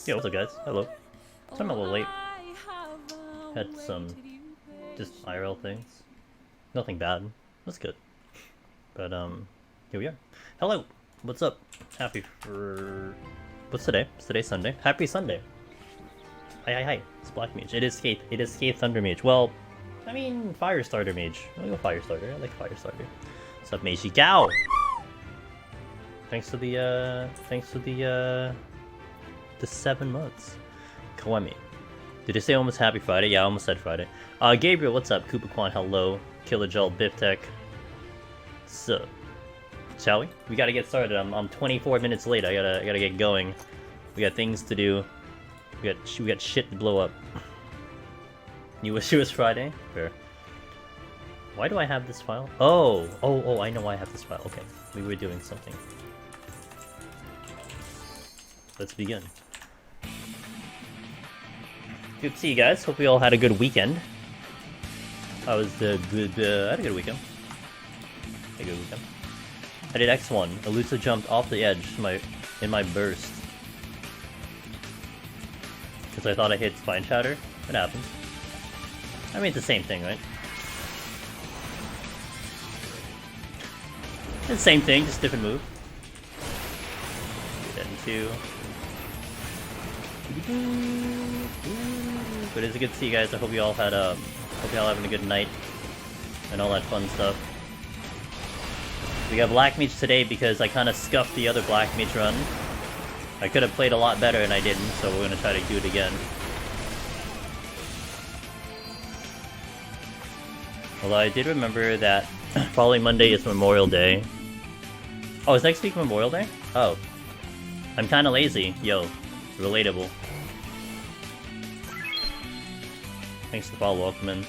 Yeah, what's up guys? Hello. So I'm a little late. Had some just IRL things. Nothing bad. That's good. But here we are. Hello! What's up? Happy for what's today? It's today Sunday. Happy Sunday. Hi. It's Black Mage. It is Skate Thunder Mage. Well, I mean Firestarter Mage. I'll go Firestarter. I like Firestarter. What's up, Meiji Gao? Thanks for the 7 months. Kawami. Did you say almost happy Friday? Yeah, I almost said Friday. Gabriel, what's up? Koopa Kwan, hello. Killer Joel, Biftech. So, shall we? We gotta get started. I'm 24 minutes late. I gotta get going. We got things to do. We got shit to blow up. You wish it was Friday? Fair. Why do I have this file? Oh, I know why I have this file. Okay, we were doing something. Let's begin. Good to see you guys. Hope we all had a good weekend. I was I had a good weekend. I did X1. Elusive jumped off the edge in my burst. Because I thought I hit Spine Shatter. It happens. I mean, it's the same thing, right? It's the same thing, just different move. Get into. But it's good to see you guys. I hope you all had hope you all having a good night and all that fun stuff. We got Black Mage today because I kind of scuffed the other Black Mage run. I could have played a lot better and I didn't, so we're gonna try to do it again. Although I did remember that following Monday is Memorial Day. Oh, is next week Memorial Day? Oh. I'm kinda lazy. Yo. Relatable. Thanks for the follow, welcome in.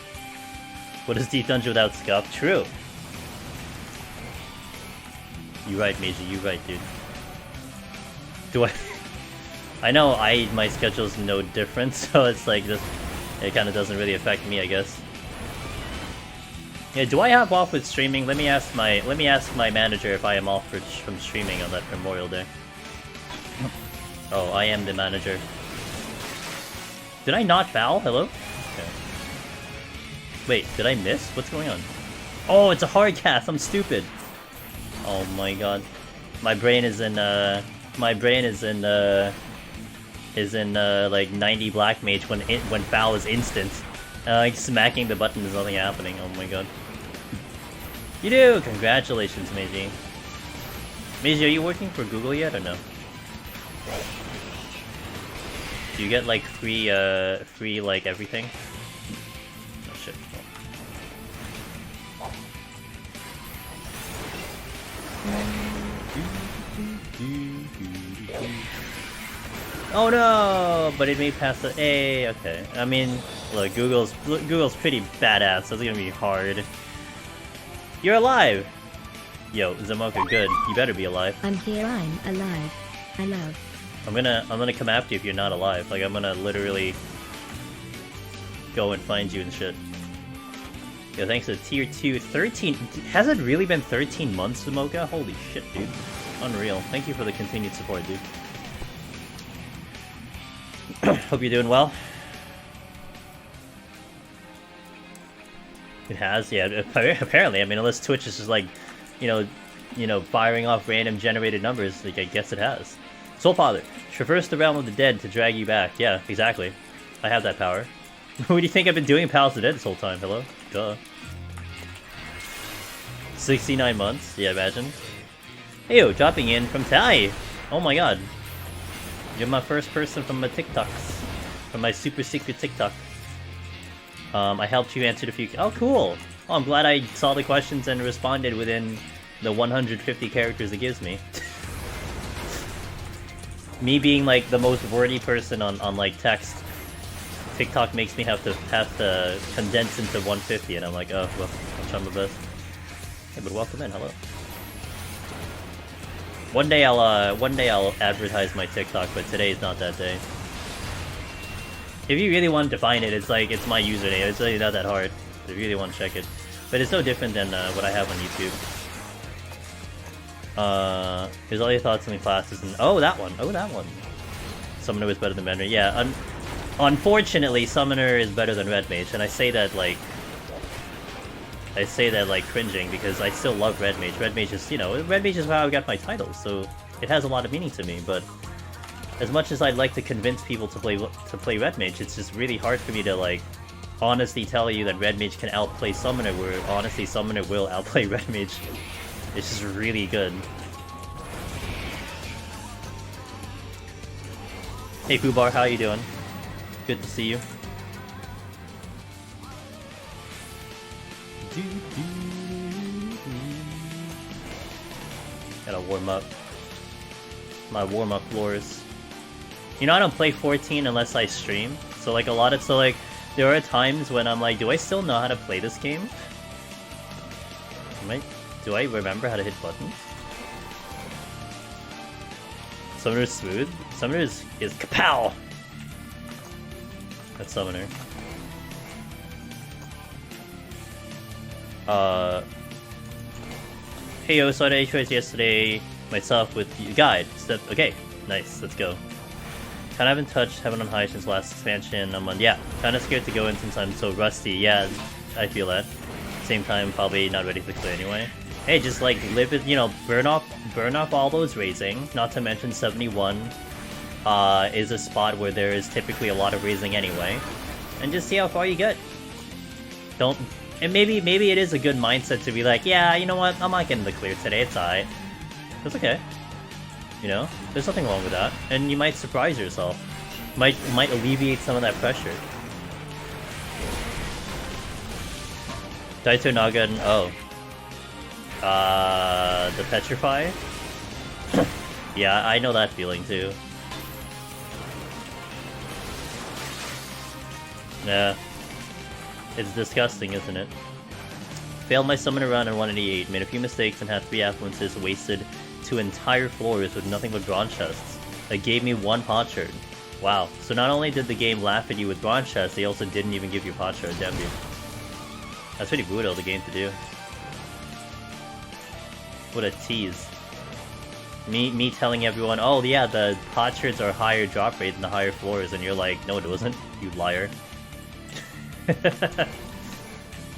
What is Deep Dungeon without Scuff? True! You right, Meiji, you right, dude. Do I know my schedule's no different, so it's like this. It kind of doesn't really affect me, I guess. Yeah, do I have off with streaming? Let me ask my manager if I am off from streaming on that Memorial Day. Oh, I am the manager. Did I not foul? Hello? Okay. Wait, did I miss? What's going on? Oh, it's a hard cast. I'm stupid. Oh my god. My brain is in like 90 Black Mage when foul is instant. Like smacking the button is nothing happening. Oh my god. You do! Congratulations, Meiji. Meiji, are you working for Google yet or no? Do you get like free like everything? Oh shit. Oh no! But it made past the A. Okay. I mean, look, Google's pretty badass, so it's gonna be hard. You're alive! Yo, Zamoka, good. You better be alive. I'm here, I'm alive. I love. I'm gonna come after you if you're not alive. Like, I'm gonna literally go and find you and shit. Yo, thanks to tier 2, 13. Has it really been 13 months, Zamoka? Holy shit, dude. Unreal. Thank you for the continued support, dude. Hope you're doing well. It has, yeah. Apparently, I mean, unless Twitch is just like, you know, firing off random generated numbers, like I guess it has. Soul Father, traverse the realm of the dead to drag you back. Yeah, exactly. I have that power. What do you think I've been doing Palace of the Dead this whole time? Hello? Duh. 69 months? Yeah, imagine. Hey yo, dropping in from Tai! Oh my god. You're my first person from my TikToks. From my super secret TikTok. I helped you answer a few... Oh, cool! Oh, I'm glad I saw the questions and responded within the 150 characters it gives me. Me being like the most wordy person on like text, TikTok makes me have to condense into 150, and I'm like, oh well, I'll try my best. Hey, but welcome in, hello. One day I'll advertise my TikTok, but today is not that day. If you really want to find it, it's like it's my username. It's really not that hard. If you really want to check it, but it's no different than what I have on YouTube. Here's all your thoughts on the classes and oh that one. Oh that one. Summoner was better than Red Mage. Yeah, unfortunately Summoner is better than Red Mage, and I say that like cringing because I still love Red Mage. Red Mage is, you know, Red Mage is how I got my title, so it has a lot of meaning to me, but as much as I'd like to convince people to play Red Mage, it's just really hard for me to like honestly tell you that Red Mage can outplay Summoner, where honestly Summoner will outplay Red Mage. It's just really good. Hey Fubar, how you doing? Good to see you. Gotta warm up. My warm up floors. You know, I don't play 14 unless I stream. So like there are times when I'm like, do I still know how to play this game? Do I remember how to hit buttons? Summoner is smooth. Summoner is kapow! That's Summoner. Hey yo, so I had HoH yesterday myself with you guide. Okay, nice, let's go. Kinda haven't touched Heaven on High since last expansion. Yeah, kinda scared to go in since I'm so rusty. Yeah, I feel that. Same time, probably not ready for clear anyway. Hey, just like live it, you know, burn off all those raising. Not to mention 71 is a spot where there is typically a lot of raising anyway, and just see how far you get. And maybe it is a good mindset to be like, yeah, you know what, I'm not getting the clear today. It's alright. That's okay. You know, there's nothing wrong with that, and you might surprise yourself. Might alleviate some of that pressure. Daito Naga and the Petrify? Yeah, I know that feeling too. Yeah. It's disgusting, isn't it? Failed my summoner run in 188, made a few mistakes and had 3 affluences, wasted 2 entire floors with nothing but bronze chests. That gave me 1 potsherd. Wow. So not only did the game laugh at you with bronze chests, they also didn't even give you potsherd, damn you. That's pretty brutal, the game to do. What a tease. Me telling everyone, oh yeah, the potsherds are higher drop rate than the higher floors, and you're like, no it wasn't, you liar.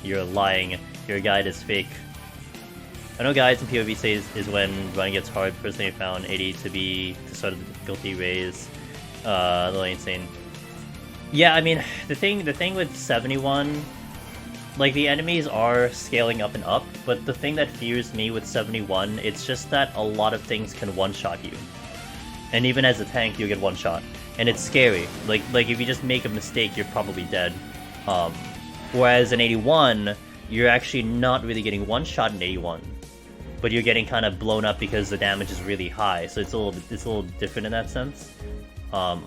You're lying. Your guide is fake. I know guides in PoV say is when running gets hard. Personally I found 80 to be to start of the difficulty raise. A little insane. Yeah, I mean the thing with 71, like the enemies are scaling up and up, but the thing that fears me with 71, it's just that a lot of things can one-shot you. And even as a tank, you get one-shot. And it's scary. Like if you just make a mistake, you're probably dead. Whereas in 81, you're actually not really getting one-shot in 81. But you're getting kind of blown up because the damage is really high, so it's a little different in that sense. I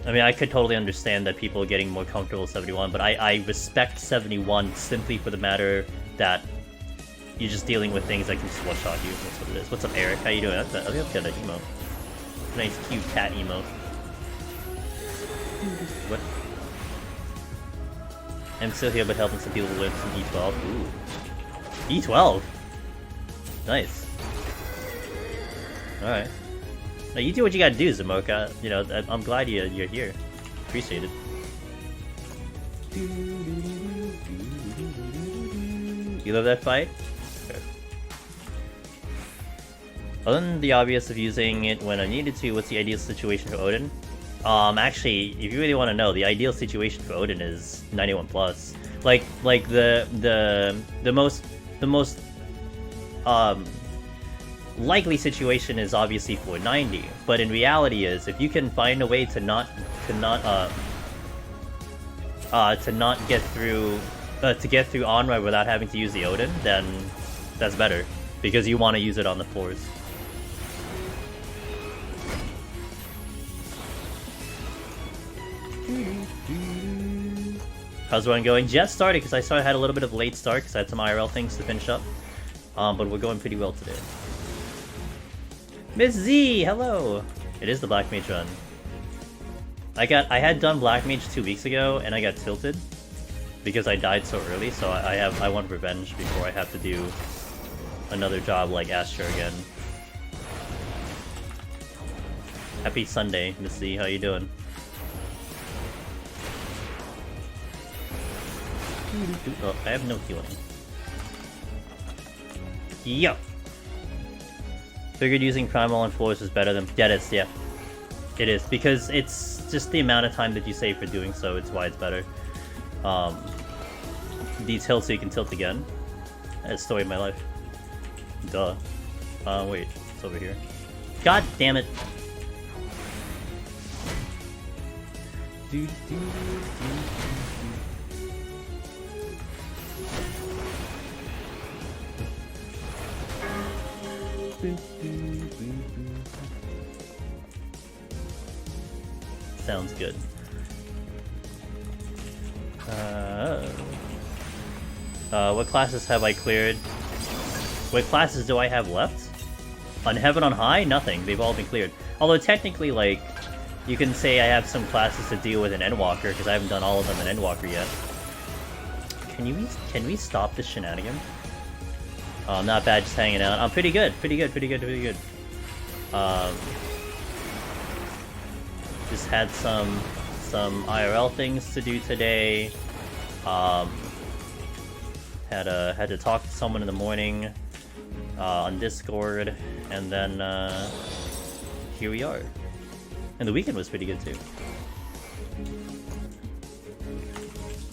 mean, I could totally understand that people are getting more comfortable with 71, but I respect 71 simply for the matter that you're just dealing with things that can just one-shot you. That's what it is. What's up, Eric? How you doing? I think I've got that emote. Nice, cute cat emote. What? I'm still here, but helping some people learn some E12. Ooh. E12? Nice. Alright. Now you do what you gotta do, Zamoka. You know, I'm glad you're here. Appreciate it. You love that fight? Sure. Other than the obvious of using it when I needed to, what's the ideal situation for Odin? Actually, if you really want to know, the ideal situation for Odin is 91 plus. Like the most likely situation is obviously 490, but in reality is if you can find a way to not get through Onride without having to use the Odin, then that's better because you want to use it on the floors. How's the run going? Just started because I had a little bit of a late start because I had some IRL things to finish up, but we're going pretty well today. Miss Z, hello! It is the Black Mage run. I had done Black Mage 2 weeks ago and I got tilted because I died so early, so I want revenge before I have to do another job like Astro again. Happy Sunday, Miss Z. How you doing? Oh, I have no healing. Yo! Figured using Primal on floors is better than... Yeah, it is, yeah. It is, because it's just the amount of time that you save for doing so, it's why it's better. Tilt so you can tilt again. That's the story of my life. Duh. Wait, it's over here. God damn it! Sounds good. What classes have I cleared? What classes do I have left? On Heaven on High? Nothing. They've all been cleared. Although technically, like, you can say I have some classes to deal with in Endwalker, because I haven't done all of them in Endwalker yet. Can we stop this shenanigan? Oh, not bad, just hanging out. I'm pretty good. Just had some IRL things to do today. Had to talk to someone in the morning on Discord, and then here we are. And the weekend was pretty good too.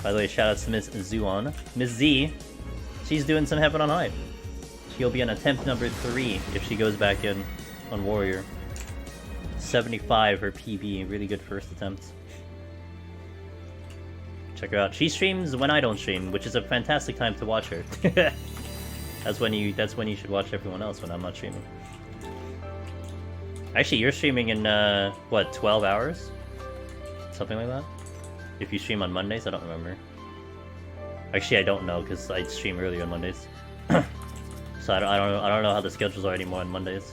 By the way, shout out to Miss Zuon. Miss Z, she's doing some Heaven on High. She'll be on attempt number 3 if she goes back in on Warrior. 75 her PB, really good first attempt. Check her out. She streams when I don't stream, which is a fantastic time to watch her. That's when you should watch everyone else when I'm not streaming. Actually, you're streaming in what, 12 hours? Something like that? If you stream on Mondays, I don't remember. Actually, I don't know because I stream earlier on Mondays. So I don't know how the schedules are anymore on Mondays.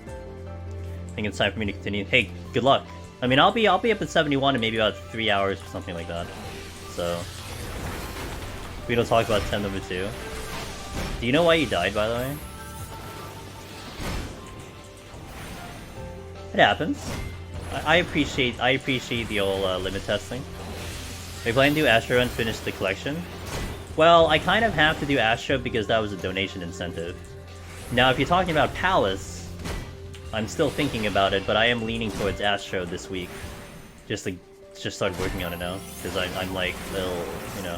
I think it's time for me to continue. Hey, good luck. I mean, I'll be up at 71 in maybe about 3 hours or something like that. So we don't talk about 10 number 2. Do you know why you died, by the way? It happens. I appreciate the old limit testing. Are you planning to do Astro and finish the collection? Well, I kind of have to do Astro because that was a donation incentive. Now, if you're talking about Palace, I'm still thinking about it, but I am leaning towards Astro this week. Just start working on it now, because I'm like, little, you know.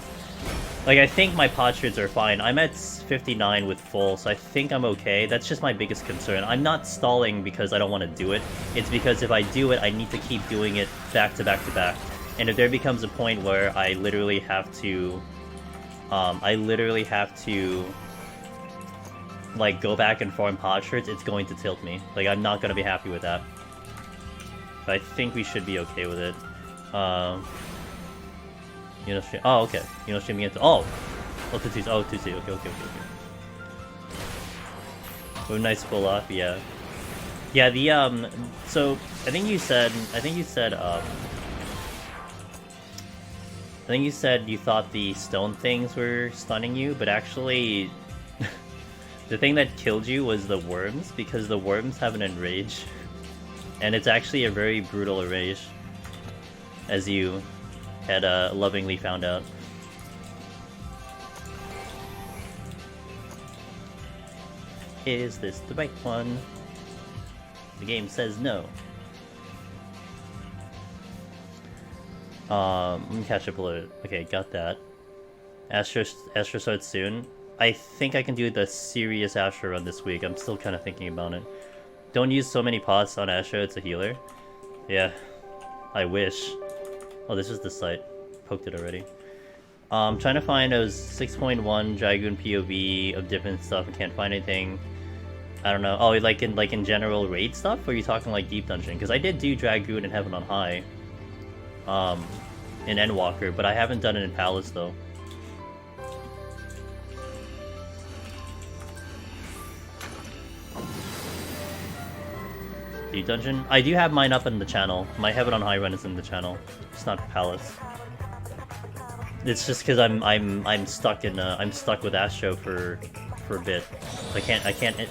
Like, I think my potsherds are fine. I'm at 59 with full, so I think I'm okay. That's just my biggest concern. I'm not stalling because I don't want to do it. It's because if I do it, I need to keep doing it back to back to back. And if there becomes a point where I literally have to... like, go back and farm potsherds, it's going to tilt me. Like, I'm not going to be happy with that. But I think we should be okay with it. You know, stream. Oh, okay. You know, streaming into. Oh! Oh, 2-2. Oh, 2-2. Okay. Oh, nice pull off, yeah. Yeah, the, so, I think you said, you thought the stone things were stunning you, but actually, the thing that killed you was the worms, because the worms have an enrage. And it's actually a very brutal enrage, as you had lovingly found out. Is this the right one? The game says no. Let me catch up a little. Okay, got that. Astro starts soon. I think I can do the serious Astro run this week. I'm still kind of thinking about it. Don't use so many pots on Astro, it's a healer. Yeah, I wish. Oh, this is the site. Poked it already. I'm trying to find those 6.1 Dragoon POV of different stuff and can't find anything. I don't know. Oh, like in general raid stuff? Or are you talking like deep dungeon? Because I did do Dragoon in Heaven on High. In Endwalker, but I haven't done it in Palace though. Deep dungeon? I do have mine up in the channel. My Heaven on High run is in the channel. It's not Palace. It's just because I'm stuck with Astro for for a bit.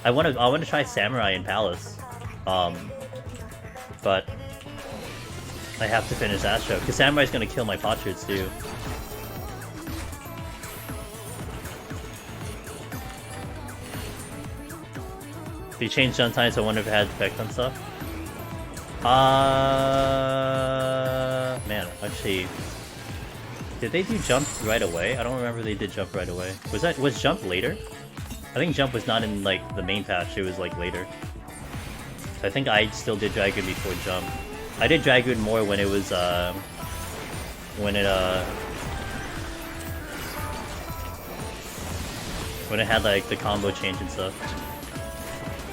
I wanna try Samurai in Palace. But I have to finish that show, because Samurai's gonna kill my potsherds too. They changed jump times, so I wonder if it had effect on stuff. Man, actually, did they do jump right away? I don't remember they did jump right away. Was jump later? I think jump was not in like the main patch, it was like later. So I think I still did Dragoon before jump. I did Dragoon more when it was when it had like the combo change and stuff.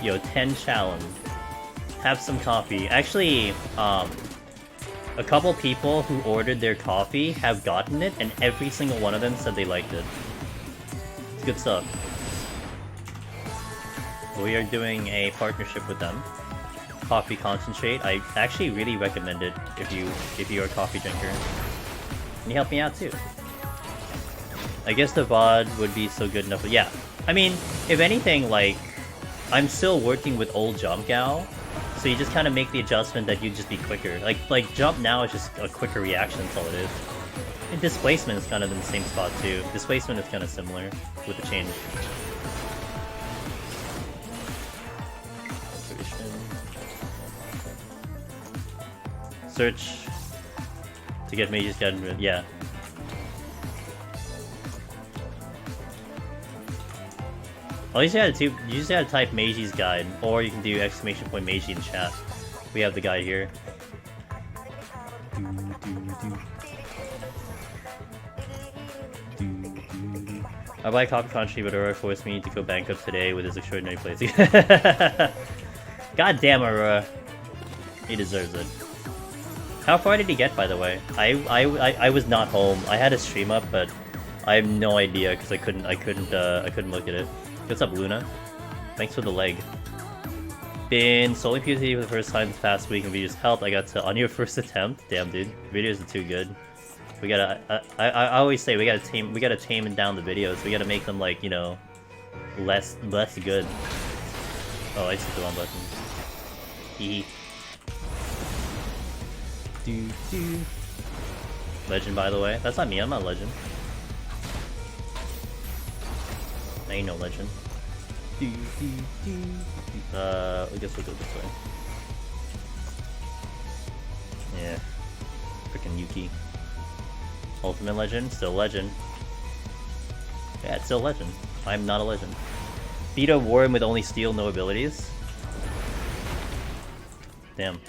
Yo, 10 challenge. Have some coffee. Actually, a couple people who ordered their coffee have gotten it, and every single one of them said they liked it. It's good stuff. We are doing a partnership with them. Coffee concentrate. I actually really recommend it if you're a coffee drinker. And you help me out too. I guess the VOD would be so good enough. Yeah, I mean, if anything, like, I'm still working with old Jump Gal, so you just kind of make the adjustment that you'd just be quicker. Like Jump now is just a quicker reaction, that's all it is. And Displacement is kind of in the same spot too. Displacement is kind of similar with the change. Search to get mages gotten rid. Yeah. At least you just gotta type Meiji's guide, or you can do !Meiji in chat. We have the guide here. I buy Copy Country, but Aurora forced me to go bankrupt today with his extraordinary plays. God damn Aurora. He deserves it. How far did he get, by the way? I was not home. I had a stream up, but I have no idea because I couldn't look at it. What's up, Luna? Thanks for the leg. Been soloing PvP for the first time this past week, and we just helped. I got to on your first attempt. Damn, dude, videos are too good. We gotta. I always say we gotta tame down the videos. We gotta make them, like, you know, less good. Oh, I just hit the wrong button. Hee. Legend, by the way. That's not me. I'm not Legend. I ain't no Legend. I guess we'll go this way. Yeah. Freaking Yuki. Ultimate Legend, still Legend. Yeah, it's still Legend. I'm not a Legend. Beat a Warren with only steel, no abilities. Damn.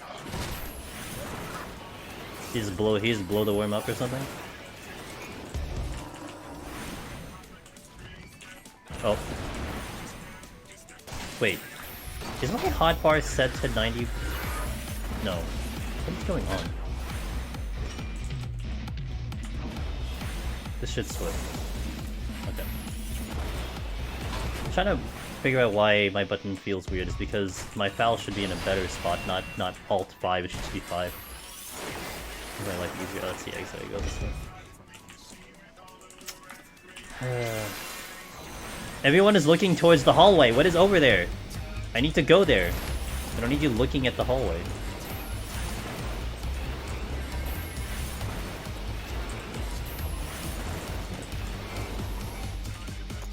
He just blow the worm up or something? Oh. Wait. Is my hotbar set to 90? No. What is going on? This should switch. Okay. I'm trying to figure out why my button feels weird. It's because my foul should be in a better spot, not Alt 5, it should be 5. My life easier. Let's see, exit, go this way. Everyone is looking towards the hallway. What is over there? I need to go there. I don't need you looking at the hallway.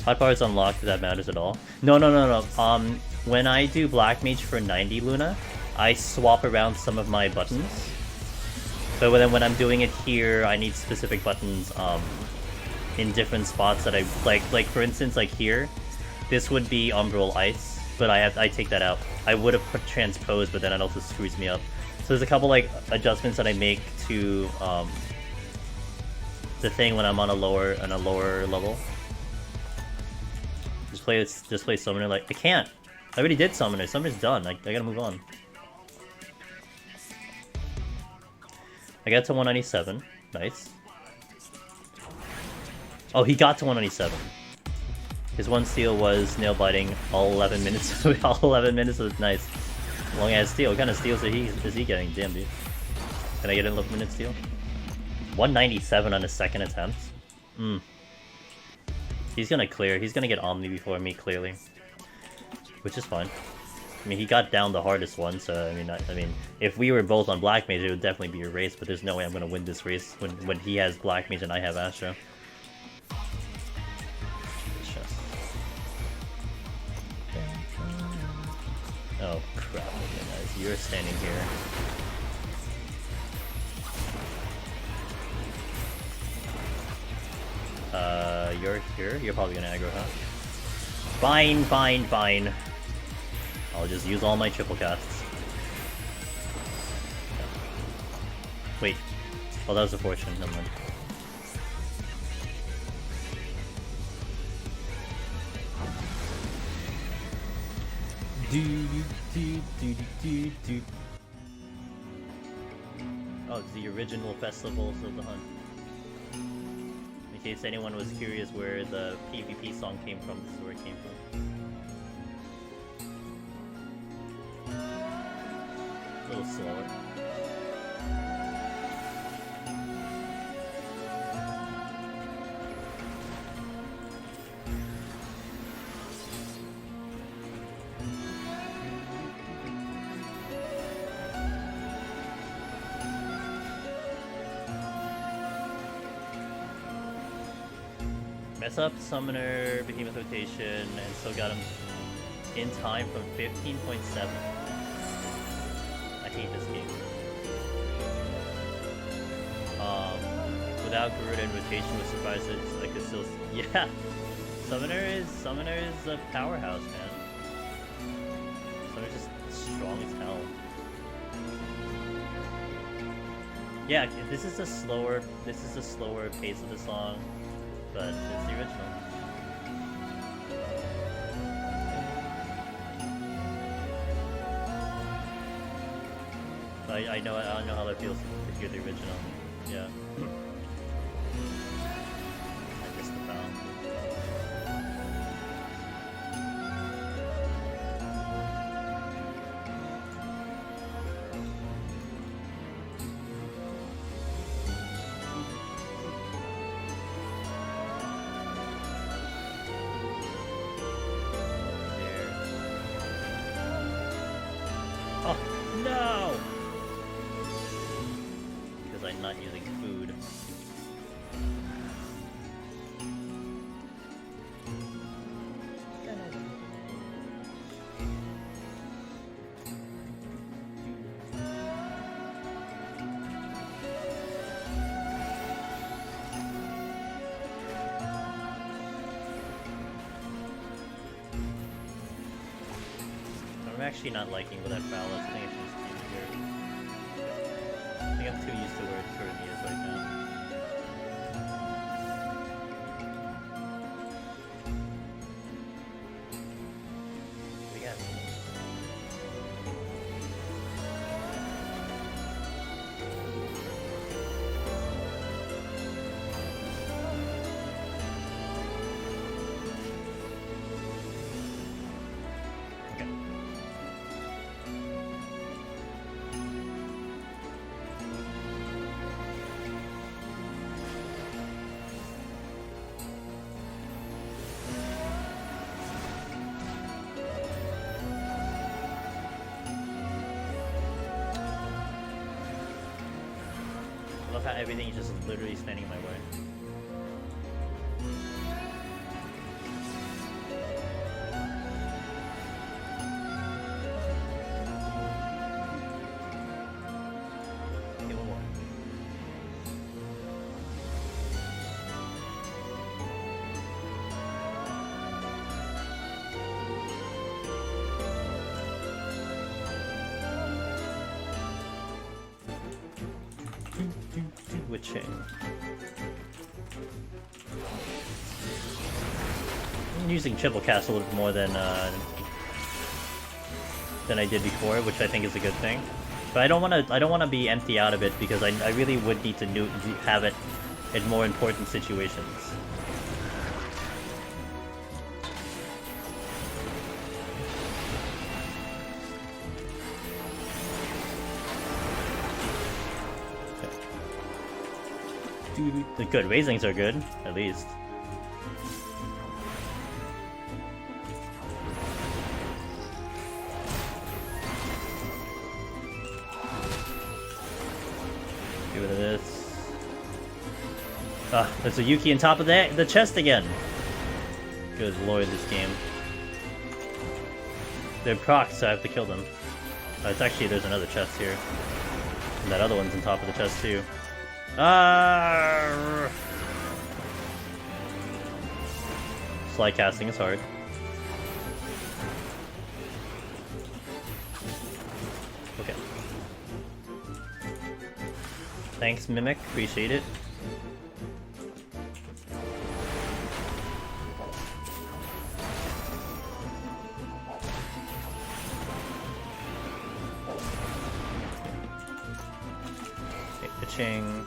Hotbar is unlocked if that matters at all. No. When I do Black Mage for 90 Luna, I swap around some of my buttons. So then when I'm doing it here, I need specific buttons in different spots that I like for instance, like here, this would be Umbral Ice, but I take that out. I would have put Transpose, but then it also screws me up. So there's a couple like adjustments that I make to the thing when I'm on a lower level. Just play Summoner. Like, I can't. I already did Summoner. Summoner's done. I gotta move on. I got to 197. Nice. Oh, he got to 197. His one steal was nail biting all 11 minutes. All 11 minutes was nice. Long ass steal. What kind of steals is he getting? Damn, dude. Can I get an 11 minute steal? 197 on his second attempt. He's gonna clear. He's gonna get Omni before me, clearly. Which is fine. I mean, he got down the hardest one, so I mean, if we were both on Black Mage, it would definitely be a race. But there's no way I'm gonna win this race when he has Black Mage and I have Astro. Oh crap! Okay, guys, you're standing here. You're here. You're probably gonna aggro, huh? Fine, fine, fine. I'll just use all my triple casts. Wait. Oh, that was a fortune. Never mind. Oh, it's the original Festivals of the Hunt. In case anyone was curious where the PvP song came from, this is where it came from. A little slower. Mess up Summoner, Behemoth rotation, and still got him in time from 15.7. I hate this game. Without Garuda and rotation, was surprised that I could still. Yeah, Summoner is a powerhouse, man. Summoner's just strong as hell. Yeah, this is a slower pace of the song. But it's the original. I know how that feels to hear the original. Yeah. I missed the foul. No! Because I'm not using food. I'm actually not liking what that foul is. I think I should just keep it here. I think I'm too used to where it currently is right now. But yeah. I love how everything is just literally standing in my way. Okay, one more. Witching. I'm using triple cast a little bit more than I did before, which I think is a good thing. But I don't want to be empty out of it because I really would need to have it in more important situations. The good raisings are good, at least. Get rid of this. Ah, there's a Yuki on top of the chest again! Good lord, this game. They're procs, so I have to kill them. It's actually, there's another chest here. And that other one's on top of the chest too. Ah! Slide casting is hard. Okay. Thanks, Mimic. Appreciate it. Okay, pitching.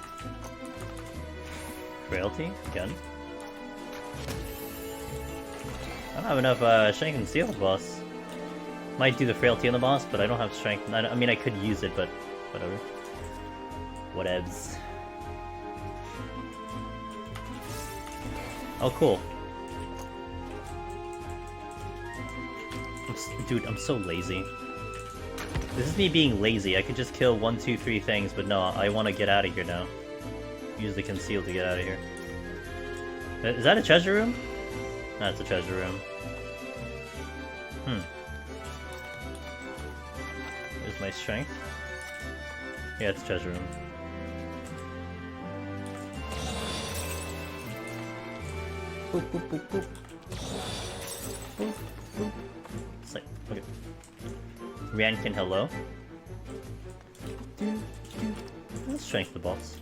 Frailty again. I don't have enough strength and steel for the boss. Might do the frailty on the boss, but I don't have strength. I mean, I could use it, but whatever. Whatevs. Oh, cool. Dude, I'm so lazy. This is me being lazy. I could just kill 1, 2, 3 things, but no, I want to get out of here now. Use the conceal to get out of here. Is that a treasure room? That's a treasure room. Where's my strength? Yeah, it's a treasure room. Boop, boop, boop, boop. Boop, boop. Slay. Okay. Rankin, hello. Let's strength the boss.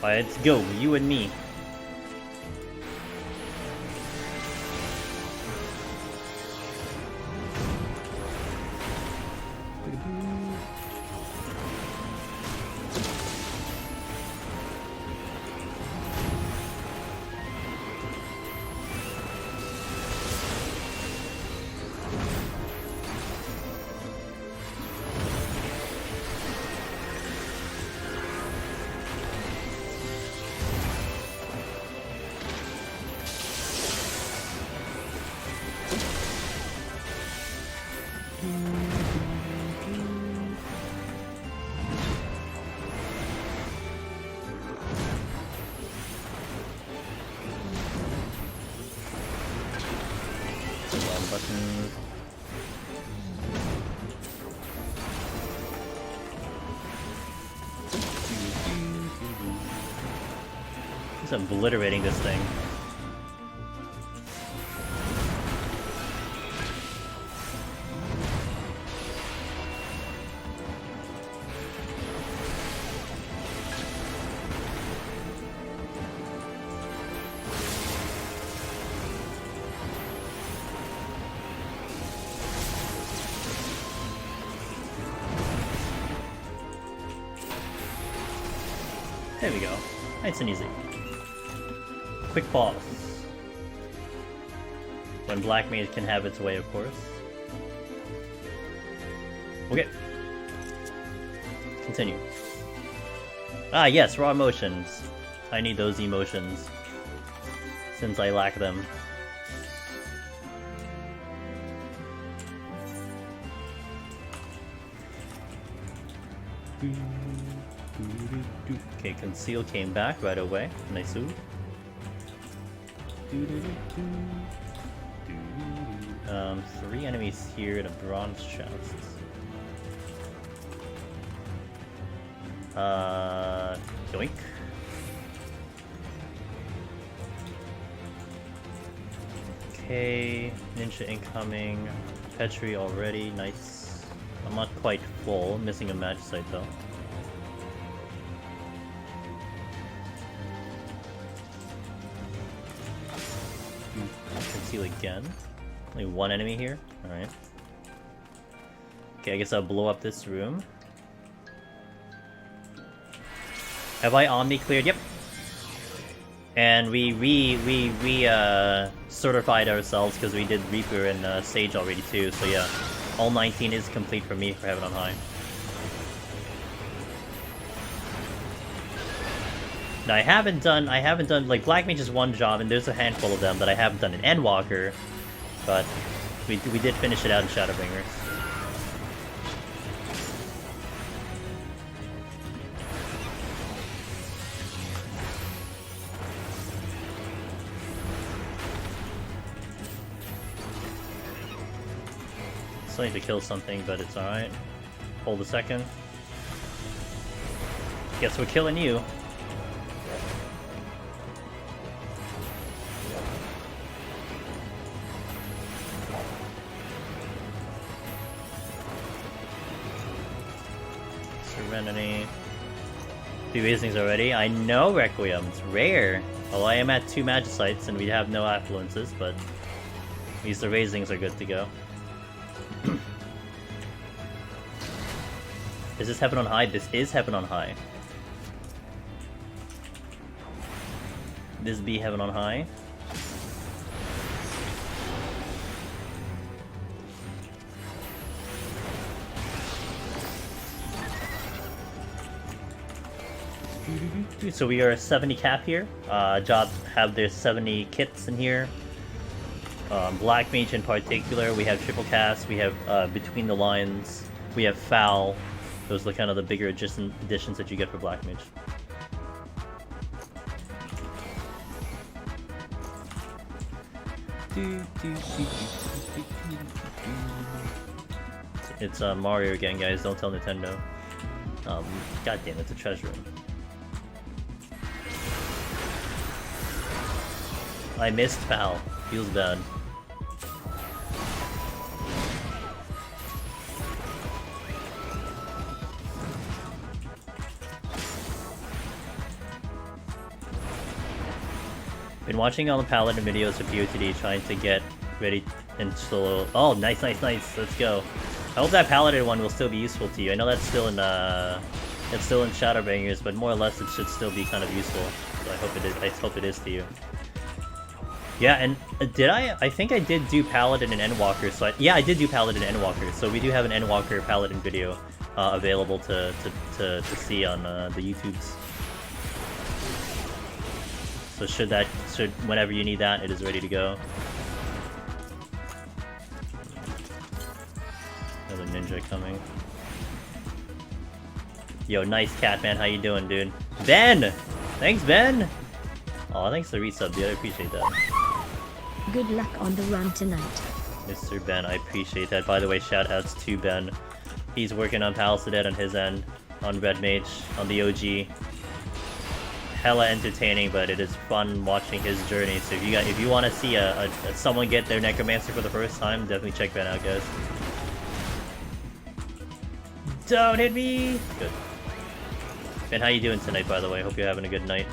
Alright, let's go, you and me. Button. Just obliterating this thing. There we go. Nice and easy. Quick boss. When Black Mage can have its way, of course. Okay. Continue. Ah, yes, raw emotions. I need those emotions. Since I lack them. Okay, conceal came back right away. Nice. 3 enemies here in a bronze chest. Yoink. Okay, ninja incoming. Petri already, nice. I'm not quite full, missing a match site though. Conceal again. Only 1 enemy here. Alright. Okay, I guess I'll blow up this room. Have I Omni cleared? Yep. And we certified ourselves because we did Reaper and Sage already too, so yeah. All 19 is complete for me for Heaven on High. Now I haven't done like Black Mage is one job, and there's a handful of them that I haven't done in Endwalker, but we did finish it out in Shadowbringers. Still need to kill something, but it's alright. Hold a second. Guess we're killing you. Serenity. 2 Razings already. I know Requiem. It's rare. Although I am at 2 Magicites and we have no affluences, but at least the Razings are good to go. Is this Heaven on High? This is Heaven on High. This be Heaven on High. So we are 70 cap here. Jobs have their 70 kits in here. Black Mage in particular, we have triple cast, we have Between the Lines, we have Foul. Those are kind of the bigger additions that you get for Black Mage. It's Mario again, guys. Don't tell Nintendo. God damn, it's a treasure room. I missed Foul. Feels bad. Been watching all the Paladin videos of POTD, trying to get ready and solo. Oh, nice, nice, nice. Let's go. I hope that Paladin one will still be useful to you. I know that's still in Shadowbringers, but more or less it should still be kind of useful. So I hope it is. I hope it is to you. Yeah, and did I think I did do Paladin and Endwalker. So yeah, I did do Paladin and Endwalker. So we do have an Endwalker Paladin video available to see on the YouTubes. So should whenever you need that, it is ready to go. Another ninja coming. Yo, nice cat, man. How you doing, dude? Ben! Thanks, Ben! Aw, thanks for the resub, dude. I appreciate that. Good luck on the run tonight. Mr. Ben, I appreciate that. By the way, shoutouts to Ben. He's working on Palisadad on his end, on Red Mage, on the OG. Hella entertaining, but it is fun watching his journey. So if you want to see someone get their Necromancer for the first time, definitely check Ben out, guys. Don't hit me! Good. Ben, how you doing tonight, by the way? Hope you're having a good night.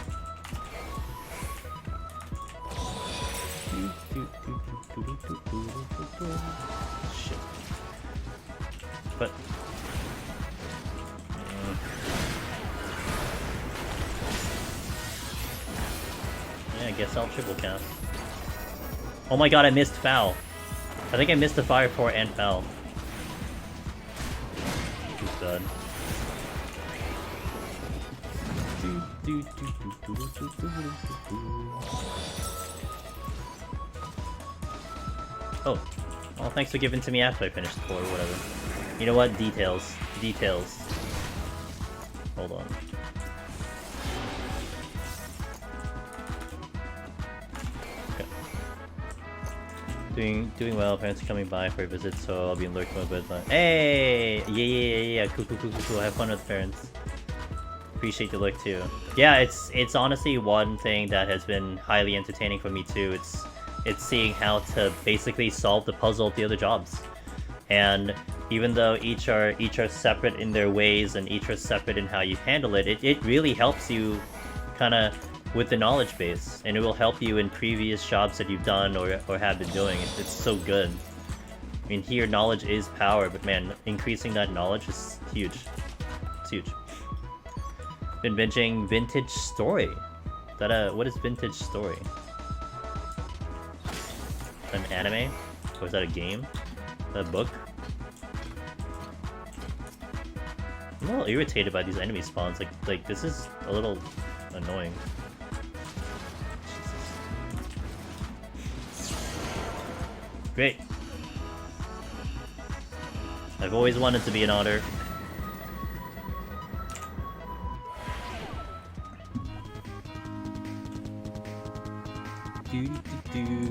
Shit. But... yeah, I guess I'll triple cast. Oh my god, I missed Foul. I think I missed the Fire Core and Foul. Too bad. Oh. Well, thanks for giving to me after I finished the floor or whatever. You know what? Details. Details. Hold on. Okay. Doing well. Parents are coming by for a visit, so I'll be in lurk mode, but hey! Yeah. Cool. Have fun with parents. Appreciate the look too. Yeah, it's honestly one thing that has been highly entertaining for me too. It's seeing how to basically solve the puzzle of the other jobs. And even though each are separate in their ways and each are separate in how you handle it, it really helps you kind of with the knowledge base, and it will help you in previous jobs that you've done or have been doing. It's so good. I mean, here knowledge is power, but man, increasing that knowledge is huge. It's huge. Been binging Vintage Story. What is Vintage Story? An anime? Or is that a game? Is that a book? I'm a little irritated by these enemy spawns. Like this is a little annoying. Great. I've always wanted to be an otter.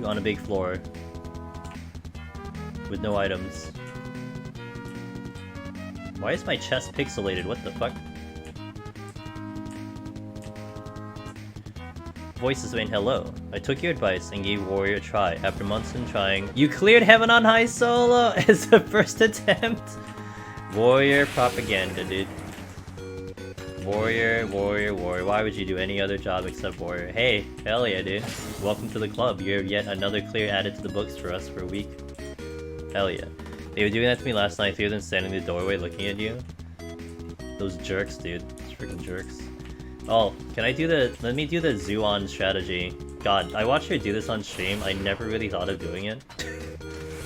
On a big floor. With no items. Why is my chest pixelated? What the fuck? Voices saying hello. I took your advice and gave Warrior a try. After months in trying, you cleared Heaven on High solo as the first attempt. Warrior propaganda, dude. Warrior. Why would you do any other job except Warrior? Hey, hell yeah, dude. Welcome to the club. You're yet another clear added to the books for us for a week. Hell yeah. They were doing that to me last night, fewer than standing in the doorway looking at you. Those jerks, dude. Those freaking jerks. Oh, can I do the... Let me do the Zuon strategy. God, I watched her do this on stream. I never really thought of doing it.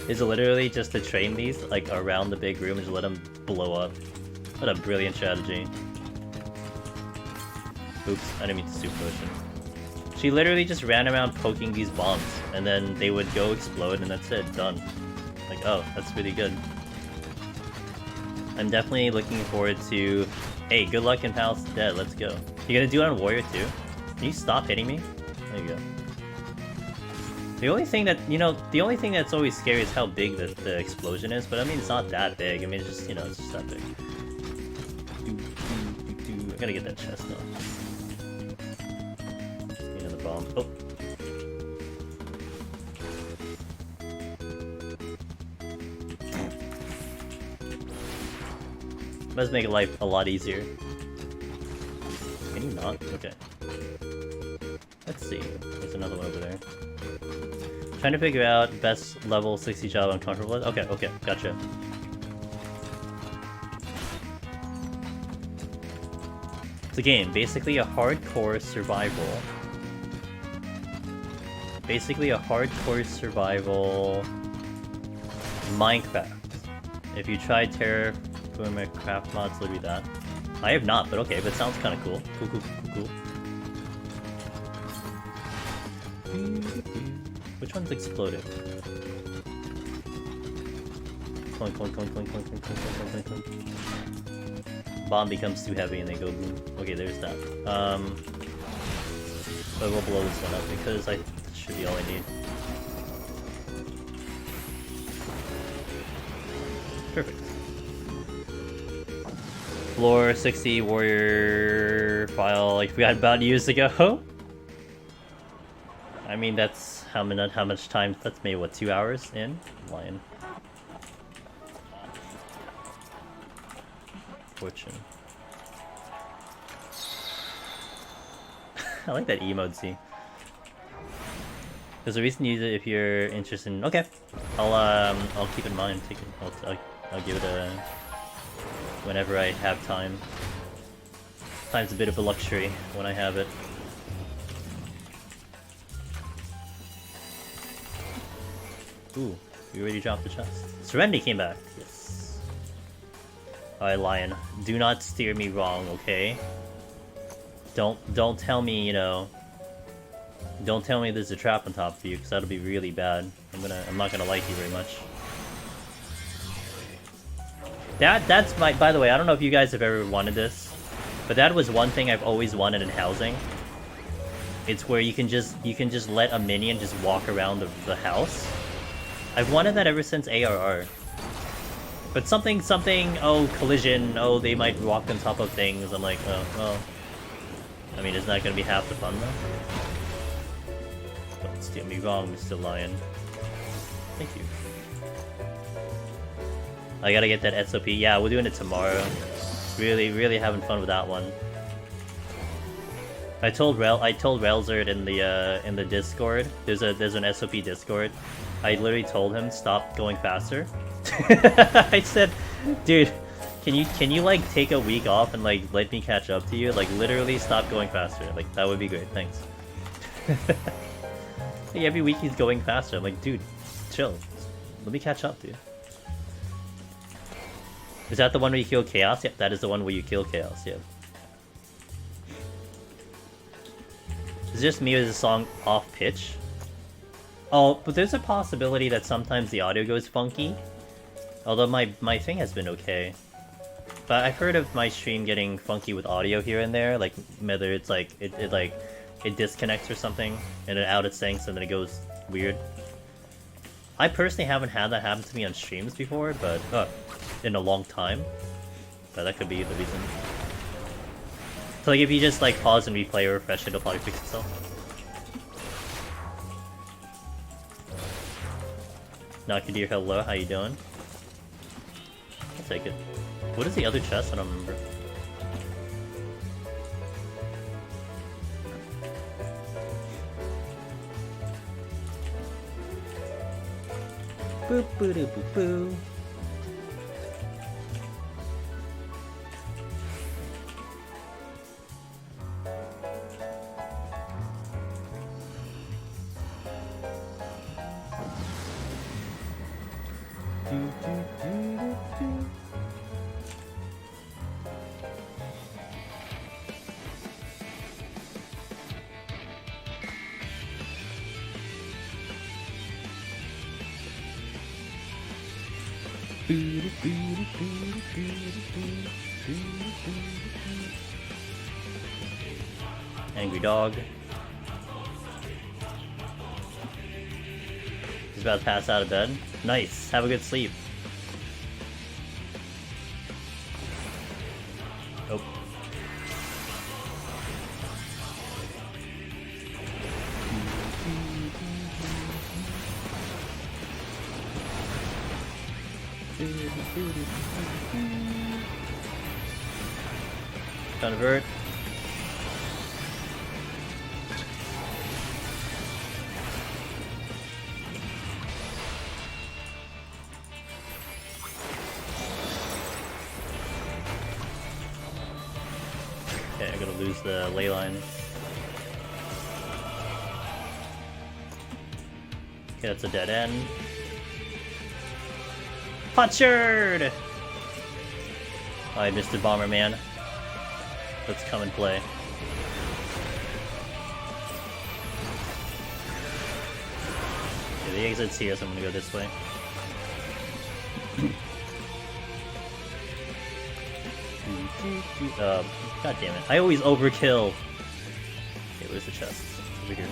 It's literally just to train these, like, around the big room and just let them blow up. What a brilliant strategy. Oops, I didn't mean to super potion. She literally just ran around poking these bombs, and then they would go explode, and that's it. Done. Like, oh, that's really good. I'm definitely looking forward to... Hey, good luck in Palace of Dead, let's go. You gonna do it on Warrior too? Can you stop hitting me? There you go. The only thing that, you know, the only thing that's always scary is how big the explosion is, but I mean, it's not that big. I mean, it's just, you know, it's just that big. I gotta get that chest though. You know, the bomb. Oh. Must make life a lot easier. Can you not? Okay. Let's see. There's another one over there. Trying to figure out best level 60 job I'm comfortable with. Okay, okay, gotcha. It's a game, basically a hardcore survival. Basically a hardcore survival Minecraft. If you tried Terraform craft mods, literally that. I have not, but okay, but it sounds kind of cool. Cool. Which one's exploded? Clunk. Bomb becomes too heavy and they go boom. Okay, there's that. But we'll blow this one up because that should be all I need. Perfect. Floor 60 warrior file like we had about years ago. I mean, that's how much time? That's maybe what, 2 hours in? Lion. Fortune. I like that emoji. There's a reason to use it if you're interested in. Okay, I'll keep in mind. I'll give it a whenever I have time. Time's a bit of a luxury when I have it. Ooh, we already dropped the chest. Serenity came back. Yes. Alright, Lion. Do not steer me wrong, okay? Don't tell me, you know. Don't tell me there's a trap on top of you, because that'll be really bad. I'm not gonna like you very much. That's my. By the way, I don't know if you guys have ever wanted this, but that was one thing I've always wanted in housing. It's where you can just let a minion just walk around the house. I've wanted that ever since ARR. But something, oh, collision, oh, they might walk on top of things. I'm like, oh, well. I mean, it's not gonna be half the fun, though. Don't steer me wrong, Mr. Lion. Thank you. I gotta get that SOP. Yeah, we're doing it tomorrow. Really having fun with that one. I told Relzard in the Discord. There's an SOP Discord. I literally told him stop going faster. I said, dude, can you like take a week off and like let me catch up to you? Like literally stop going faster. Like that would be great. Thanks. Like, every week he's going faster. I'm like, dude, chill. Let me catch up, dude. Is that the one where you kill Chaos? Yep, that is the one where you kill Chaos. Yep. Is it just me or is the song off pitch? Oh, but there's a possibility that sometimes the audio goes funky. Although my thing has been okay. But I've heard of my stream getting funky with audio here and there, like whether it's like it disconnects or something, and then out it syncs and then it goes weird. I personally haven't had that happen to me on streams before, but in a long time. But that could be the reason. So like if you just like pause and replay or refresh, it'll probably fix itself. Nakadir, hello, how you doing? I'll take it. What is the other chest? I don't remember. Boop boo doo boo boo. Angry dog. He's about to pass out of bed. Nice. Have a good sleep. Oh. Convert. Okay, I'm gonna lose the ley line. Okay, that's a dead end. Punchered! Alright, Mr. Bomberman. Let's come and play. Okay, the exit's here, so I'm gonna go this way. God damn it. I always overkill. Okay, where's the chest? Over here.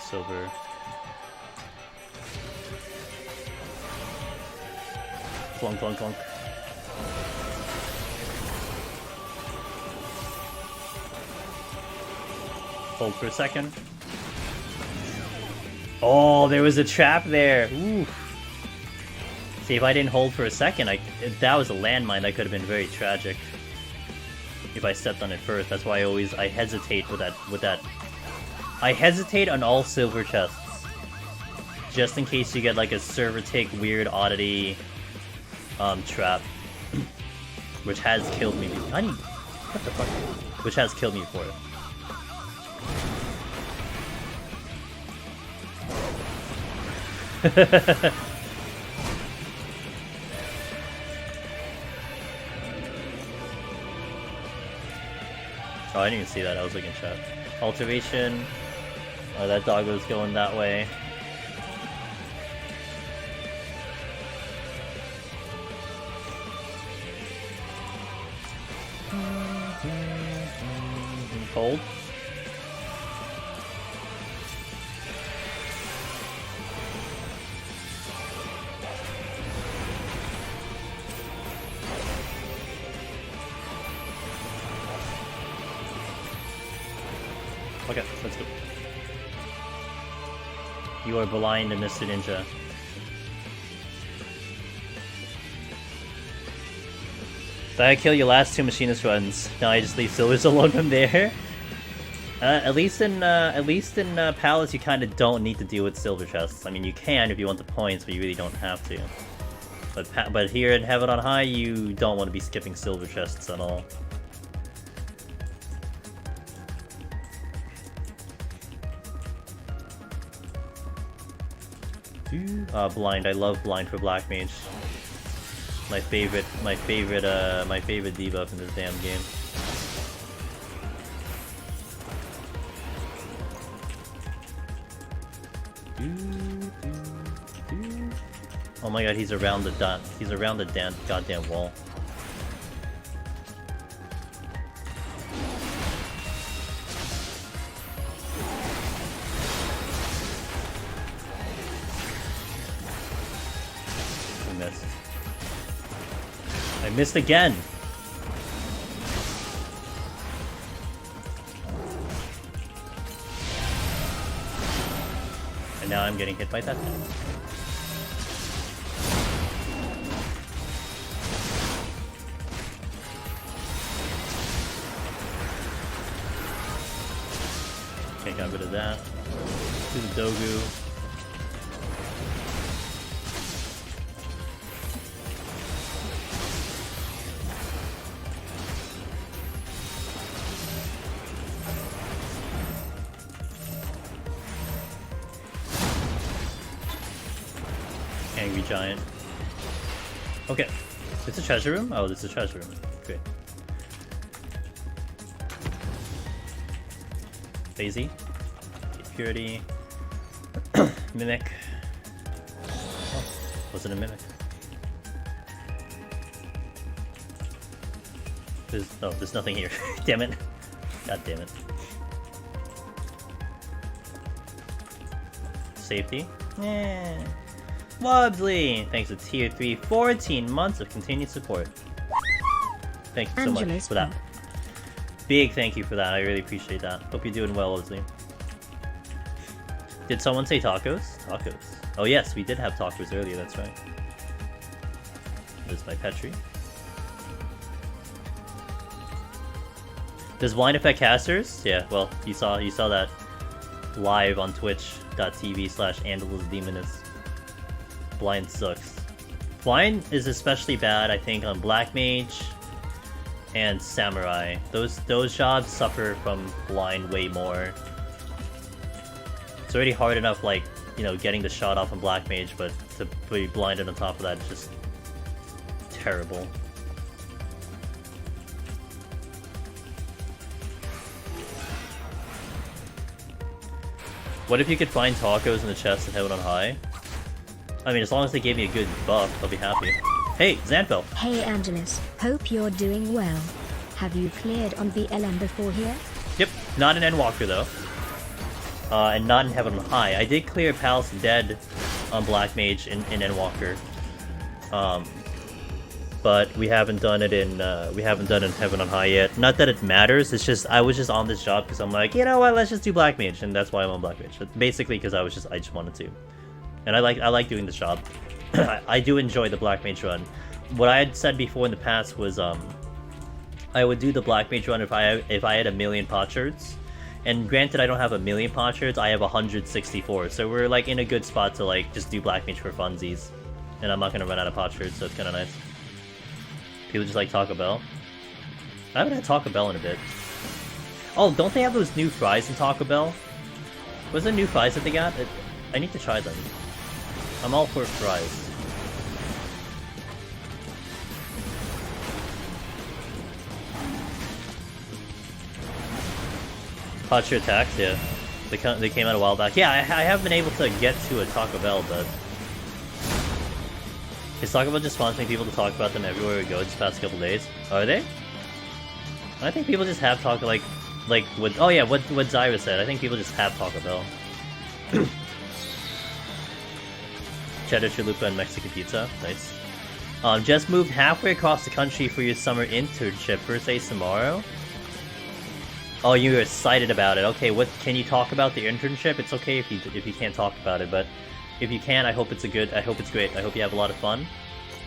Silver. Clunk, clunk, clunk. Hold for a second. Oh, there was a trap there. Ooh. See, if I didn't hold for a second, that was a landmine that could have been very tragic. If I stepped on it first, that's why I hesitate with that. I hesitate on all silver chests, just in case you get like a server take weird oddity trap, which has killed me. What the fuck? Which has killed me before. Oh, I didn't even see that. I was looking at chat. Alteration. Oh, that dog was going that way. Cold. Okay, let's go. You are blind, Mr. Ninja. Did I kill your last two machinist runs? No, I just leave silvers alone from there. At least in Palace, you kind of don't need to deal with silver chests. I mean, you can if you want the points, but you really don't have to. But here in Heaven on High, you don't want to be skipping silver chests at all. Blind. I love blind for black mage. My favorite debuff in this damn game. Oh my god, he's around the damn goddamn wall. I missed. I missed again! And now I'm getting hit by that thing. Okay, got rid of that. Do the Dogu. Angry Giant. Okay. It's a treasure room? Oh, this is a treasure room. Great. Lazy. Purity. Mimic. Oh, wasn't a mimic. There's nothing here. Damn it. God damn it. Safety? Yeah. Wobsley! Thanks to tier 3, 14 months of continued support. Thank you so much for that. Big thank you for that, I really appreciate that. Hope you're doing well, Wobsley. Did someone say tacos? Tacos. Oh yes, we did have tacos earlier, that's right. There's my Petri. Does blind affect casters? Yeah, well, you saw that live on twitch.tv/AndalusDemoness. Blind sucks. Blind is especially bad, I think, on Black Mage and Samurai. Those jobs suffer from blind way more. It's already hard enough, like, you know, getting the shot off on Black Mage, but to be blinded on top of that is just terrible. What if you could find tacos in the chest and Heaven on High? I mean, as long as they gave me a good buff, I'll be happy. Hey, Xanfel! Hey Angelus, hope you're doing well. Have you cleared on BLM before here? Yep, not in Endwalker though. And not in Heaven on High. I did clear Palace Dead on Black Mage in Endwalker. But we haven't done it in Heaven on High yet. Not that it matters, it's just I was just on this job because I'm like, you know what, let's just do Black Mage, and that's why I'm on Black Mage. But basically because I just wanted to. And I like doing this job. I do enjoy the Black Mage run. What I had said before in the past was I would do the Black Mage run if I had 1,000,000 potsherds. And granted I don't have 1,000,000 potsherds, I have 164. So we're like in a good spot to like just do Black Mage for funsies. And I'm not gonna run out of potsherds, so it's kinda nice. People just like Taco Bell. I haven't had Taco Bell in a bit. Oh, don't they have those new fries in Taco Bell? What's the new fries that they got? I need to try them. I'm all for fries. Hot your attacks, yeah. They came out a while back. Yeah, I have been able to get to a Taco Bell, but... Is Taco Bell just sponsoring people to talk about them everywhere we go these past couple days? Are they? I think people just have Taco, like what... Oh yeah, what Zyra said. I think people just have Taco Bell. Cheddar chalupa and Mexican pizza. Nice. Just moved halfway across the country for your summer internship. First day tomorrow? Oh, you were excited about it. Okay, what can you talk about the internship? It's okay if you can't talk about it, but if you can, I hope it's great. I hope you have a lot of fun.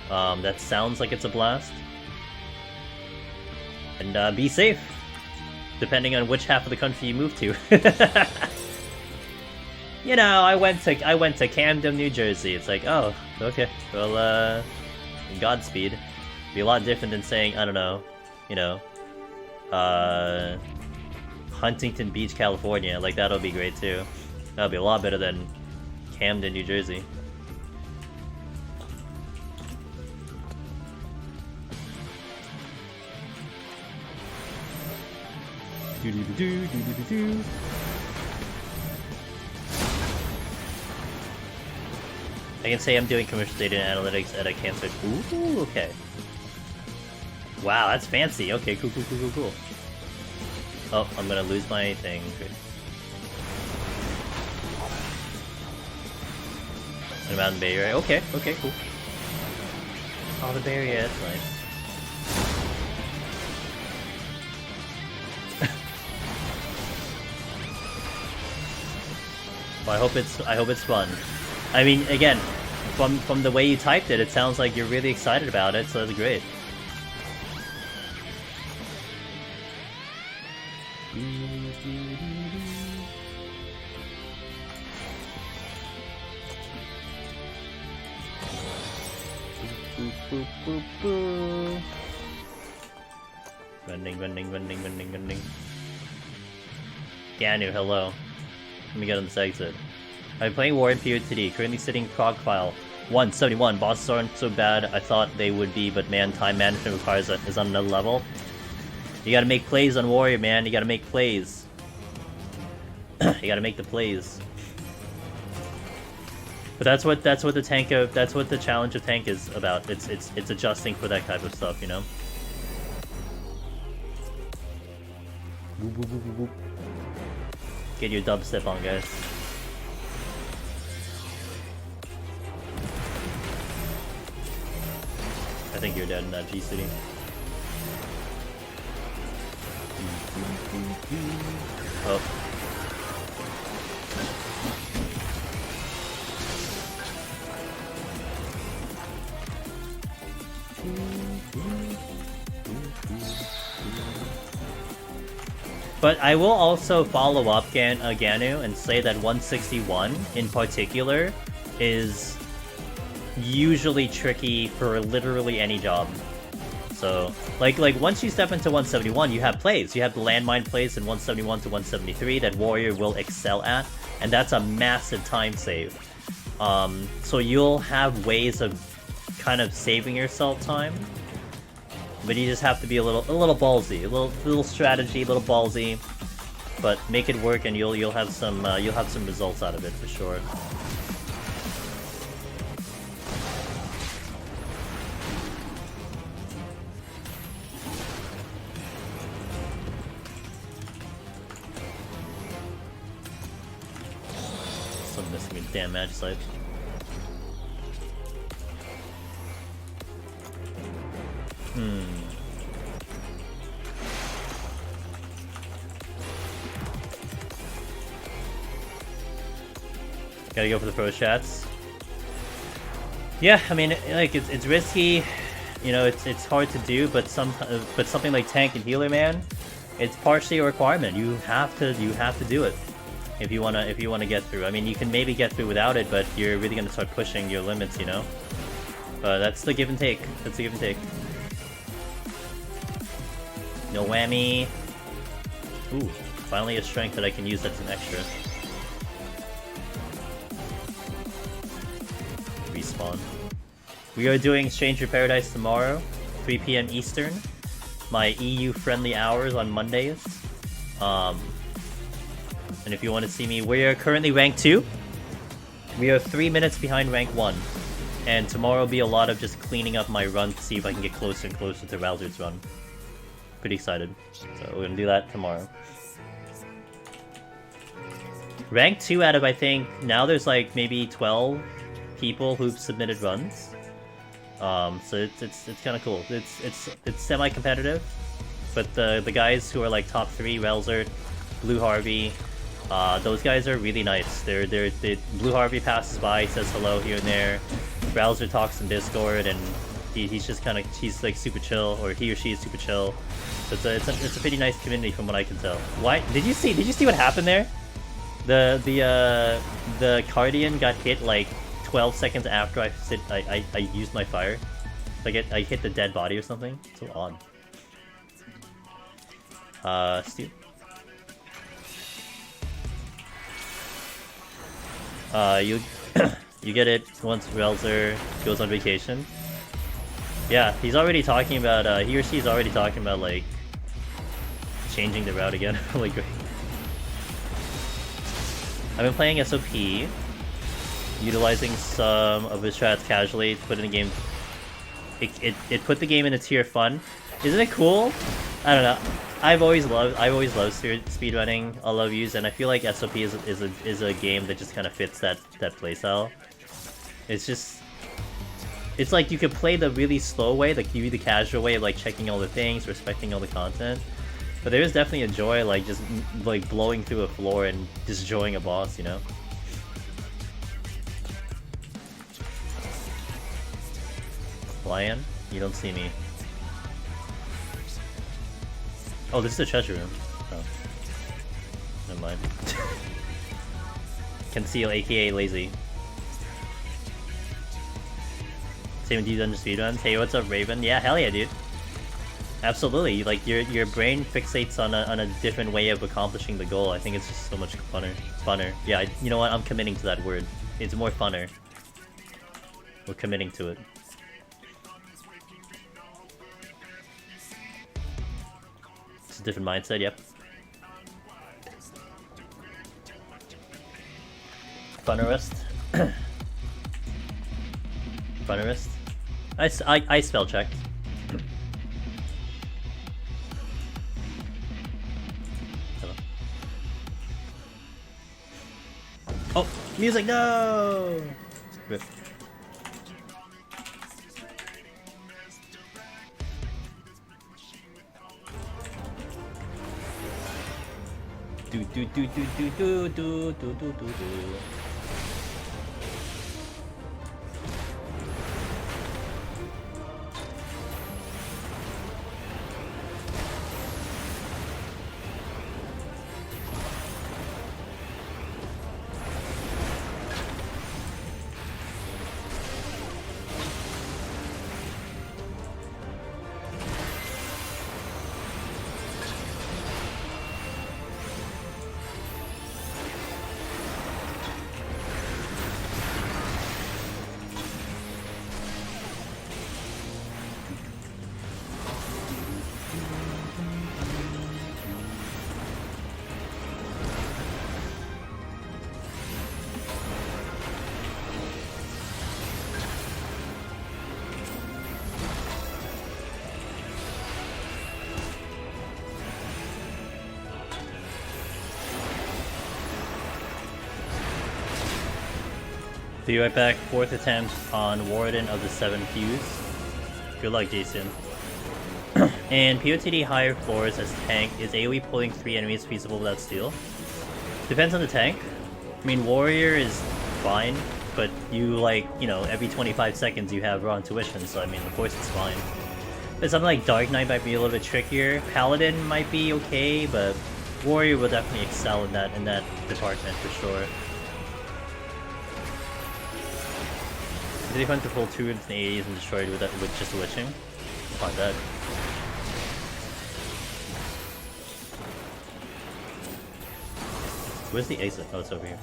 That sounds like it's a blast. And be safe, depending on which half of the country you move to. You know, I went to Camden, New Jersey. It's like, oh, okay. Well, Godspeed. Be a lot different than saying, I don't know, you know, Huntington Beach, California. Like, that'll be great too. That'll be a lot better than Camden, New Jersey. I can say I'm doing commercial data and analytics at a cancer. Ooh, okay. Wow, that's fancy. Okay, cool. Oh, I'm gonna lose my thing. Good. And Mountain Bay Area. Okay, cool. Oh, the Bay Area, that's nice. Well, I hope it's fun. I mean, again, from the way you typed it, it sounds like you're really excited about it, so that's great. Running. Ganu, hello. Let me get on this exit. I'm playing War in POTD, currently sitting Prog File 171. Bosses aren't so bad I thought they would be, but man, time management is on another level. You gotta make plays on Warrior, man. You gotta make plays. You gotta make the plays. But that's what the challenge of tank is about. It's adjusting for that type of stuff, you know. Get your dubstep on, guys. I think you're dead in that G City. Oh. But I will also follow up Ganu and say that 161 in particular is usually tricky for literally any job. So, like once you step into 171, you have plays. You have the landmine plays in 171 to 173 that Warrior will excel at, and that's a massive time save. So you'll have ways of kind of saving yourself time, but you just have to be a little ballsy, a little strategy, a little ballsy, but make it work, and you'll have some results out of it for sure. Still missing a damn Magicite. Gotta go for the pro chats. Yeah, I mean, like it's risky, you know. It's hard to do, but something like tank and healer, man, it's partially a requirement. You have to do it if you wanna get through. I mean, you can maybe get through without it, but you're really gonna start pushing your limits, you know. But that's the give and take. That's the give and take. No whammy. Ooh, finally a strength that I can use that's an extra. Respawn. We are doing Stranger Paradise tomorrow, 3 PM Eastern. My EU-friendly hours on Mondays. And if you want to see me, we are currently rank 2. We are 3 minutes behind rank 1. And tomorrow will be a lot of just cleaning up my run to see if I can get closer and closer to Rowser's run. Pretty excited. So we're gonna do that tomorrow. Rank 2 out of, I think, now there's like maybe 12 people who've submitted runs. So it's kind of cool. It's semi-competitive, but the guys who are like top 3, Relzert, Blue Harvey, those guys are really nice. They Blue Harvey passes by, says hello here and there. Relzert talks in Discord, and he's just kind of, he's like super chill, or he or she is super chill. So it's a pretty nice community from what I can tell. Why did you see what happened there? The Guardian got hit like 12 seconds after I used my fire. Like I hit the dead body or something. So odd. Steve. You get it once Relzer goes on vacation. Yeah, he's already talking about, he or she's already talking about, like, changing the route again. Really great. I've been playing SOP, utilizing some of his strats casually to put in a game. It put the game in a tier fun. Isn't it cool? I don't know. I've always loved speedrunning. I love use, and I feel like SOP is a game that just kind of fits that playstyle. It's like you could play the really slow way, like you the casual way of like checking all the things, respecting all the content. But there is definitely a joy like just like blowing through a floor and destroying a boss, you know? Lion, you don't see me. Oh, this is a treasure room. Oh. Never mind. Conceal, aka lazy. Same with you done the speedruns. Hey, what's up, Raven? Yeah, hell yeah, dude. Absolutely. Like your brain fixates on a different way of accomplishing the goal. I think it's just so much funner. Yeah, you know what? I'm committing to that word. It's more funner. We're committing to it. It's a different mindset. Yep. Funnerist. Funnerist. I spell checked. Oh, music, no! Rip. Do do do do do do do do do do. Be right back. 4th attempt on Warden of the 7 Fuse. Good luck, Jason. And POTD higher floors as tank. Is AoE pulling 3 enemies feasible without steal? Depends on the tank. I mean, Warrior is fine, but you like, you know, every 25 seconds you have raw intuition, so I mean, of course it's fine. But something like Dark Knight might be a little bit trickier. Paladin might be okay, but Warrior will definitely excel in that department for sure. Did he hunt the full 280s and destroyed with just witching? Not that. Where's the exit? Oh, it's over here.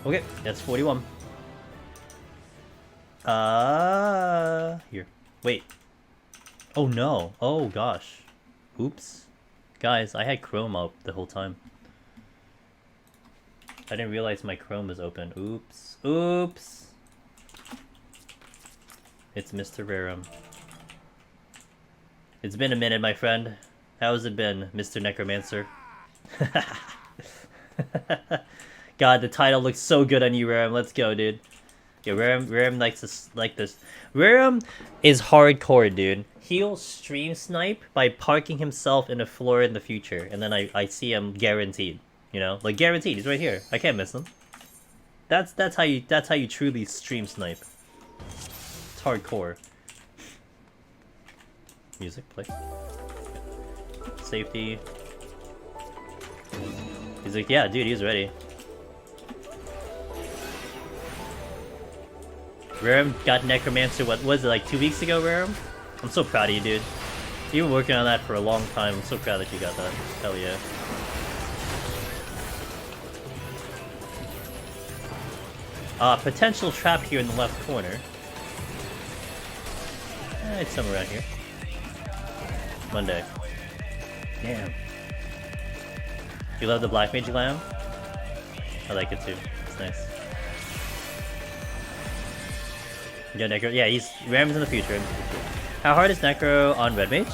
Okay, that's 41. Here. Wait. Oh no. Oh gosh. Oops. Guys, I had Chrome up the whole time. I didn't realize my Chrome was open. Oops. Oops. It's Mr. Rerum. It's been a minute, my friend. How has it been, Mr. Necromancer? God, the title looks so good on you, Rerum. Let's go, dude. Yeah, Rerum likes this, like this. Rerum is hardcore, dude. He'll stream snipe by parking himself in a floor in the future, and then I see him guaranteed. You know, like guaranteed. He's right here. I can't miss him. That's how you truly stream snipe. It's hardcore. Music, play. Safety. He's like, yeah, dude, he's ready. Rerum got Necromancer, what was it, like 2 weeks ago, Rerum? I'm so proud of you, dude. You've been working on that for a long time. I'm so proud that you got that. Hell yeah. Potential trap here in the left corner. It's somewhere around here. Monday. Damn. You love the Black Mage glam? I like it too. It's nice. Yeah, Necro. Yeah, he's Ram's in the future. How hard is Necro on Red Mage?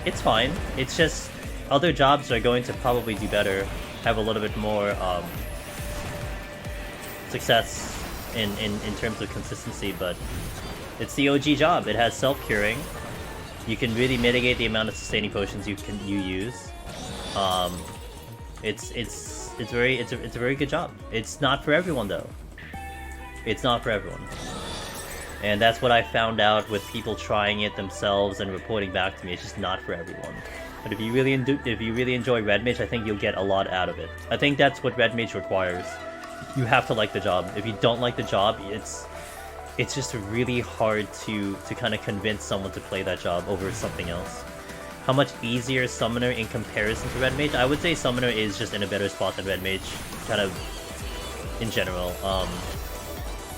It's fine. It's just other jobs are going to probably do better, have a little bit more success in terms of consistency, but it's the OG job. It has self-curing. You can really mitigate the amount of sustaining potions you use. It's a very good job. It's not for everyone though. It's not for everyone. And that's what I found out with people trying it themselves and reporting back to me. It's just not for everyone. But if you really enjoy Red Mage, I think you'll get a lot out of it. I think that's what Red Mage requires. You have to like the job. If you don't like the job, it's just really hard to kind of convince someone to play that job over something else. How much easier is Summoner in comparison to Red Mage? I would say Summoner is just in a better spot than Red Mage, kind of in general.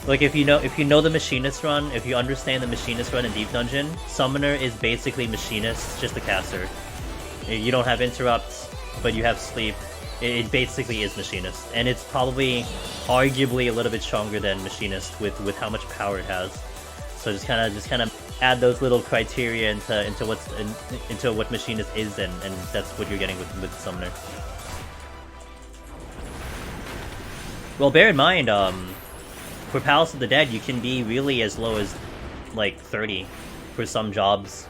Like if you know the Machinist run, if you understand the Machinist run in Deep Dungeon, Summoner is basically Machinist, just a caster. You don't have interrupts, but you have sleep. It basically is Machinist, and it's probably arguably a little bit stronger than Machinist with how much power it has. So just kind of add those little criteria into what Machinist is, and that's what you're getting with Summoner. Well, bear in mind, for Palace of the Dead, you can be really as low as like 30 for some jobs.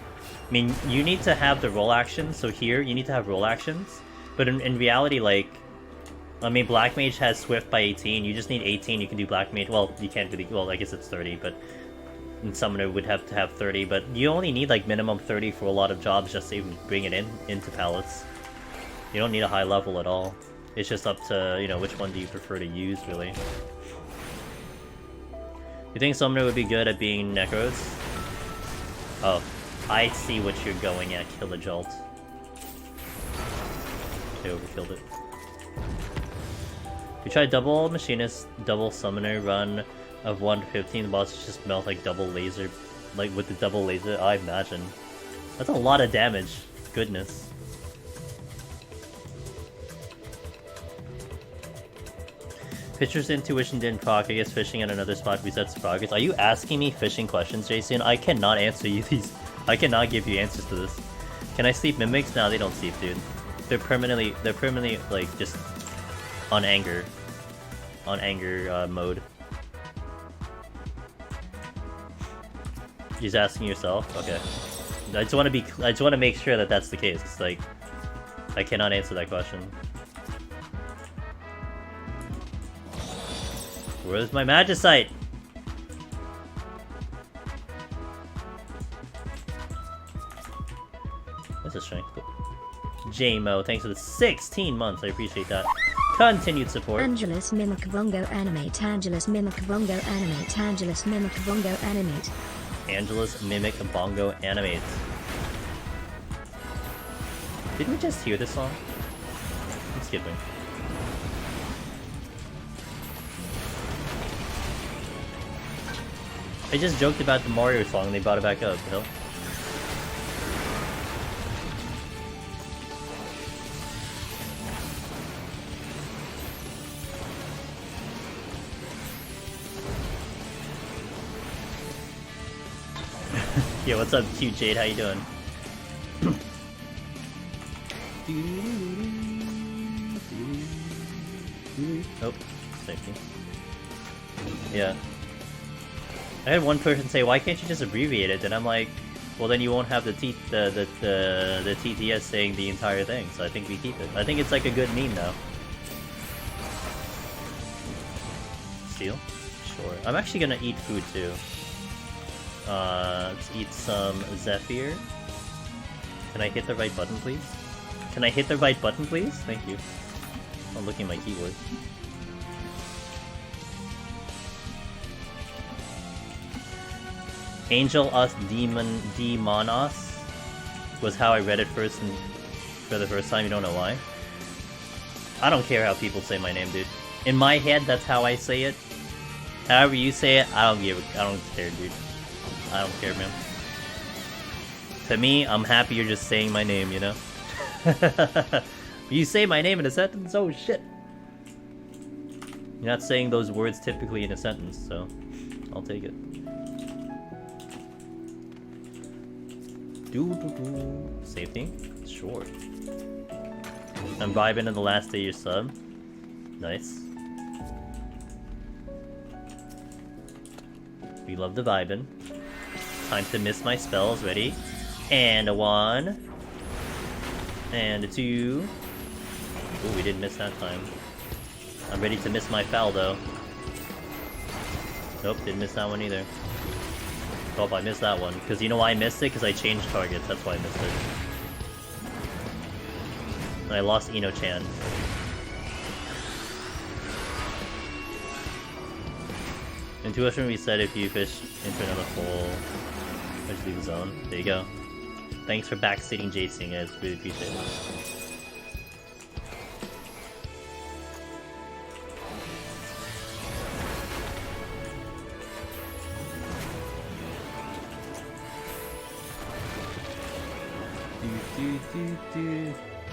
I mean, you need to have the roll actions, so here you need to have roll actions. But in reality, like, I mean, Black Mage has Swift by 18, you just need 18, you can do Black Mage. Well, you can't really, well, I guess it's 30, but Summoner would have to have 30, but you only need like minimum 30 for a lot of jobs just to even bring it into Palace. You don't need a high level at all. It's just up to, you know, which one do you prefer to use, really. You think Summoner would be good at being Necros? Oh, I see what you're going at, Kill a Jolt. They overkilled it. We tried double Machinist, double Summoner run of 1 to 15, the boss just melt like double laser, like with the double laser, I imagine. That's a lot of damage. Goodness. Pitcher's intuition didn't proc. I guess fishing at another spot resets progress. Are you asking me fishing questions, Jason? I cannot answer you these. I cannot give you answers to this. Can I sleep mimics? No, they don't sleep, dude. They're permanently like just on anger mode. You're just asking yourself? Okay. I just want to make sure that that's the case. It's like I cannot answer that question. Where's my Magicite? That's a strength. J-Mo, thanks for the 16 months. I appreciate that. Continued support. Angelus Mimic Bongo Animate. Angelus Mimic Bongo Animate. Angelus Mimic Bongo Animate. Angelus Mimic Bongo Animate. Didn't we just hear this song? I'm skipping. I just joked about the Mario song and they brought it back up, you know? Yeah, what's up, cute Jade? How you doing? Oh, safety. Yeah. I had one person say, "Why can't you just abbreviate it?" And I'm like, "Well, then you won't have the TTS saying the entire thing." So I think we keep it. I think it's like a good meme now. Steel? Sure. I'm actually gonna eat food too. Let's eat some Zephyr. Can I hit the right button, please? Can I hit the right button, please? Thank you. I'm looking at my keyboard. Angel Us Demon Demonos was how I read it first and for the first time. You don't know why? I don't care how people say my name, dude. In my head, that's how I say it. However you say it, I don't care, dude. I don't care, man. To me, I'm happy you're just saying my name, you know? You say my name in a sentence? Oh shit. You're not saying those words typically in a sentence, so I'll take it. Safety? Sure. I'm vibing in the last day of your sub. Nice. We love the vibing. Time to miss my spells. Ready? And a 1. And a 2. Ooh, we didn't miss that time. I'm ready to miss my foul though. Nope, didn't miss that one either. Oh, I missed that one. Because you know why I missed it? Because I changed targets. That's why I missed it. And I lost Ino-chan. Intuition reset if you fish into another hole. Or just leave the zone. There you go. Thanks for backseating Jason, guys. Really appreciate it.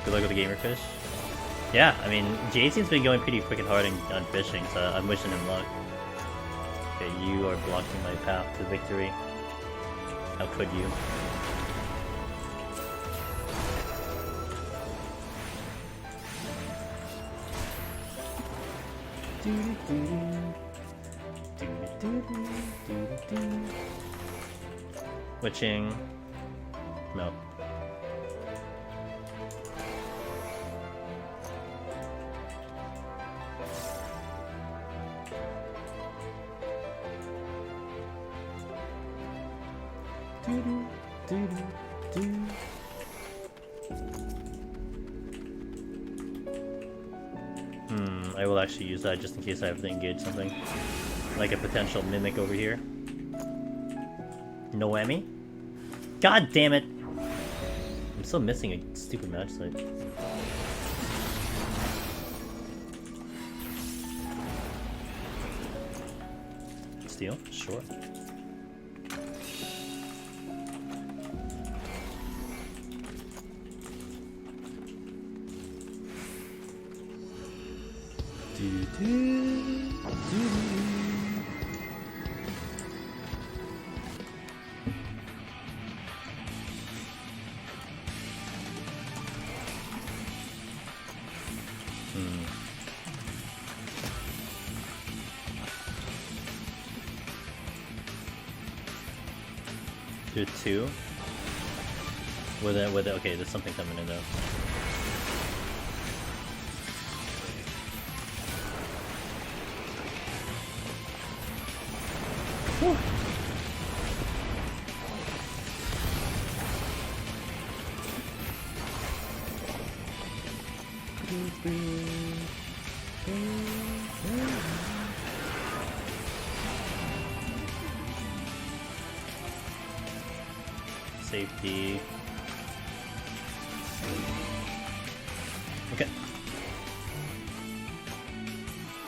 Good luck with the gamer fish. Yeah, I mean, Jason's been going pretty freaking hard on fishing, so I'm wishing him luck. Okay, you are blocking my path to victory. How could you? Witching. No. I will actually use that just in case I have to engage something. Like a potential mimic over here. Noemi? God damn it! I'm still missing a stupid match site. Steal? Sure. Do 2. With it, okay, there's something coming in though. Whew. Safety. Okay.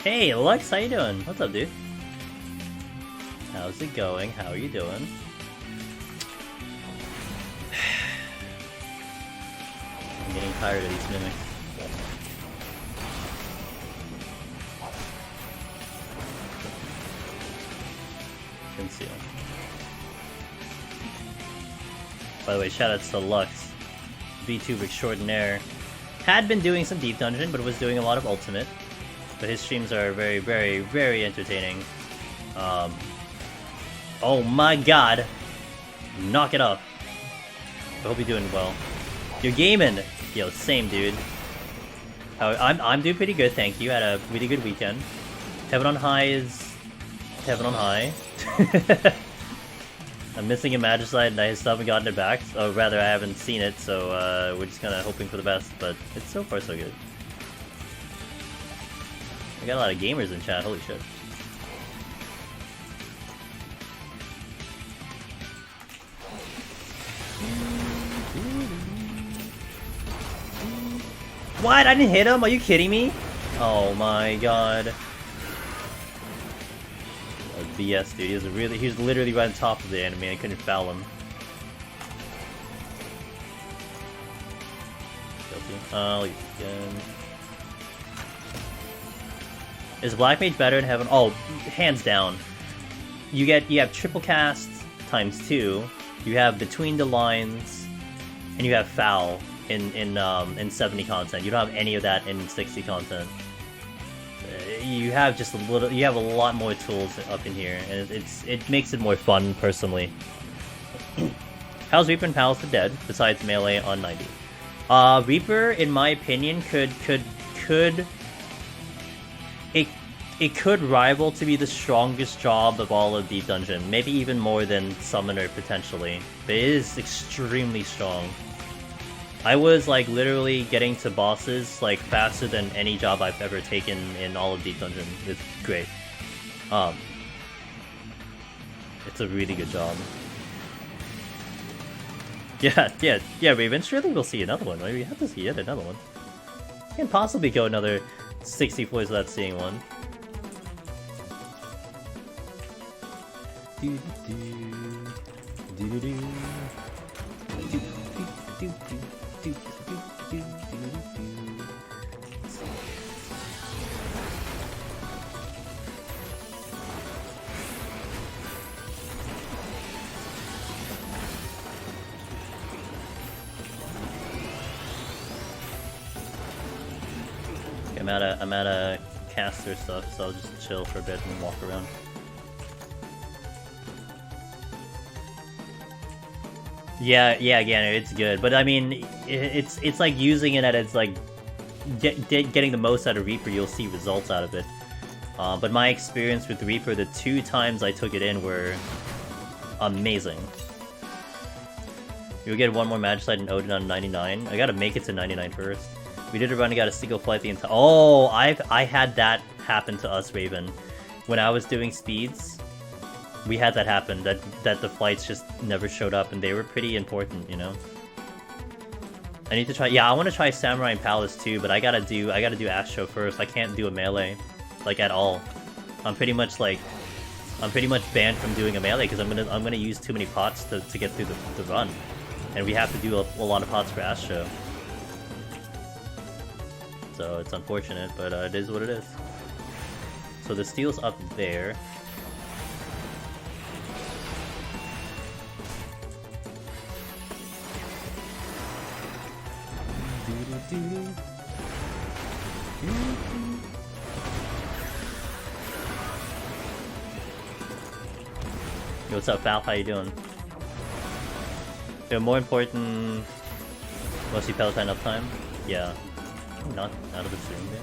Hey, Lux, how you doing? What's up, dude? How's it going? How are you doing? I'm getting tired of these mimics. Conceal. By the way, shoutouts to Lux, VTuber extraordinaire. Had been doing some Deep Dungeon, but was doing a lot of Ultimate. But his streams are very, very, very entertaining. Oh my god! Knock it off. I hope you're doing well. You're gaming! Yo, same dude. I'm doing pretty good, thank you. Had a really good weekend. Heaven on High is... Heaven on High. I'm missing a Magicite and I still haven't gotten it back. Or rather, I haven't seen it, so we're just kind of hoping for the best. But it's so far so good. I got a lot of gamers in chat, holy shit. What? I didn't hit him? Are you kidding me? Oh my god. BS, dude. He was literally right on top of the enemy. I couldn't foul him. Guilty. Again. Is Black Mage better in Heaven? Oh, hands down. You have triple cast times 2. You have Between the Lines, and you have Foul in 70 content. You don't have any of that in 60 content. You have just a little. You have a lot more tools up in here, and it makes it more fun personally. How's Reaper and Palace of the Dead besides melee on 90? Reaper, in my opinion, could it could rival to be the strongest job of all of Deep Dungeon, maybe even more than Summoner potentially. But it is extremely strong. I was like literally getting to bosses like faster than any job I've ever taken in all of Deep Dungeon. It's great. It's a really good job. Yeah, Raven, surely we'll see another one, right? We have to see yet another one. Can't possibly go another 60 floors without seeing one. I'm at a caster stuff, so I'll just chill for a bit and walk around. Yeah, again, it's good, but I mean, it's like using it at its like getting the most out of Reaper. You'll see results out of it. But my experience with Reaper, the 2 times I took it in were amazing. You'll get one more Magicite and Odin on 99. I gotta make it to 99 first. We did a run and got a single flight the entire. Oh, I had that happen to us, Raven. When I was doing speeds, we had that happen. That the flights just never showed up, and they were pretty important, you know. I need to try. Yeah, I want to try Samurai and Palace too, but I gotta do Astro first. I can't do a melee, like at all. I'm pretty much banned from doing a melee because I'm gonna use too many pots to get through the run, and we have to do a lot of pots for Astro. So it's unfortunate, but it is what it is. So the steel's up there. Yo, what's up, Val? How you doing? They're more important. Mostly Peloton uptime. Yeah. Not out of the stream there.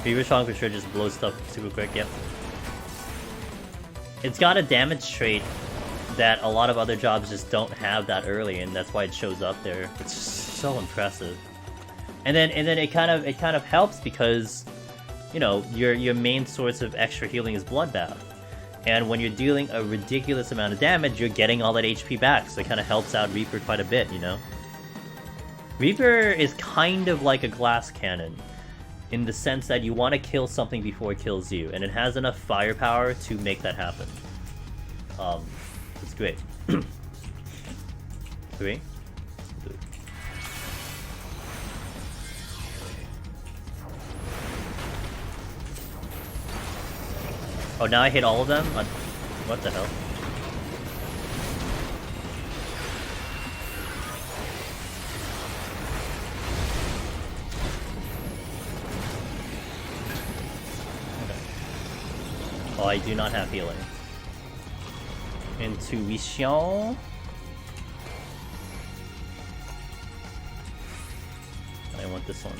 Fever Strong for sure just blows stuff super quick, yep. It's got a damage trait that a lot of other jobs just don't have that early, and that's why it shows up there. It's just so impressive. And then it kind of helps because, you know, your main source of extra healing is Bloodbath. And when you're dealing a ridiculous amount of damage, you're getting all that HP back, so it kind of helps out Reaper quite a bit, you know? Reaper is kind of like a glass cannon, in the sense that you want to kill something before it kills you, and it has enough firepower to make that happen. It's great. 3. Oh, now I hit all of them? What the hell? Oh, I do not have healing. Intuition. I want this one.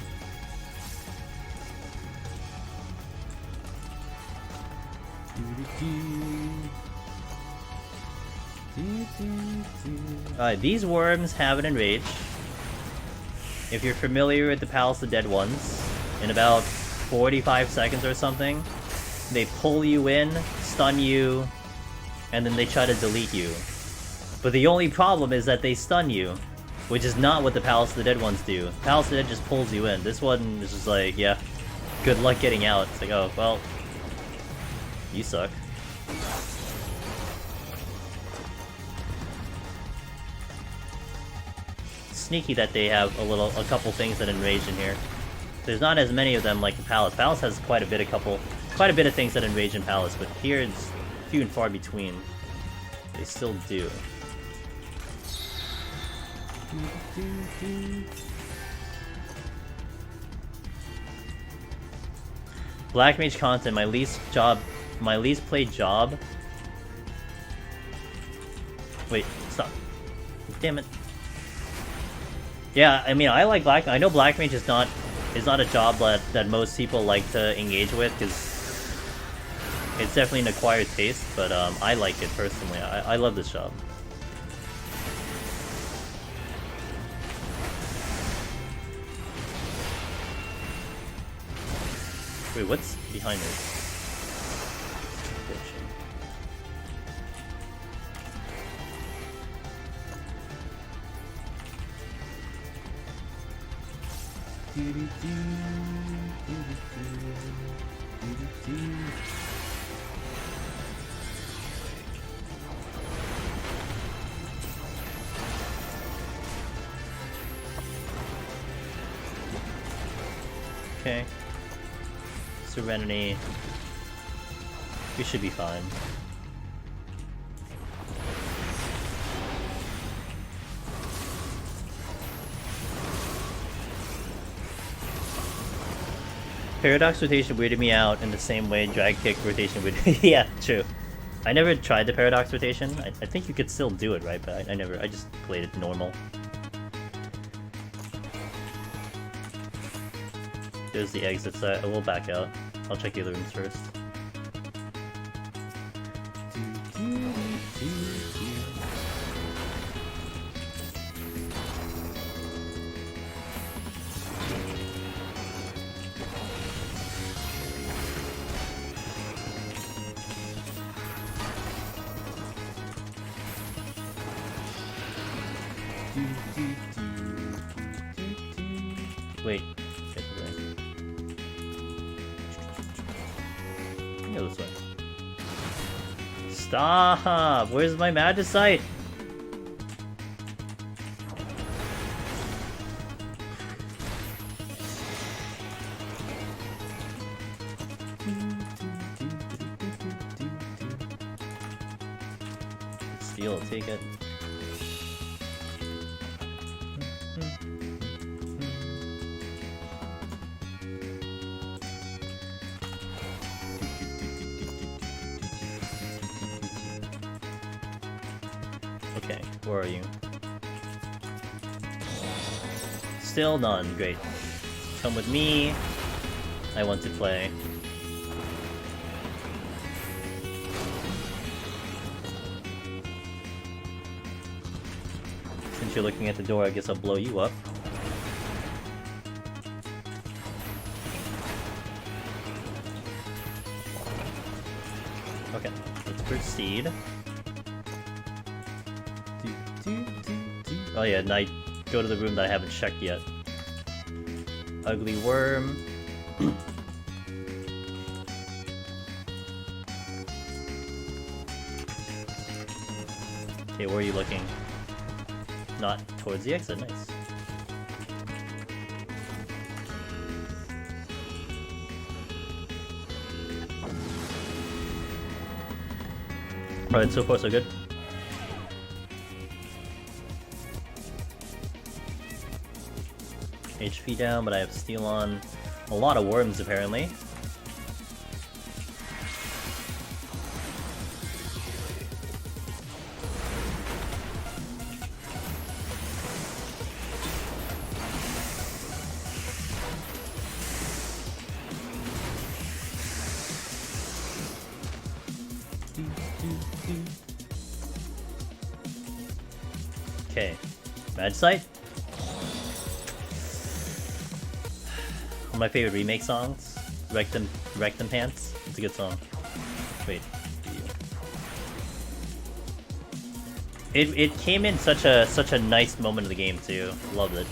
Alright, these worms have an enrage. If you're familiar with the Palace of the Dead ones, in about 45 seconds or something, they pull you in, stun you, and then they try to delete you. But the only problem is that they stun you, which is not what the Palace of the Dead ones do. Palace of the Dead just pulls you in. This one is just like, yeah, good luck getting out. It's like, oh, well, you suck. sneaky that they have a couple things that enrage in here. There's not as many of them like the Palace. Palace has quite a bit of things that enrage in Palace, but here it's few and far between. They still do. Black Mage content, my least played job. Wait, stop. Damn it. Yeah, I mean, I like I know Black Mage is not a job that most people like to engage with, because it's definitely an acquired taste, but I like it personally. I love this job. Wait, what's behind this? Okay. Serenity. We should be fine. Paradox rotation weirded me out in the same way drag kick rotation would. Yeah, true. I never tried the paradox rotation. I think you could still do it, right? But I just played it normal. There's the exits. I will back out. I'll check the other rooms first. Wait. Go this way. Stop! Where's my Magicite? Steal, take it. Okay, where are you? Still none, great. Come with me. I want to play. Since you're looking at the door, I guess I'll blow you up. Okay, let's proceed. Oh yeah, and I go to the room that I haven't checked yet. Ugly worm. Okay, where are you looking? Not towards the exit, nice. Alright, so far so good. HP down, but I have steal on. A lot of worms apparently. Okay, Magicite. One of my favorite remake songs, Rectum Pants. It's a good song. Wait. It came in such a nice moment of the game too. Loved it.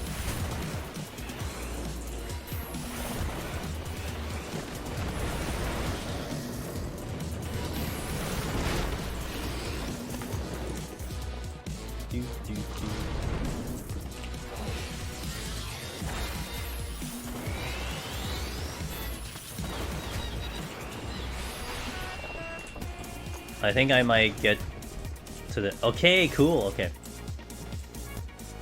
I think I might get to the... Okay, cool, okay.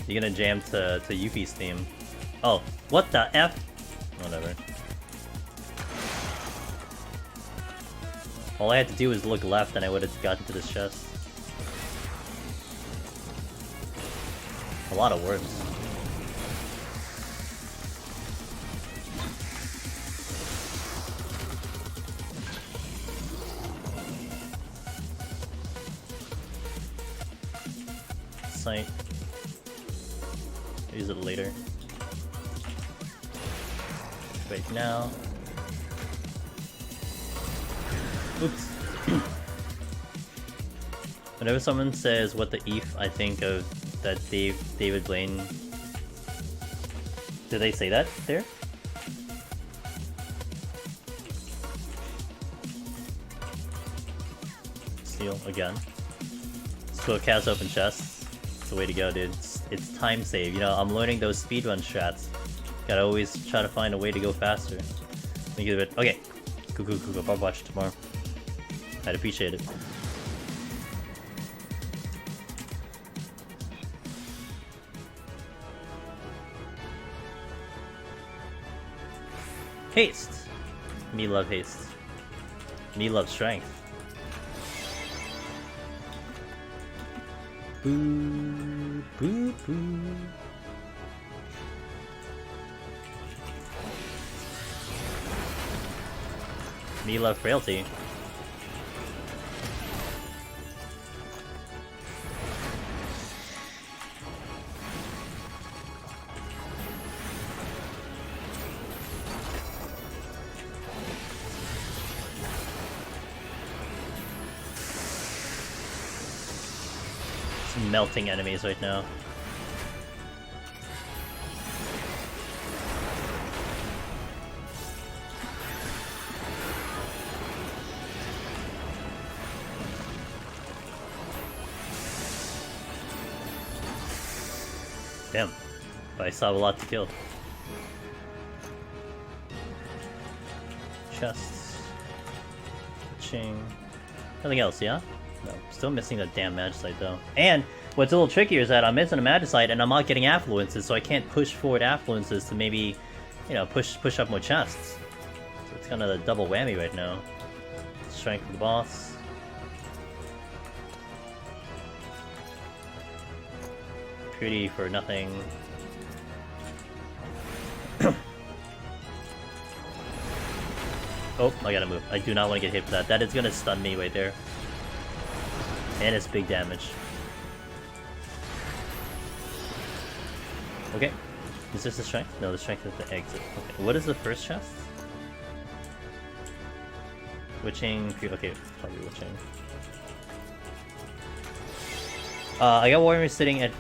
You're gonna jam to Yuffie's theme. Oh, what the F? Whatever. All I had to do was look left and I would have gotten to this chest. A lot of worms. Sight. Use it later. Right now. Oops. Whenever someone says what the ETH, I think of that David Blaine. Did they say that there? Steal again. So cast open chests. It's the way to go, dude. It's time save. You know, I'm learning those speedrun strats. Gotta always try to find a way to go faster. Let me give it. Okay. Cool. I'll watch tomorrow. I'd appreciate it. Haste! Me love haste. Me love strength. Boo, boo, boo. Me love frailty. Melting enemies right now. Damn, but I saw a lot to kill. Chests. Ching. Nothing else, yeah? No, still missing that damn Magicite though. And what's a little trickier is that I'm missing a Magicite and I'm not getting affluences, so I can't push forward affluences to maybe, you know, push up more chests. So it's kind of a double whammy right now. Strength of the boss. Pretty for nothing. Oh, I gotta move. I do not want to get hit for that. That is gonna stun me right there. And it's big damage. Okay. Is this the strength? No, the strength is the exit. Okay. What is the first chest? Witching. Okay, probably witching. I got Warrior sitting at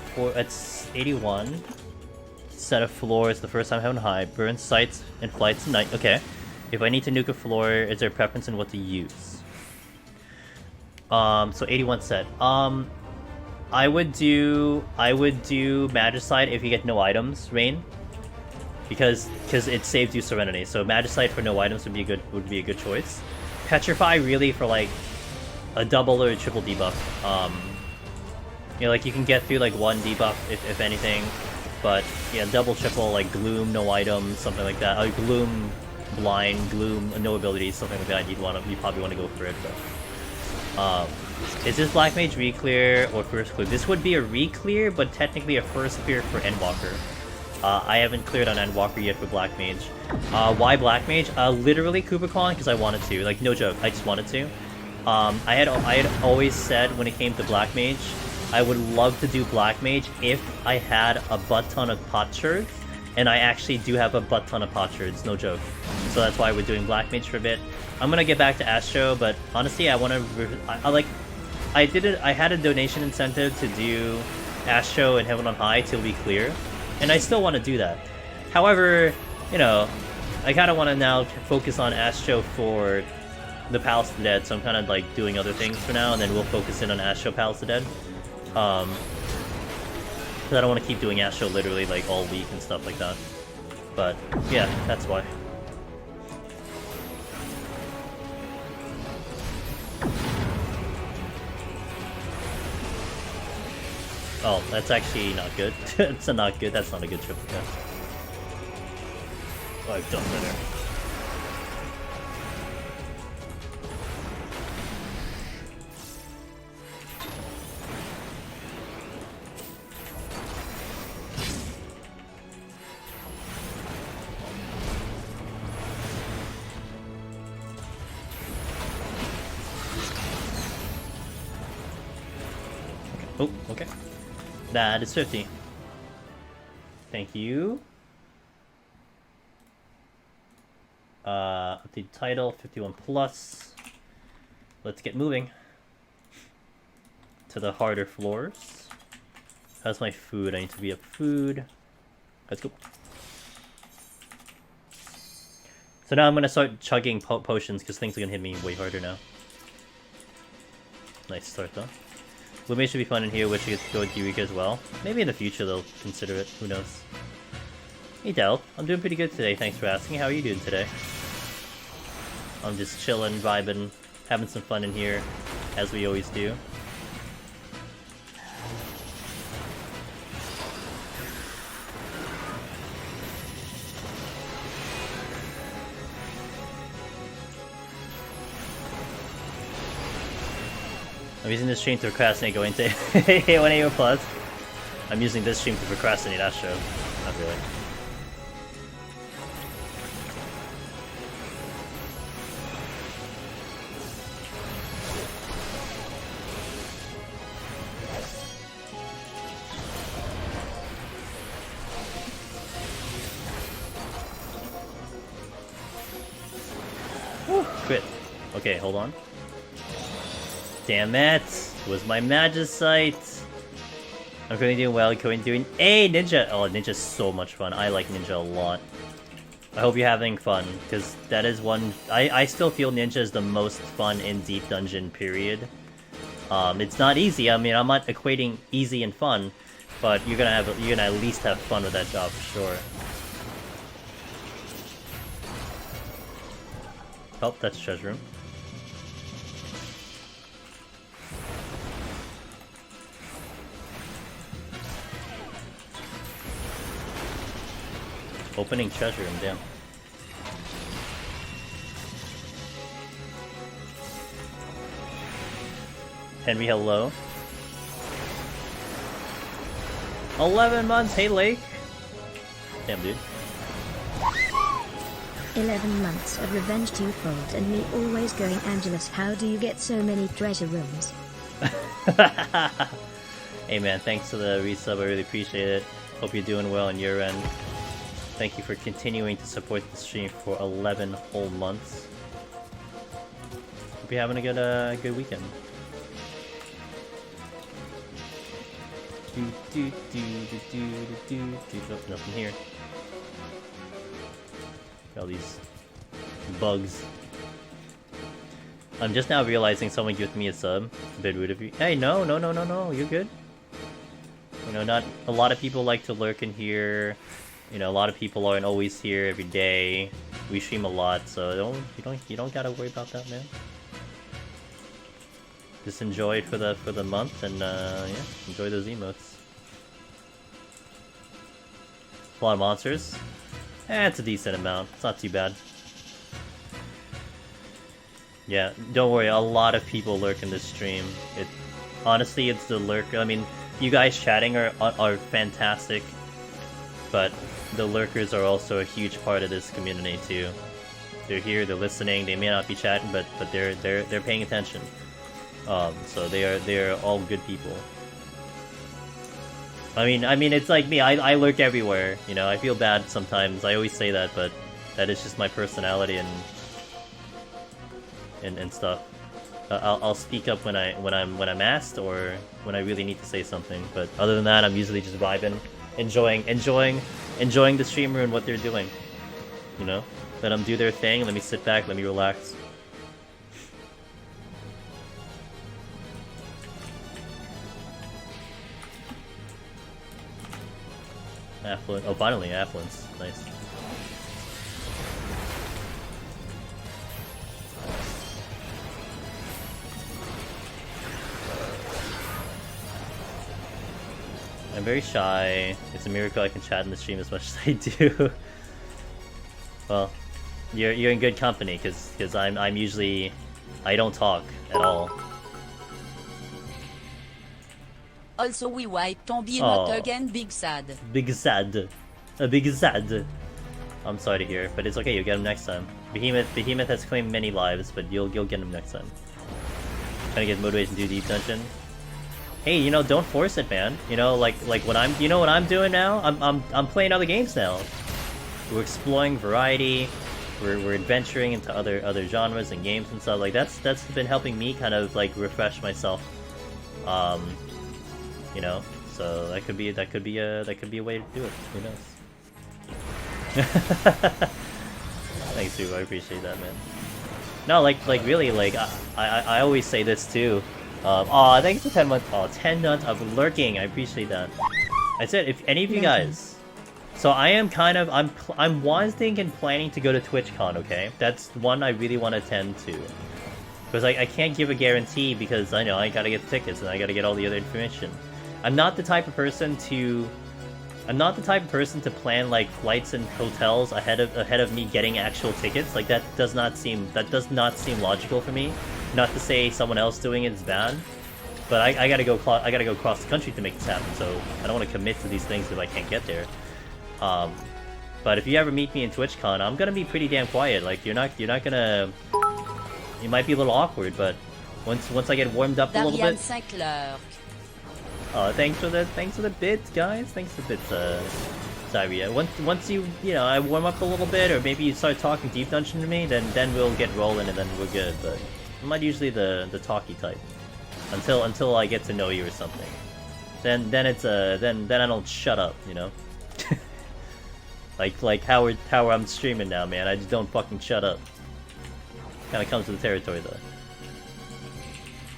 81. Set of floors the first time having high. Burn sights and flights tonight. Okay. If I need to nuke a floor, is there a preference in what to use? So 81 set. I would do Magicite if you get no items, Rain. Because it saves you Serenity. So Magicite for no items would be a good choice. Petrify really for like a double or a triple debuff. You know, like you can get through like one debuff if anything, but yeah, double, triple, like Gloom, no items, something like that. Gloom, Blind, Gloom, no abilities, something like that. You probably want to go for it. But is this Black Mage re-clear or first clear? This would be a re-clear, but technically a first clear for Endwalker. I haven't cleared on Endwalker yet for Black Mage. Why Black Mage? Literally KoopaCon because I wanted to. Like, no joke, I just wanted to. I had always said when it came to Black Mage, I would love to do Black Mage if I had a butt ton of potsherds, and I actually do have a butt ton of potsherds, no joke. So that's why we're doing Black Mage for a bit. I'm gonna get back to Astro, but honestly, I want to. I had a donation incentive to do Astro and Heaven on High till we clear, and I still want to do that. However, you know, I kind of want to now focus on Astro for the Palace of the Dead, so I'm kind of like doing other things for now, and then we'll focus in on Astro Palace of the Dead. Because I don't want to keep doing Astro literally like all week and stuff like that. But yeah, that's why. Oh, that's actually not good. It's a not good. That's not a good triple cast. Oh, I've done better. Oh, okay. That is 50. Thank you. Update title, 51 plus. Let's get moving. To the harder floors. How's my food? I need to be up food. Let's go. So now I'm gonna start chugging potions because things are gonna hit me way harder now. Nice start though. Lume should be fun in here, which you get to go with Eureka as well. Maybe in the future they'll consider it, who knows. Hey Del, I'm doing pretty good today, thanks for asking. How are you doing today? I'm just chilling, vibing, having some fun in here, as we always do. I'm using this stream to procrastinate going to A1AO Plus. I'm using this stream to procrastinate Astro. Not really. Whew, quit. Okay, hold on. Damn it! Was my Magicite? I'm currently doing well, going doing a Ninja! Oh, Ninja's so much fun. I like Ninja a lot. I hope you're having fun, because that is one... I still feel Ninja is the most fun in Deep Dungeon, period. It's not easy, I mean, I'm not equating easy and fun, but you're gonna at least have fun with that job, for sure. Oh, that's treasure room. Opening treasure room, damn. Henry, hello. 11 months, hey Lake. Damn, dude. 11 months of revenge twofold and me always going Angelus, how do you get so many treasure rooms? Hey man, thanks for the resub, I really appreciate it. Hope you're doing well on your end. Thank you for continuing to support the stream for 11 whole months. Hope you're having a good weekend. Nothing here. Got all these bugs. I'm just now realizing someone gave me a sub. A bit rude of you. Hey, no, you're good. You know, not a lot of people like to lurk in here. You know, a lot of people aren't always here every day. We stream a lot, so you don't gotta worry about that, man. Just enjoy it for the month, and yeah, enjoy those emotes. A lot of monsters. It's a decent amount. It's not too bad. Yeah, don't worry. A lot of people lurk in this stream. Honestly, it's the lurk. I mean, you guys chatting are fantastic, but the lurkers are also a huge part of this community too. They're here, they're listening. They may not be chatting, but they're paying attention. So they are all good people. I mean, it's like me. I lurk everywhere. You know, I feel bad sometimes. I always say that, but that is just my personality and stuff. I'll speak up when I'm asked or when I really need to say something. But other than that, I'm usually just vibing, enjoying the streamer and what they're doing. You know, let them do their thing. Let me sit back. Let me relax. Affluent. Oh, finally, affluence. Nice. I'm very shy. It's a miracle I can chat in the stream as much as I do. Well, you're in good company, cause I'm usually, I don't talk at all. Also we wipe Tombi Oh. not again big sad. Big sad. A big sad. I'm sorry to hear, but it's okay, you'll get him next time. Behemoth has claimed many lives, but you'll get him next time. Trying to get motivation to do deep dungeon. Hey, you know, don't force it, man. You know, like what I'm, you know what I'm doing now? I'm playing other games now. We're exploring variety. We're adventuring into other genres and games and stuff. Like that's been helping me kind of like refresh myself. You know, so that could be a way to do it. Who knows? Thanks, Drew. I appreciate that, man. No, like really, like I always say this too. Aw, thanks for 10 months. Aw, 10 months of lurking. I appreciate that. I said, if any of you guys. So I am kind of I'm wanting and planning to go to TwitchCon. Okay, that's one I really want to attend to. Because I can't give a guarantee because I know I gotta get the tickets and I gotta get all the other information. I'm not the type of person to plan like flights and hotels ahead of me getting actual tickets. Like that does not seem logical for me. Not to say someone else doing it is bad, but I gotta go across the country to make this happen. So I don't want to commit to these things if I can't get there. But if you ever meet me in TwitchCon, I'm gonna be pretty damn quiet. Like you're not gonna. You might be a little awkward, but once I get warmed up a little bit. Thanks for the bits, guys. Thanks for the bits, Zaria. Once you know, I warm up a little bit, or maybe you start talking deep dungeon to me, then we'll get rolling and then we're good. But I'm not usually the talky type until I get to know you or something. Then it's then I don't shut up, you know. like how I'm streaming now, man. I just don't fucking shut up. Kind of comes with the territory though.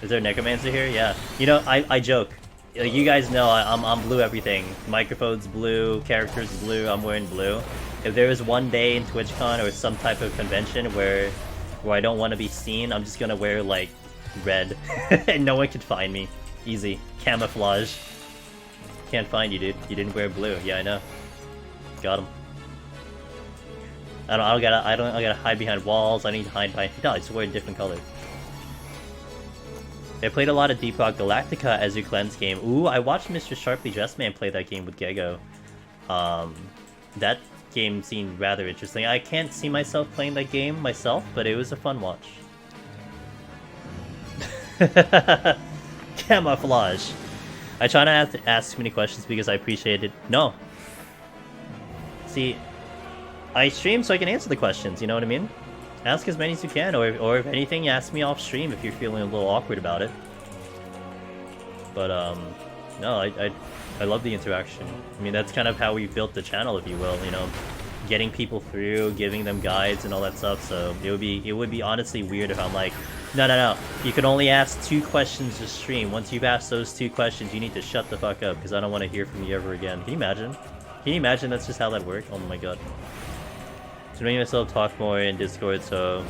Is there a necromancer here? Yeah. You know, I joke. Like, you guys know I'm blue everything. Microphone's blue, characters blue, I'm wearing blue. If there is one day in TwitchCon or some type of convention where I don't want to be seen, I'm just gonna wear like red and no one can find me. Easy. Camouflage. Can't find you, dude. You didn't wear blue. Yeah, I know. Got him. I don't gotta hide behind walls. I need to hide behind. No, I just wear different colors. I played a lot of Deep Rock Galactica as your cleanse game. Ooh, I watched Mr. Sharply Dressed Man play that game with Gego. That game seemed rather interesting. I can't see myself playing that game myself, but it was a fun watch. Camouflage. I try not to have to ask too many questions because I appreciate it. No. See, I stream so I can answer the questions, you know what I mean? Ask as many as you can, or if anything, ask me off stream if you're feeling a little awkward about it. But no, I love the interaction. I mean, that's kind of how we built the channel, if you will. You know, getting people through, giving them guides and all that stuff. So it would be honestly weird if I'm like, no, you can only ask 2 questions to stream. Once you've asked those 2 questions, you need to shut the fuck up because I don't want to hear from you ever again. Can you imagine? Can you imagine that's just how that worked? Oh my god. To make myself talk more in Discord, so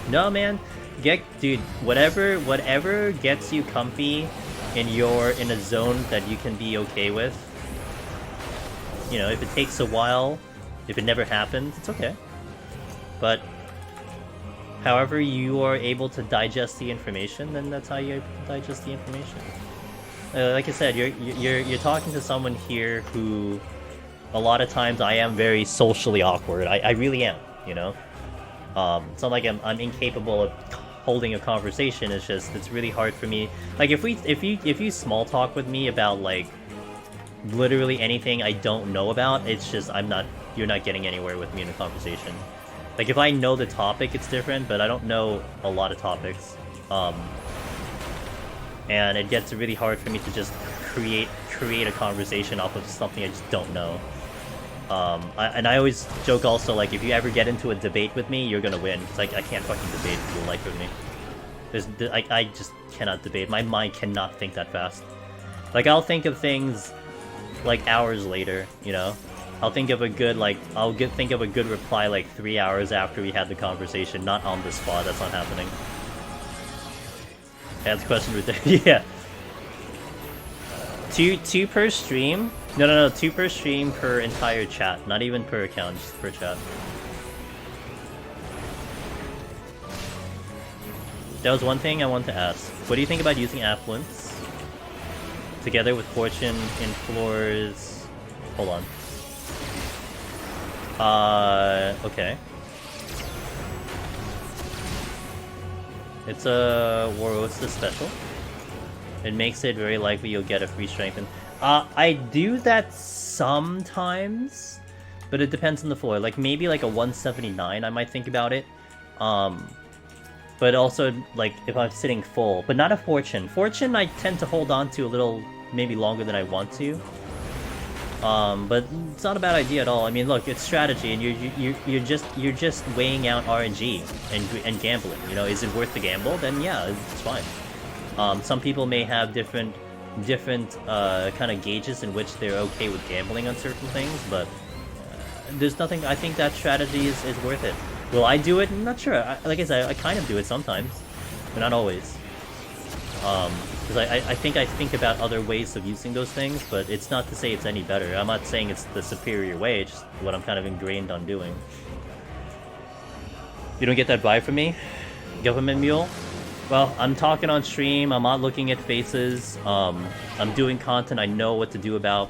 no, man, dude, whatever gets you comfy in a zone that you can be okay with. You know, if it takes a while, if it never happens, it's okay. But however you are able to digest the information, then that's how you digest the information. Like I said, you're talking to someone here who. A lot of times I am very socially awkward. I really am, you know? It's not like I'm incapable of holding a conversation. It's just, it's really hard for me. Like, if you small talk with me about, like, literally anything I don't know about, it's just, you're not getting anywhere with me in a conversation. Like, if I know the topic, it's different, but I don't know a lot of topics. And it gets really hard for me to just create a conversation off of something I just don't know. I always joke also, like, if you ever get into a debate with me, you're gonna win, because I can't fucking debate in real life with me. I just cannot debate. My mind cannot think that fast. Like, I'll think of things, like, hours later, you know? I'll think of a good, like, think of a good reply, like, 3 hours after we had the conversation, not on the spot. That's not happening. That's a question right there. Yeah. Two per stream? No, 2 per stream per entire chat. Not even per account, just per chat. That was one thing I wanted to ask. What do you think about using affluence together with fortune in floors? Hold on. Okay. It's a Warosa special. It makes it very likely you'll get a free strengthen. I do that sometimes, but it depends on the floor. Like maybe like a 179, I might think about it. But also like if I'm sitting full, but not a fortune. Fortune I tend to hold on to a little, maybe longer than I want to. But it's not a bad idea at all. I mean, look, it's strategy, and you're just weighing out RNG and gambling. You know, is it worth the gamble? Then yeah, it's fine. Some people may have different kind of gauges in which they're okay with gambling on certain things, but there's nothing. I think that strategy is worth it. Will I do it? I'm not sure. Like I said, I kind of do it sometimes, but not always. Because I think about other ways of using those things, but it's not to say it's any better. I'm not saying it's the superior way, it's just what I'm kind of ingrained on doing. You don't get that vibe from me? Government mule? Well, I'm talking on stream, I'm not looking at faces, I'm doing content I know what to do about,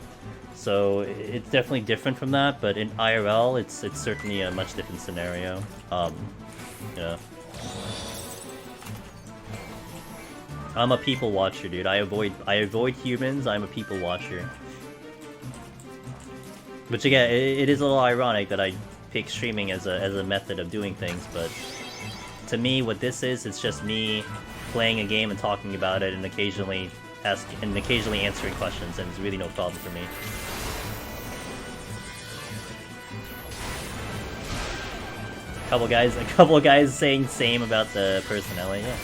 so it's definitely different from that, but in IRL, it's certainly a much different scenario. Yeah. I'm a people watcher, dude. I avoid humans. I'm a people watcher. Which again, it is a little ironic that I pick streaming as a method of doing things, but to me, what this is, it's just me playing a game and talking about it, and occasionally answering questions, and it's really no problem for me. A couple of guys saying same about the personality. Yeah.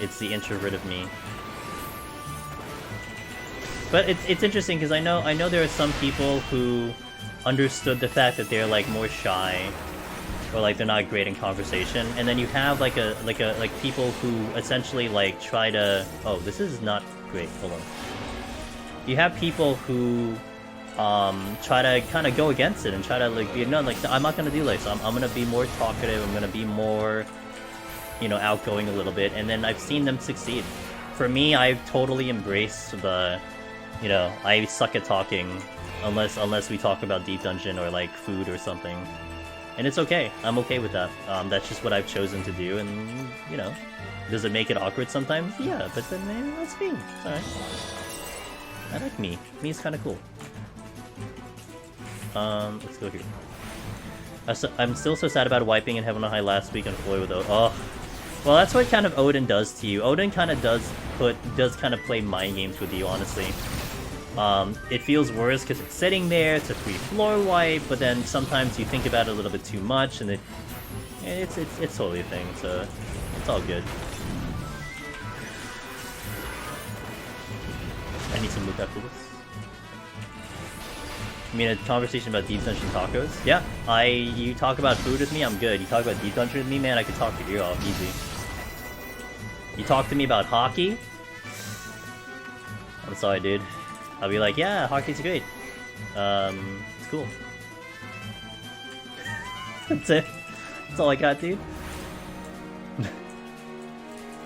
It's the introvert of me. But it's interesting because I know there are some people who understood the fact that they're like more shy, or like they're not great in conversation, and then you have like people who essentially like try to. Oh, this is not great. Hold on. You have people who try to kind of go against it and try to like be like I'm not gonna do this. I'm gonna be more talkative. I'm gonna be more, you know, outgoing a little bit, and then I've seen them succeed. For me, I've totally embraced the, you know, I suck at talking unless we talk about Deep Dungeon or like food or something, and it's okay. I'm okay with that. That's just what I've chosen to do, and you know, does it make it awkward sometimes? Yeah, but then that's me. It's alright. I like me. Me's kind of cool. Let's go here. I'm still so sad about wiping in Heaven on High last week on Floyd with Odin. Oh. Well, that's what kind of Odin does to you. Odin kind of does kind of play mind games with you, honestly. It feels worse because it's sitting there, it's a free floor wipe, but then sometimes you think about it a little bit too much, and it's totally a thing, so it's all good. I need some loot after this. I mean, a conversation about Deep Dungeon tacos? Yeah, you talk about food with me, I'm good. You talk about Deep Dungeon with me, man, I can talk your ear off, easy. You talk to me about hockey? I'm sorry, dude. I'll be like, yeah, hockey's great. It's cool. That's it. That's all I got, dude.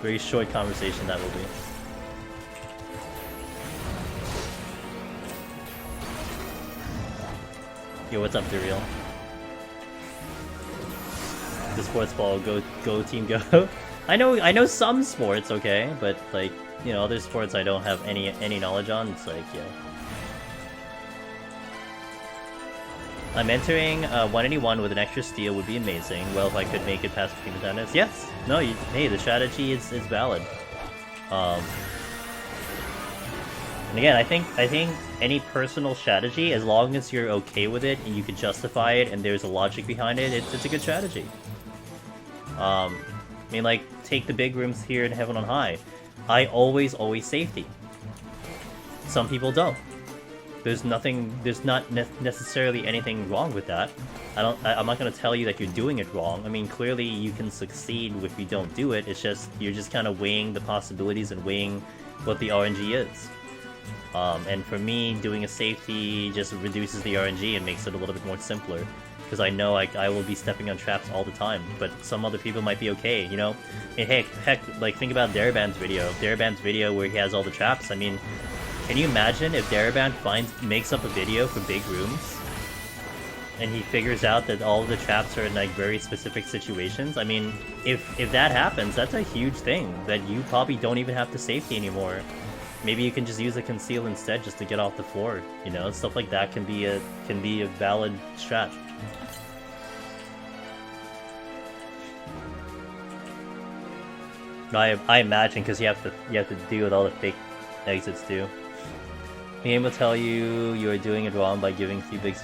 Very short conversation that will be. Yo, what's up, Duriel? The sports ball, go team, go. I know some sports, okay, but like, you know, other sports I don't have any knowledge on. It's like, yeah. I'm entering 181 with an extra steal would be amazing. Well, if I could make it past prima tennis, yes. No, hey, the strategy is valid. And again, I think any personal strategy, as long as you're okay with it and you can justify it and there's a logic behind it, it's a good strategy. I mean, like, take the big rooms here in Heaven on High. I always safety. Some people don't. There's not necessarily anything wrong with that. I'm not gonna tell you that you're doing it wrong. I mean, clearly you can succeed if you don't do it. It's just, you're just kind of weighing the possibilities and weighing what the RNG is. And for me, doing a safety just reduces the RNG and makes it a little bit more simpler. Because I know I will be stepping on traps all the time, but some other people might be okay, you know? And heck, like, think about Daraband's video where he has all the traps. I mean, can you imagine if Daraband makes up a video for big rooms, and he figures out that all of the traps are in, like, very specific situations? I mean, if that happens, that's a huge thing, that you probably don't even have to safety anymore. Maybe you can just use a conceal instead just to get off the floor, you know? Stuff like that can be a valid strat. I imagine, because you have to deal with all the fake exits too. The game will tell you are doing it wrong by giving you big.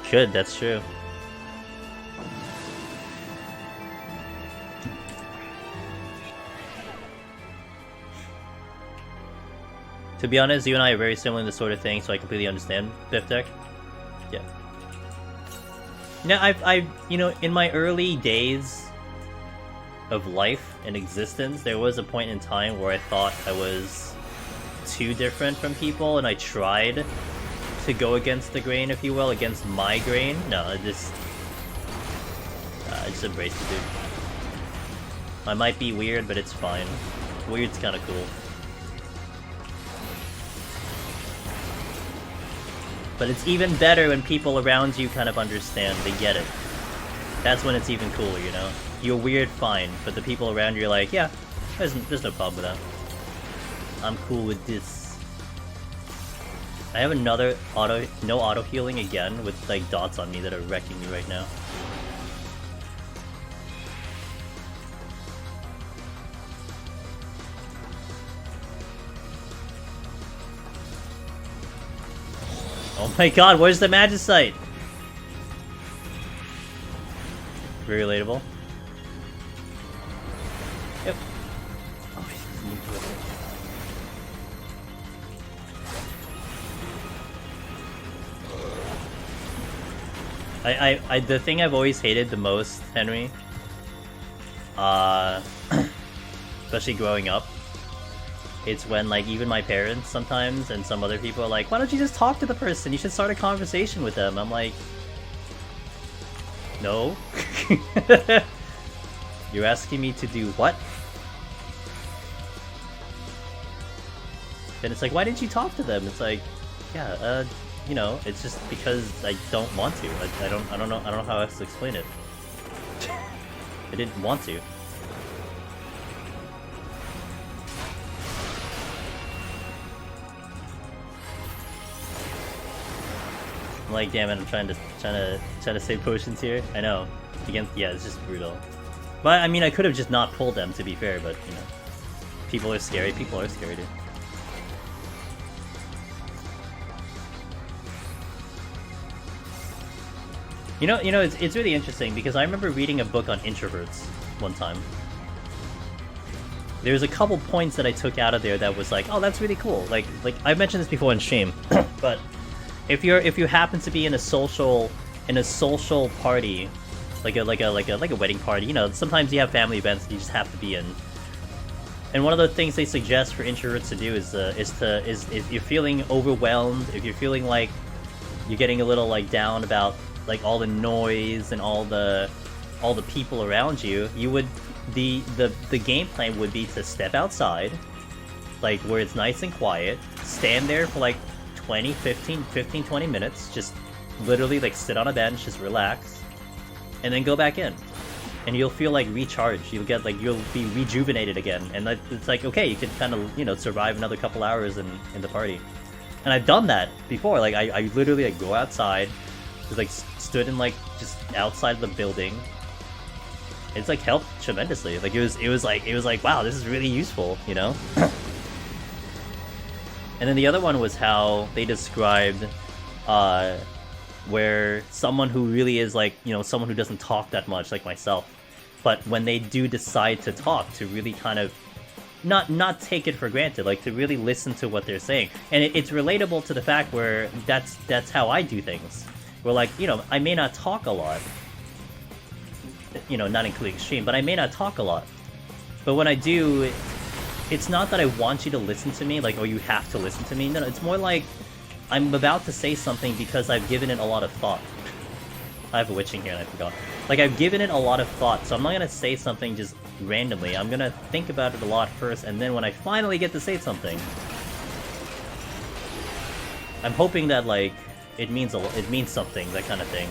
Should, that's true. To be honest, you and I are very similar in this sort of thing, so I completely understand Biftech. Yeah. Now, I you know, in my early days of life and existence, there was a point in time where I thought I was too different from people, and I tried to go against the grain, if you will, against my grain. No, I just embrace it, dude. I might be weird, but it's fine. Weird's kind of cool. But it's even better when people around you kind of understand, they get it. That's when it's even cooler, you know? You're weird, fine, but the people around you are like, yeah, there's no problem with that. I'm cool with this. I have another no auto healing again with like dots on me that are wrecking me right now. Oh my god, where's the Magicite? Very relatable. Yep. Oh, the thing I've always hated the most, Henry, especially growing up, it's when, like, even my parents sometimes and some other people are like, why don't you just talk to the person? You should start a conversation with them. I'm like, no. You're asking me to do what? Then it's like, why didn't you talk to them? It's like, yeah, you know, it's just because I don't want to. I don't know how else to explain it. I didn't want to. I'm like, damn it, I'm trying to save potions here. I know. Yeah, it's just brutal. But I mean, I could have just not pulled them, to be fair, but you know. People are scary, dude. You know, it's really interesting because I remember reading a book on introverts one time. There's a couple points that I took out of there that was like, oh, that's really cool. Like I mentioned this before on stream, but if you happen to be in a social party, like a wedding party, you know, sometimes you have family events that you just have to be in. And one of the things they suggest for introverts to do is if you're feeling overwhelmed, if you're feeling like you're getting a little like down about like all the noise and all the people around you, you would the game plan would be to step outside, like where it's nice and quiet, stand there for like 20 minutes, just literally like sit on a bench, just relax, and then go back in. And you'll feel like recharged, you'll be rejuvenated again, and it's like, okay, you can kind of, you know, survive another couple hours in the party. And I've done that before, like I literally like go outside, just like stood in like just outside of the building. It's like helped tremendously. Like it was like wow, this is really useful, you know? And then the other one was how they described where someone who really is like, you know, someone who doesn't talk that much, like myself, but when they do decide to talk, to really kind of not take it for granted, like to really listen to what they're saying. And it's relatable to the fact where that's how I do things. Where like, you know, I may not talk a lot, you know, not including stream, but I may not talk a lot. But when I do, it's not that I want you to listen to me, like, oh, you have to listen to me. No, it's more like I'm about to say something because I've given it a lot of thought. I have a witching here and I forgot. Like, I've given it a lot of thought, so I'm not gonna say something just randomly. I'm gonna think about it a lot first, and then when I finally get to say something, I'm hoping that, like, it means something, that kind of thing.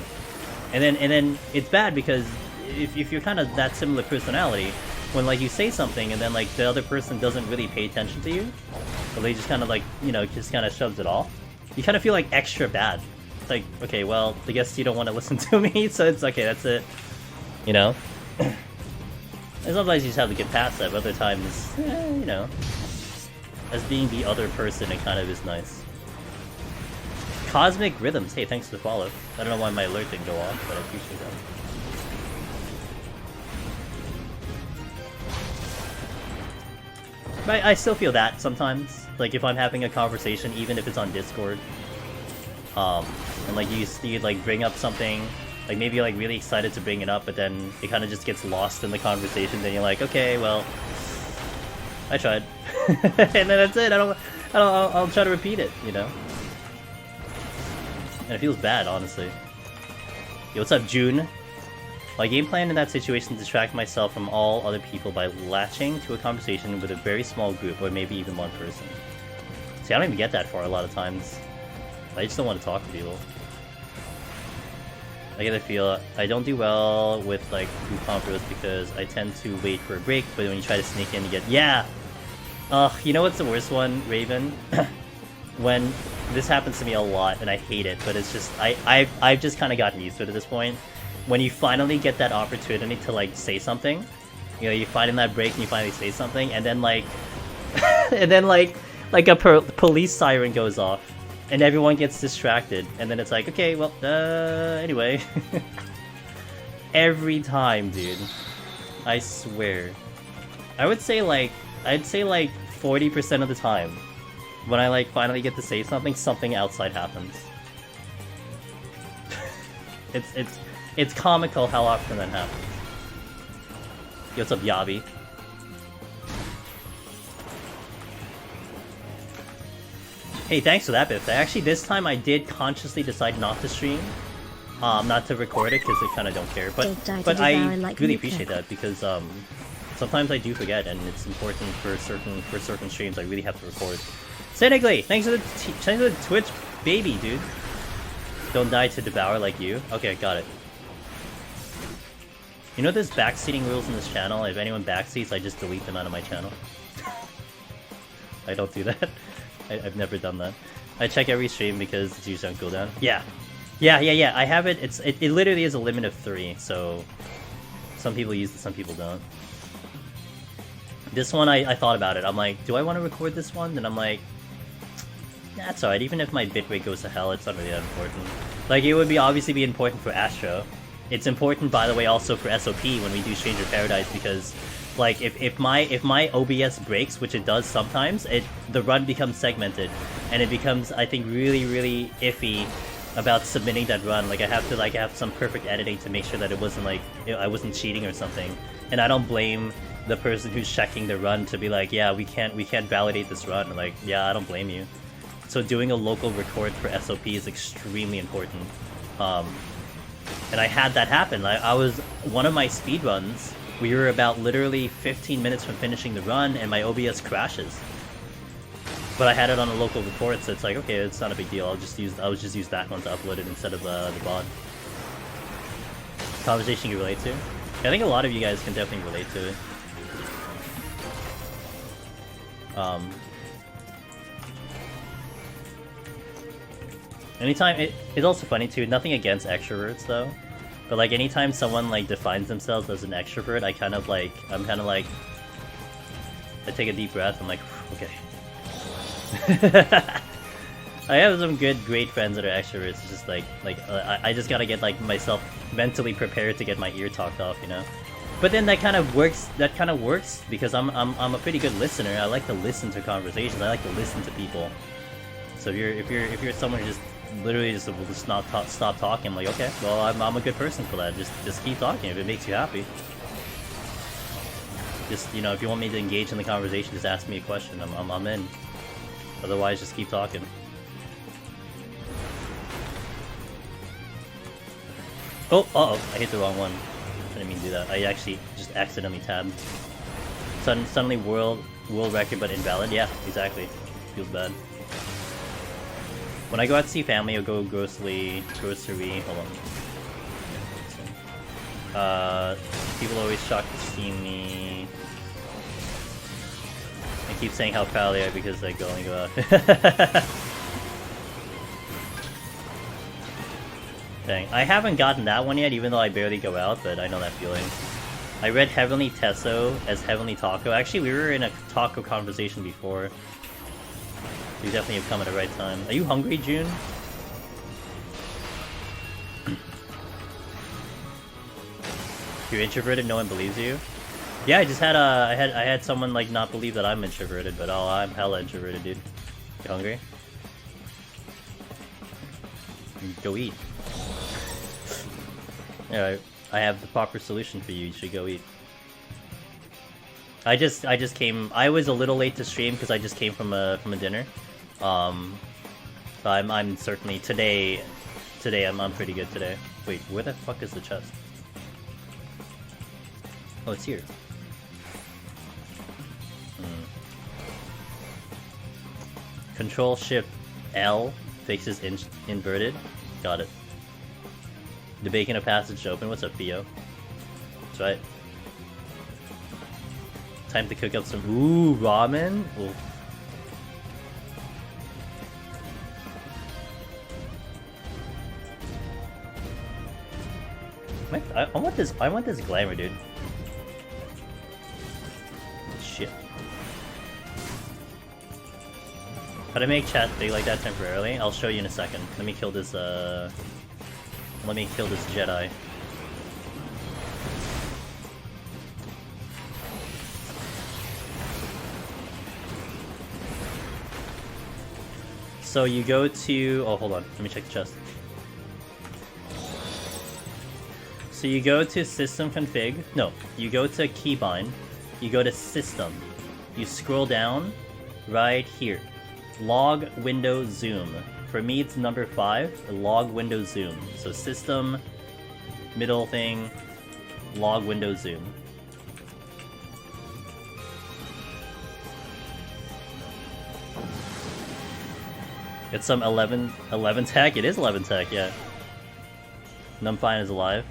And then it's bad because if you're kind of that similar personality, when, like, you say something and then, like, the other person doesn't really pay attention to you, or they just kind of, like, you know, just kind of shoves it off, you kind of feel, like, extra bad. It's like, okay, well, I guess you don't want to listen to me, so it's okay, that's it. You know? And sometimes you just have to get past that, but other times, you know, as being the other person, it kind of is nice. Cosmic Rhythms, hey, thanks for the follow. I don't know why my alert didn't go off, but I appreciate that. But I still feel that sometimes. Like, if I'm having a conversation, even if it's on Discord, and like you like bring up something, like maybe you're like really excited to bring it up, but then it kind of just gets lost in the conversation. Then you're like, okay, well, I tried, and then that's it. I'll try to repeat it, you know. And it feels bad, honestly. Yo, what's up, June? My game plan in that situation is to distract myself from all other people by latching to a conversation with a very small group, or maybe even one person. See, I don't even get that far a lot of times. I just don't want to talk to people. I get a feel I don't do well with like group conference because I tend to wait for a break, but when you try to sneak in, you get you know what's the worst one, Raven? When this happens to me a lot, and I hate it, but it's just I've just kind of gotten used to it at this point. When you finally get that opportunity to like say something, you know, you find in that break and you finally say something, and then like like a police siren goes off. And everyone gets distracted, and then it's like, okay, well, anyway. Every time, dude. I swear. I'd say like 40% of the time, when I like finally get to say something, something outside happens. It's comical how often that happens. Yo, what's up, Yabi? Hey, thanks for that, Biff. Actually, this time I did consciously decide not to stream, not to record it, because I kind of don't care. But I really appreciate that, because sometimes I do forget, and it's important for certain streams. I really have to record. Cynically, thanks for the Twitch baby, dude. Don't die to devour like you. Okay, got it. You know there's backseating rules in this channel. If anyone backseats, I just delete them out of my channel. I don't do that. I've never done that. I check every stream because it's usually on cooldown. Yeah. I have it. It literally is a limit of 3, so some people use it, some people don't. This one, I thought about it. I'm like, do I want to record this one? And I'm like, that's alright. Even if my bitrate goes to hell, it's not really that important. Like, it would obviously be important for Astro. It's important, by the way, also for SOP when we do Stranger Paradise, because like if my OBS breaks, which it does sometimes, the run becomes segmented, and it becomes, I think, really iffy about submitting that run. Like I have some perfect editing to make sure that it wasn't like I wasn't cheating or something. And I don't blame the person who's checking the run to be like, yeah, we can't validate this run. Like, yeah, I don't blame you. So doing a local record for SOP is extremely important. And I had that happen. I was one of my speed runs. We were about literally 15 minutes from finishing the run, and my OBS crashes. But I had it on a local record, so it's like, okay, it's not a big deal. I'll just use that one to upload it instead of the bot. Conversation you relate to? I think a lot of you guys can definitely relate to it. Anytime, it's also funny too, nothing against extroverts though, but like anytime someone like defines themselves as an extrovert, I'm kind of like, I take a deep breath, I'm like, okay. I have some great friends that are extroverts, it's just like I just gotta get like myself mentally prepared to get my ear talked off, you know? But then that kind of works. That kind of works because I'm a pretty good listener. I like to listen to conversations. I like to listen to people. So if you're someone who just literally just will just not stop talking, I'm like, okay, well I'm a good person for that. Just keep talking if it makes you happy. Just, you know, if you want me to engage in the conversation, just ask me a question. I'm in. Otherwise, just keep talking. Oh, uh-oh, I hit the wrong one. I didn't mean to do that. I actually just accidentally tabbed. Suddenly world record, but invalid. Yeah, exactly. Feels bad. When I go out to see family or go grocery, hold on. People are always shocked to see me. I keep saying how proud they are because I only go out. Dang, I haven't gotten that one yet, even though I barely go out, but I know that feeling. I read Heavenly Tesso as Heavenly Taco. Actually, we were in a taco conversation before. So you definitely have come at the right time. Are you hungry, June? You're introverted, no one believes you? Yeah, I just had I had someone like not believe that I'm introverted, but oh, I'm hella introverted, dude. You hungry? Go eat. Alright, I have the proper solution for you. You should go eat. I just came. I was a little late to stream because I just came from a dinner. So I'm certainly today I'm pretty good today. Wait, where the fuck is the chest? Oh, it's here. Control Shift L fixes inverted. Got it. The bacon a passage to open. What's up, Theo? That's right. Time to cook up some ramen. Ooh. I want this. I want this glamour, dude. Shit. How to make chat big like that temporarily? I'll show you in a second. Let me kill this. Let me kill this Jedi. So you go to... Oh, hold on. Let me check the chest. So you go to System Config. No, you go to Keybind. You go to System. You scroll down right here. Log Window Zoom. For me, it's number 5. Log Window Zoom. So System, middle thing, Log Window Zoom. It's some 11 tech. It is 11 tech, yeah. Numfine is alive.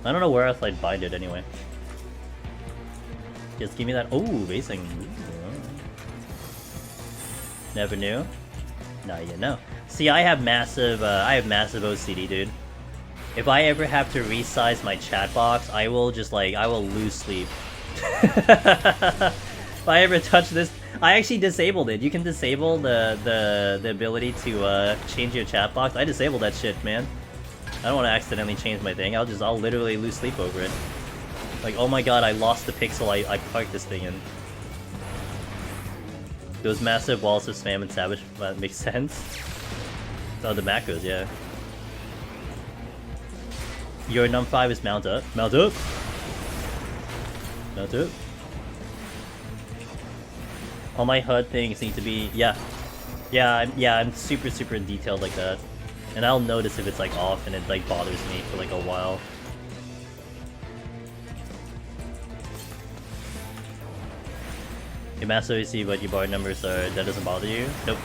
I don't know where else I'd bind it anyway. Just give me that. Oh, basing. Never knew. Now you know. See, I have massive OCD, dude. If I ever have to resize my chat box, I will just like I will lose sleep. If I ever touch this, I actually disabled it. You can disable the ability to change your chat box. I disabled that shit, man. I don't want to accidentally change my thing. I'll literally lose sleep over it. Like, oh my god, I lost the pixel I parked this thing in. Those massive walls of spam and savage, that makes sense. Oh, the macros, yeah. Your num5 is mount up. Mount up! Mount up. All my HUD things need to be... Yeah. I'm super detailed like that. And I'll notice if it's like off and it like bothers me for like a while. Your master OC, but your bar numbers are... That doesn't bother you? Nope.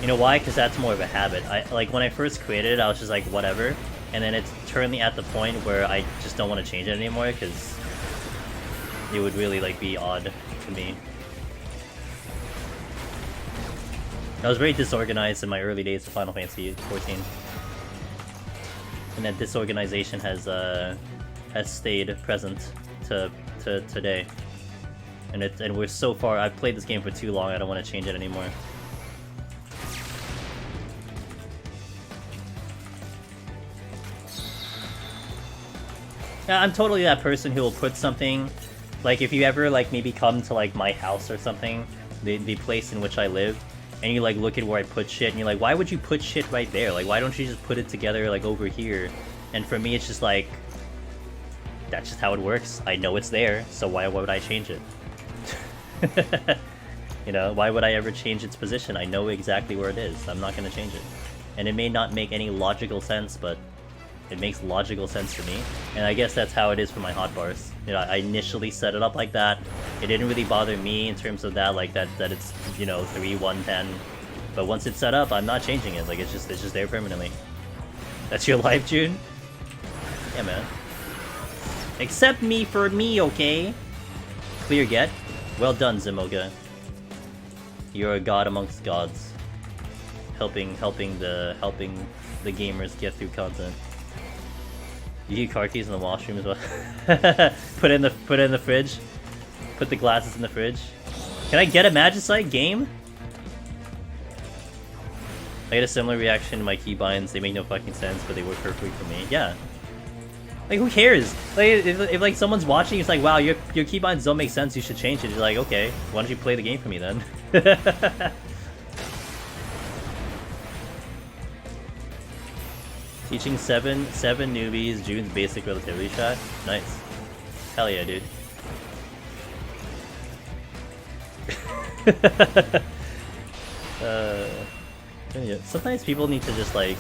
You know why? Because that's more of a habit. Like when I first created it, I was just like, whatever. And then it's currently at the point where I just don't want to change it anymore because it would really like be odd to me. I was very disorganized in my early days of Final Fantasy XIV. And that disorganization has stayed present to today. And we're so far. I've played this game for too long. I don't want to change it anymore. Yeah, I'm totally that person who will put something, like if you ever like maybe come to like my house or something, the place in which I live, and you like look at where I put shit, and you're like, why would you put shit right there? Like, why don't you just put it together like over here? And for me, it's just like, that's just how it works. I know it's there, so why would I change it? You know, why would I ever change its position? I know exactly where it is. I'm not going to change it. And it may not make any logical sense, but it makes logical sense to me. And I guess that's how it is for my hotbars. You know, I initially set it up like that. It didn't really bother me in terms of that, like that it's, you know, 3, 1, 10. But once it's set up, I'm not changing it. Like, it's just there permanently. That's your life, June? Yeah, man. Accept me for me, okay? Clear get. Well done, Zimoga. You're a god amongst gods. Helping the gamers get through content. You keep car keys in the washroom as well. put it in the fridge. Put the glasses in the fridge. Can I get a Magicite game? I get a similar reaction to my keybinds. They make no fucking sense, but they work perfectly for me. Yeah. Like, who cares? Like, if like someone's watching, it's like, wow, your keybinds don't make sense. You should change it. You're like, okay, why don't you play the game for me then? Teaching seven newbies June's basic relativity shot. Nice. Hell yeah, dude. Yeah. Sometimes people need to just like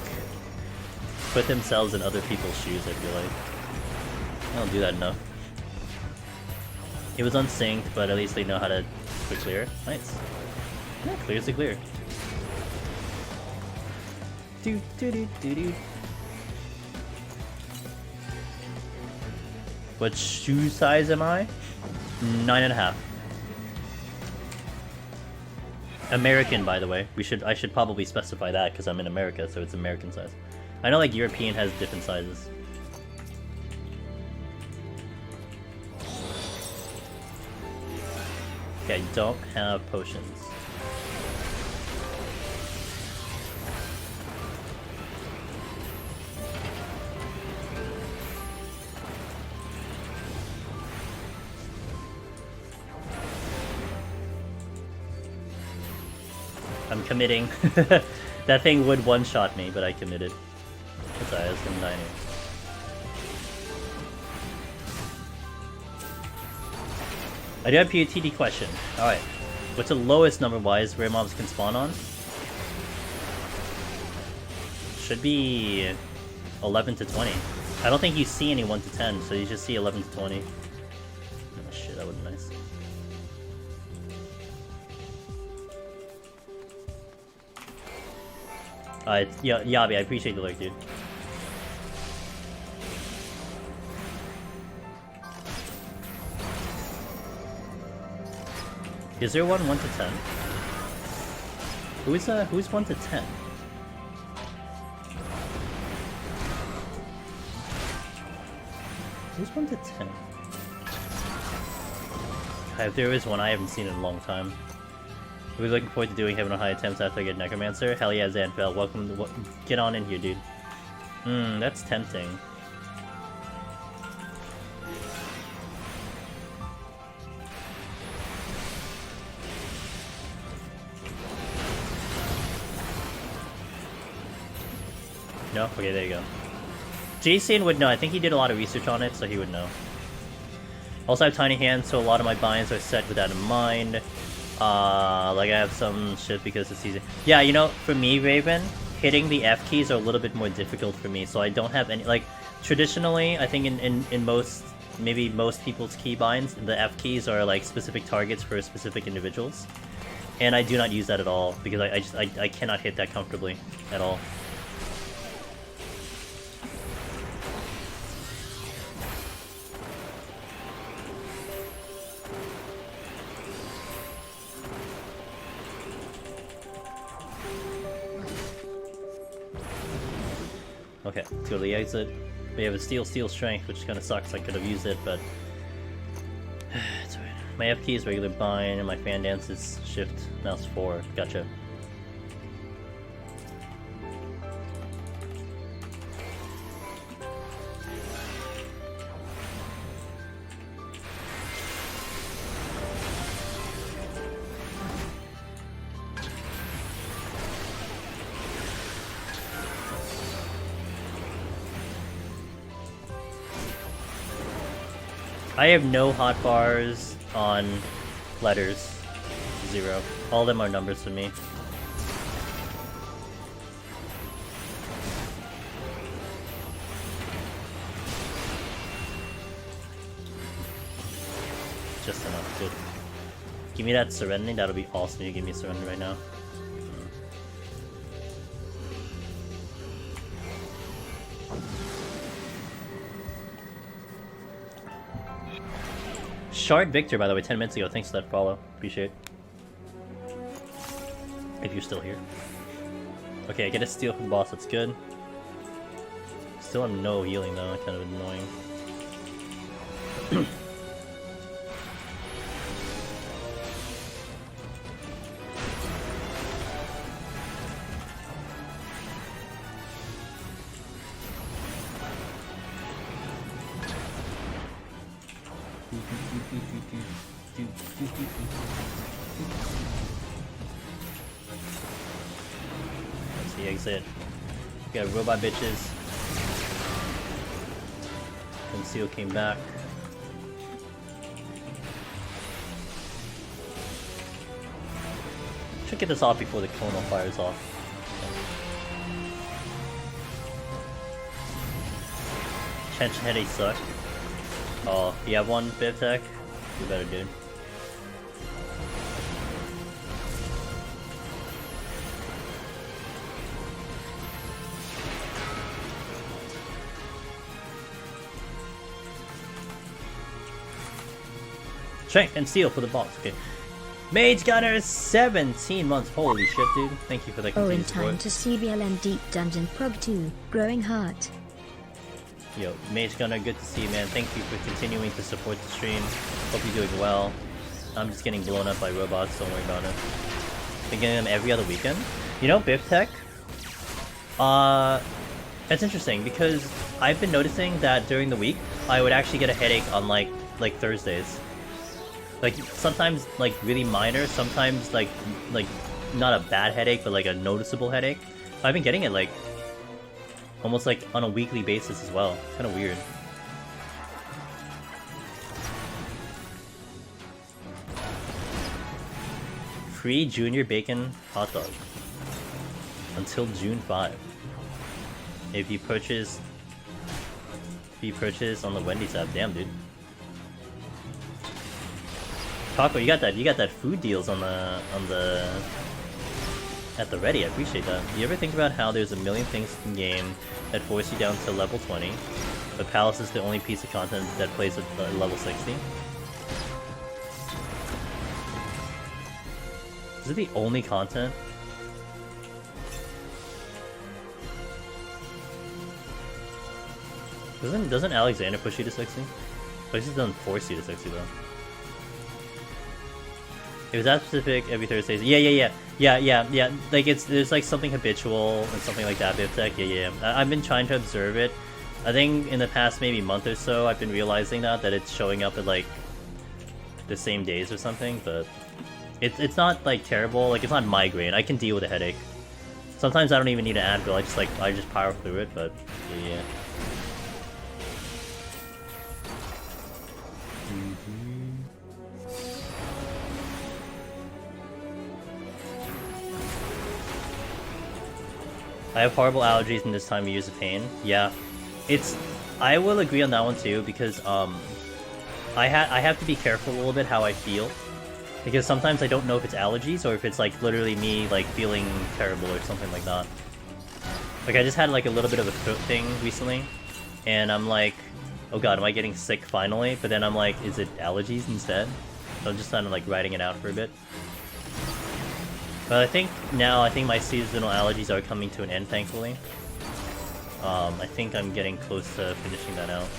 put themselves in other people's shoes, I feel like. I don't do that enough. It was unsynced, but at least they know how to quick clear. Nice. Yeah, clear's the clear. Do do do do do. What shoe size am I? 9.5. American, by the way. I should probably specify that because I'm in America, so it's American size. I know like European has different sizes. Okay, I don't have potions. I'm committing. That thing would one-shot me, but I committed. That's alright, I was gonna die anyway. I do have a POTD question. Alright. What's the lowest number-wise rare mobs can spawn on? Should be 11 to 20. I don't think you see any 1 to 10, so you just see 11 to 20. Oh shit, that would be nice. Yeah, Yabi, I appreciate the lurk, dude. Is there one 1 to 10? Who's 1 to 10? Who's 1 to 10? If there is one, I haven't seen it in a long time. We're looking forward to doing Heaven on High attempts after I get Necromancer. Hell yeah, Zanfell. Welcome to get on in here, dude. That's tempting. No? Okay, there you go. Jason would know. I think he did a lot of research on it, so he would know. Also, I have tiny hands, so a lot of my binds are set with that in mind. Like I have some shit because it's easy. Yeah, you know, for me, Raven, hitting the F keys are a little bit more difficult for me, so I don't have any, like, traditionally, I think in most, maybe most people's keybinds, the F keys are, like, specific targets for specific individuals. And I do not use that at all, because I cannot hit that comfortably at all. Okay, let's go to the exit. We have a steel strength, which kind of sucks. I could have used it, but it's alright. My F key is regular bind, and my fan dance is shift mouse 4. Gotcha. I have no hotbars on letters. 0. All of them are numbers to me. Just enough, good. Give me that Serenity, that'll be awesome. You give me Serenity right now. Shard Victor, by the way, 10 minutes ago. Thanks for that follow. Appreciate it. If you're still here. Okay, I get a steal from the boss, that's good. Still have no healing though, kind of annoying. That's the exit. We got robot bitches. Conceal came back. Should get this off before the clonal fires off. Tension headache suck. Oh, you have one, Bib Tech? You better, dude. Strength and steel for the boss, okay. Mage Gunner 17 months, holy shit dude. Thank you for that Oh, in continued time support. to see BLM Deep Dungeon Prog 2, Growing Heart. Yo, Mage Gunner, good to see you, man. Thank you for continuing to support the stream. Hope you're doing well. I'm just getting blown up by robots, don't worry about it. Been getting them every other weekend. You know, Biff Tech? That's interesting because I've been noticing that during the week, I would actually get a headache on like Thursdays. Like, sometimes, like, really minor, sometimes, like, not a bad headache, but, like, a noticeable headache. I've been getting it, like, almost, like, on a weekly basis as well. It's kind of weird. Free Junior Bacon Hot Dog. Until June 5. If you purchase on the Wendy's app. Damn, dude. Taco, you got that food deals on the at the ready. I appreciate that. Do you ever think about how there's a million things in game that force you down to level 20, but Palace is the only piece of content that plays at level 60? Is it the only content? Doesn't Alexander push you to 60? But he doesn't force you to 60 though. It was that specific every Thursday. Yeah. Like there's like something habitual and something like that. Biptech. Yeah. I've been trying to observe it. I think in the past maybe month or so, I've been realizing that it's showing up at like the same days or something. But it's not like terrible. Like it's not migraine. I can deal with a headache. Sometimes I don't even need an Advil. I just power through it. But yeah. I have horrible allergies in this time of year's of pain. Yeah, I will agree on that one too because I have to be careful a little bit how I feel because sometimes I don't know if it's allergies or if it's like literally me like feeling terrible or something like that. Like I just had like a little bit of a throat thing recently, and I'm like, oh god, am I getting sick finally? But then I'm like, is it allergies instead? So I'm just kind of like writing it out for a bit. But I think my seasonal allergies are coming to an end, thankfully. I think I'm getting close to finishing that out.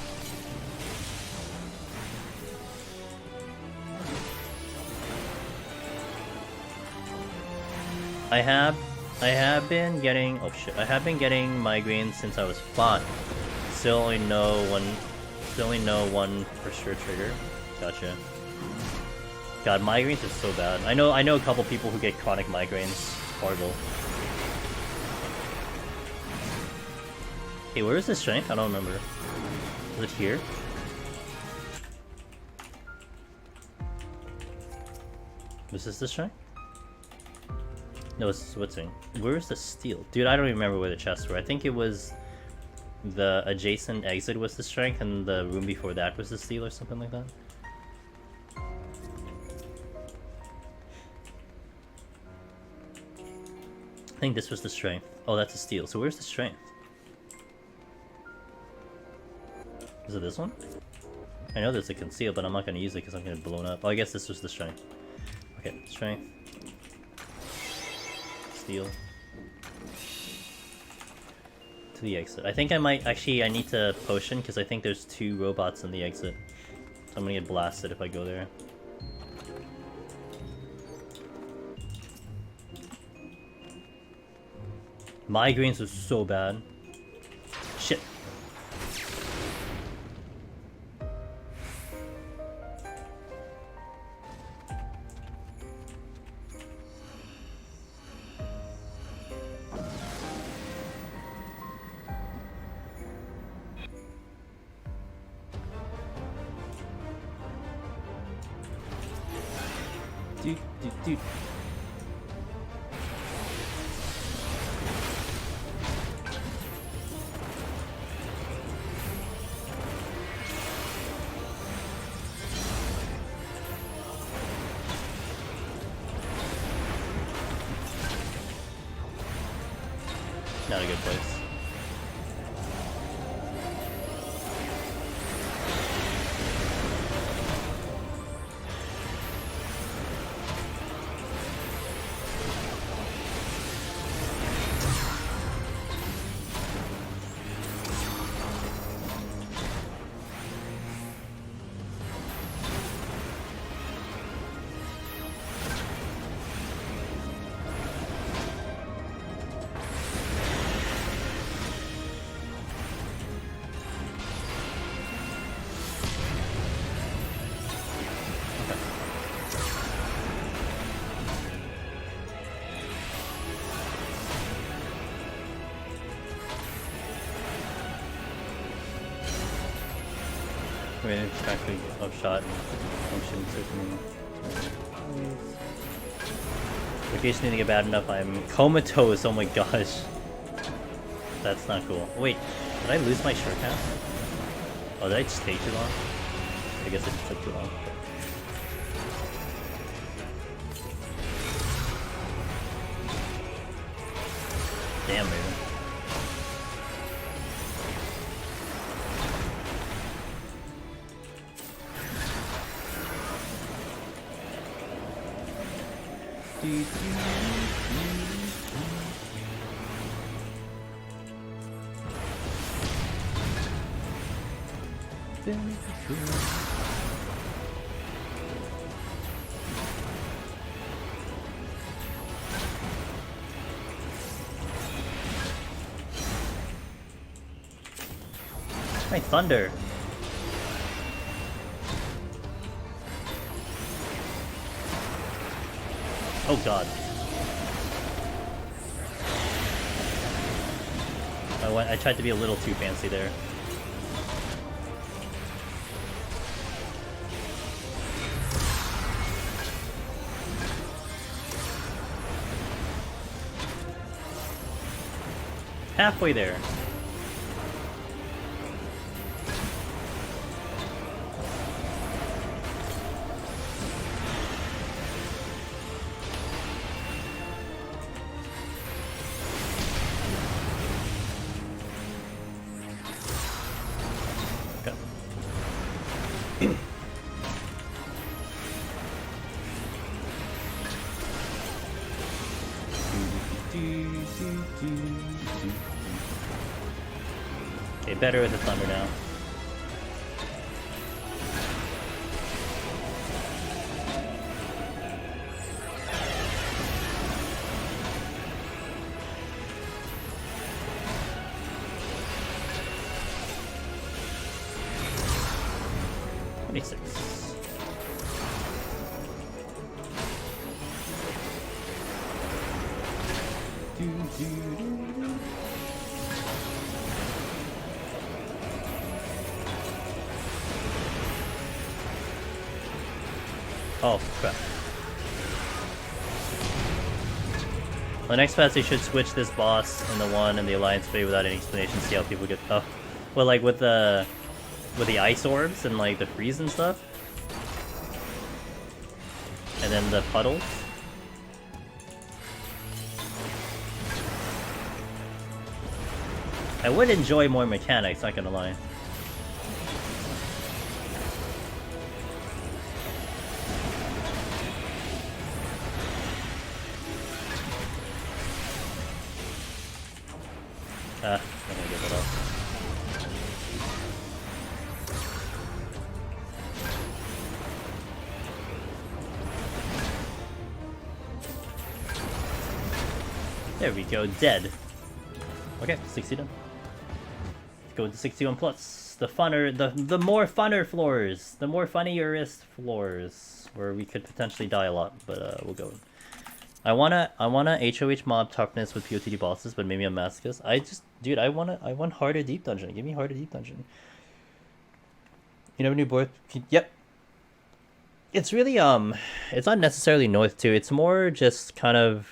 I have been getting migraines since I was 5. Still only know one for sure trigger. Gotcha. God, migraines are so bad. I know a couple people who get chronic migraines. Horrible. Hey, where is this strength? I don't remember. Is it here? Was this the strength? No, it's switching. Where's the steel? Dude, I don't even remember where the chests were. I think it was the adjacent exit was the strength and the room before that was the steel or something like that. I think this was the strength. Oh, that's a steel. So where's the strength? Is it this one? I know there's a conceal, but I'm not going to use it because I'm going to blow it up. Oh, I guess this was the strength. Okay, strength. Steel. To the exit. I think I might... Actually, I need to potion because I think there's 2 robots in the exit. So I'm going to get blasted if I go there. Migraines was so bad. Shit. Dude. Not a good place. Wait, it's actually upshot and function certainly. Location didn't get bad enough, I'm comatose, oh my gosh. That's not cool. Wait, did I lose my short cast? Oh, did I just take too long? I guess it just took too long. Damn, man. My thunder. Oh god. I tried to be a little too fancy there. Halfway there. Okay, better with the thunder now. Oh, crap. The next patch they should switch this boss and the one in the Alliance Bay without any explanation, see how people get tough. Well, like with the ice orbs and like the freeze and stuff. And then the puddles. I would enjoy more mechanics, not gonna lie. I'm gonna give it up. There we go, dead. Okay, 60 done. Let's go with the 61 plus. The funner, the more funner floors. The more funniest floors. Where we could potentially die a lot, but we'll go. I wanna HoH mob toughness with POTD bosses, but maybe a masochist. Dude, I want harder deep dungeon. Give me harder deep dungeon. You never knew board. Yep. It's really it's not necessarily north too. It's more just kind of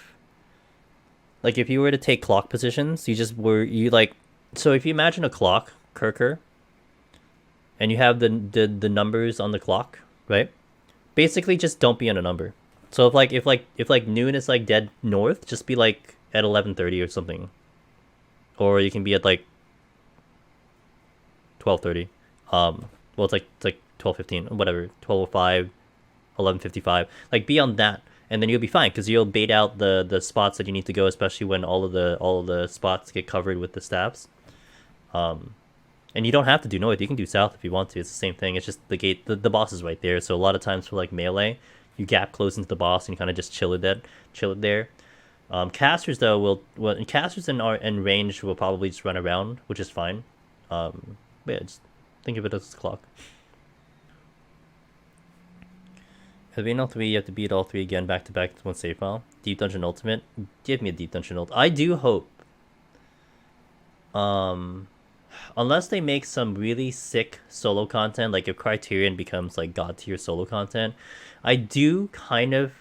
like if you were to take clock positions, so if you imagine a clock, Kirker, and you have the numbers on the clock, right? Basically, just don't be on a number. So if noon is like dead north, just be like at 11:30 or something, or you can be at like 12:30. Well, it's like 12:15, whatever, 12:05, 11:55. Like be on that, and then you'll be fine because you'll bait out the spots that you need to go, especially when all of the spots get covered with the staffs. And you don't have to do north. You can do south if you want to. It's the same thing. It's just the gate. The boss is right there. So a lot of times for like melee, you gap close into the boss and you kind of just chill it there. Casters though casters in range will probably just run around, which is fine. But yeah, just think of it as a clock. At being all three, you have to beat all three again back to back to one save file. Deep Dungeon Ultimate. Give me a Deep Dungeon Ultimate. I do hope. Unless they make some really sick solo content, like if Criterion becomes like god tier solo content, I do kind of,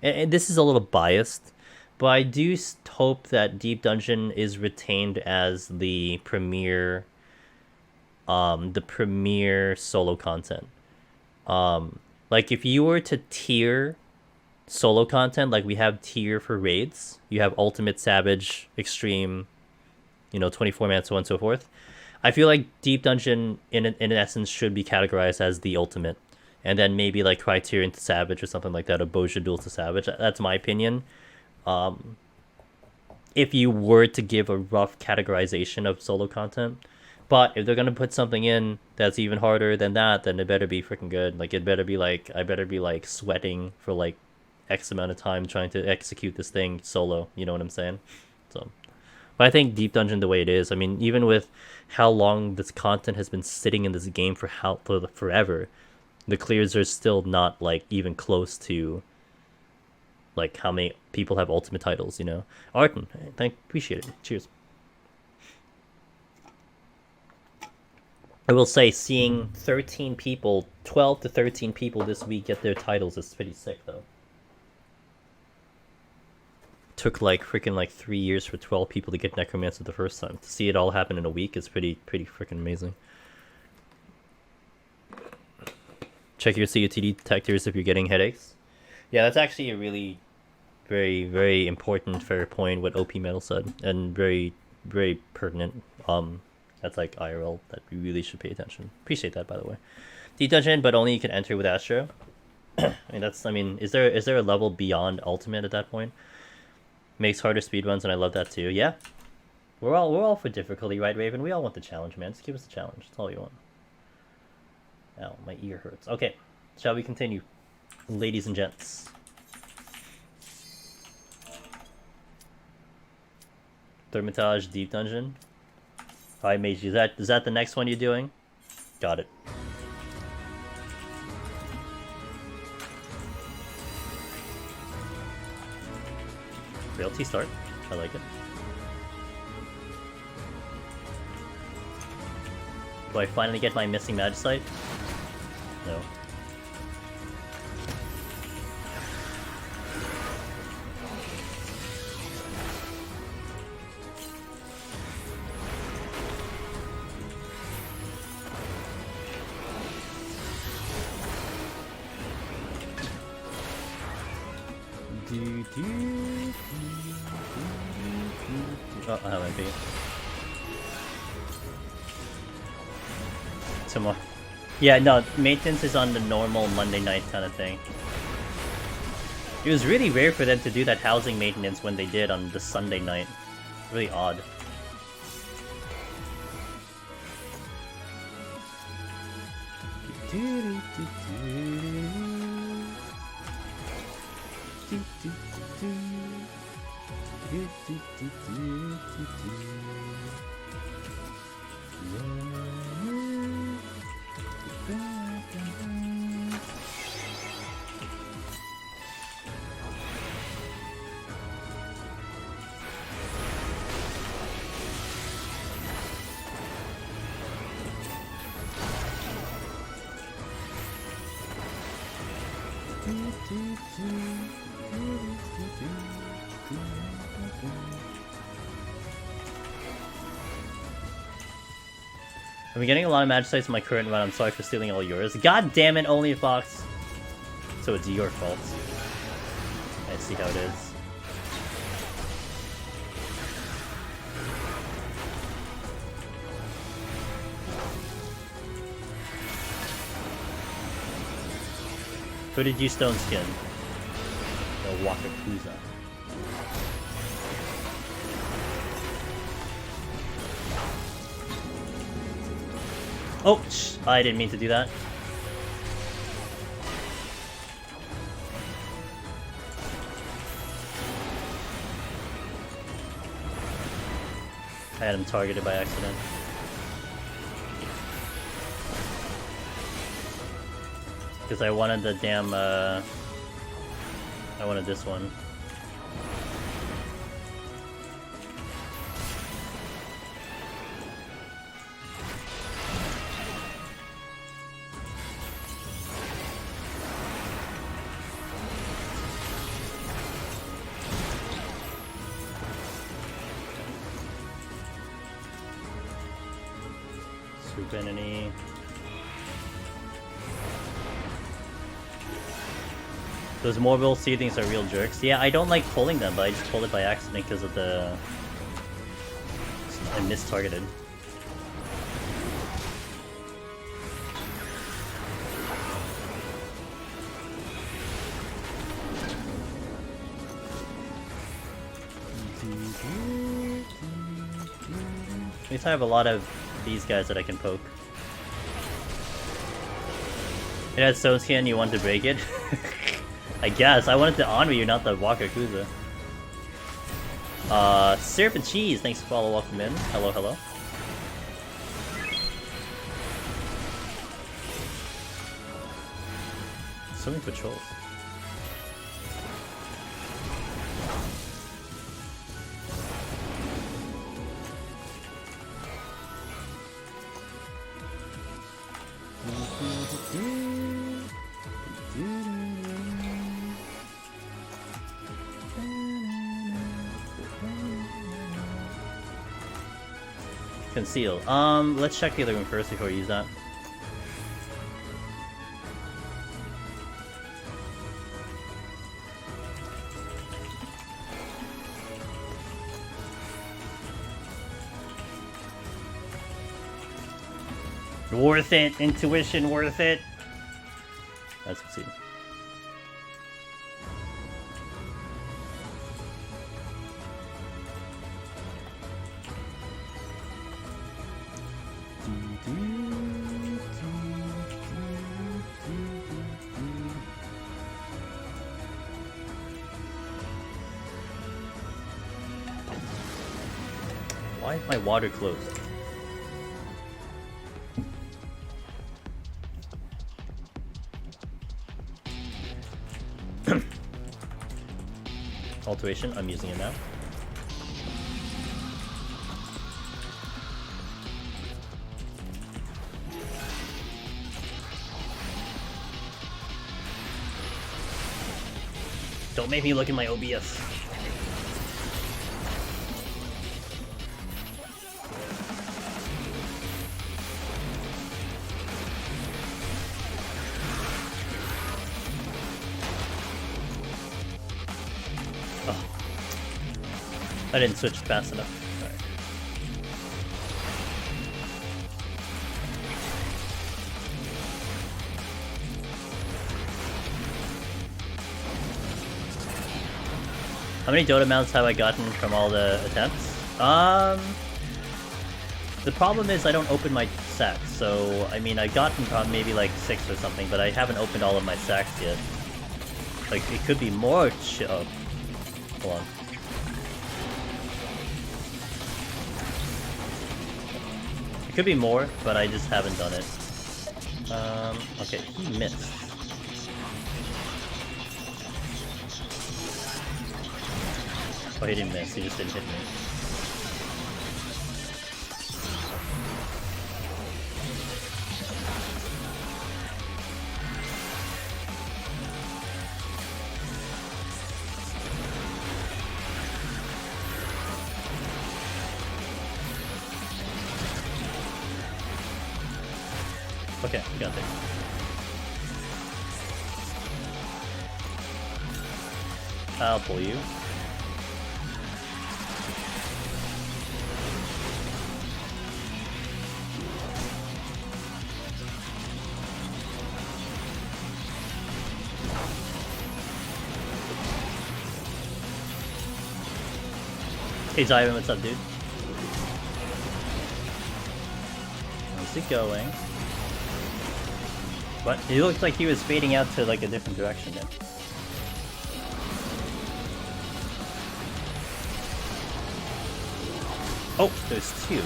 and this is a little biased, but I do hope that Deep Dungeon is retained as the premier solo content. Like if you were to tier solo content, like we have tier for raids, you have Ultimate, Savage, Extreme, 24-man, so on and so forth. I feel like Deep Dungeon in essence should be categorized as the ultimate, and then maybe like Criterion to Savage or something like that, or Boja Duel to Savage. That's my opinion. If you were to give a rough categorization of solo content, but if they're gonna put something in that's even harder than that, then it better be freaking good. Like it better be like I better be like sweating for like X amount of time trying to execute this thing solo. You know what I'm saying? So. But I think Deep Dungeon the way it is, I mean, even with how long this content has been sitting in this game for forever, the clears are still not like even close to like how many people have ultimate titles, Arton, appreciate it. Cheers. I will say seeing 12 to 13 people this week get their titles is pretty sick though. Took like freaking 3 years for 12 people to get Necromancer the first time. To see it all happen in a week is pretty freaking amazing. Check your COTD detectors if you're getting headaches. Yeah, that's actually a really very, very important fair point what OP Metal said, and very, very pertinent. That's like IRL that we really should pay attention. Appreciate that, by the way. Deep Dungeon, but only you can enter with Astro. Is there a level beyond Ultimate at that point? Makes harder speedruns, and I love that too. Yeah, we're all for difficulty, right, Raven? We all want the challenge, man. Just give us a challenge. That's all you want. Ow, my ear hurts. Okay, shall we continue, ladies and gents? Thermitage Deep Dungeon. Hi, Mage. Is that the next one you're doing? Got it. Realty start. I like it. Do I finally get my missing Magicite? No. Oh, I have MP. Some more. Yeah, no, maintenance is on the normal Monday night kind of thing. It was really rare for them to do that housing maintenance when they did on the Sunday night. Really odd. I'm getting a lot of match sites in my current run. I'm sorry for stealing all yours. God damn it, only Fox. So it's your fault. I see how it is. Who did you stone skin? The Wakakuza. Oh, I didn't mean to do that. I had him targeted by accident. Because I wanted the damn, I wanted this one. Stupidity. Those mobile seedings are real jerks. Yeah, I don't like pulling them, but I just pulled it by accident because of the... I mistargeted. At least I have a lot of these guys that I can poke. It had stone skin, you wanted to break it? I guess. I wanted to honor you, not the Wakakuza. Syrup and Cheese, thanks for follow, welcome in. Hello, hello. So many patrols. Conceal. Let's check the other room first before we use that. Worth it! Intuition, worth it! Let's proceed. Why is my water closed? Alteration, I'm using it now. Don't make me look in my OBS. Oh. I didn't switch fast enough. Sorry. How many Dota mounts have I gotten from all the attempts? The problem is I don't open my sacks, so I mean I've gotten maybe like 6 or something, but I haven't opened all of my sacks yet. Like it could be more oh, hold on. It could be more, but I just haven't done it. Okay, he missed. Oh, he didn't miss, he just didn't hit me. Okay, got it. I'll pull you. Hey Zyron, what's up, dude? How's it going? What? It looked like he was fading out to like a different direction then. Oh, there's 2.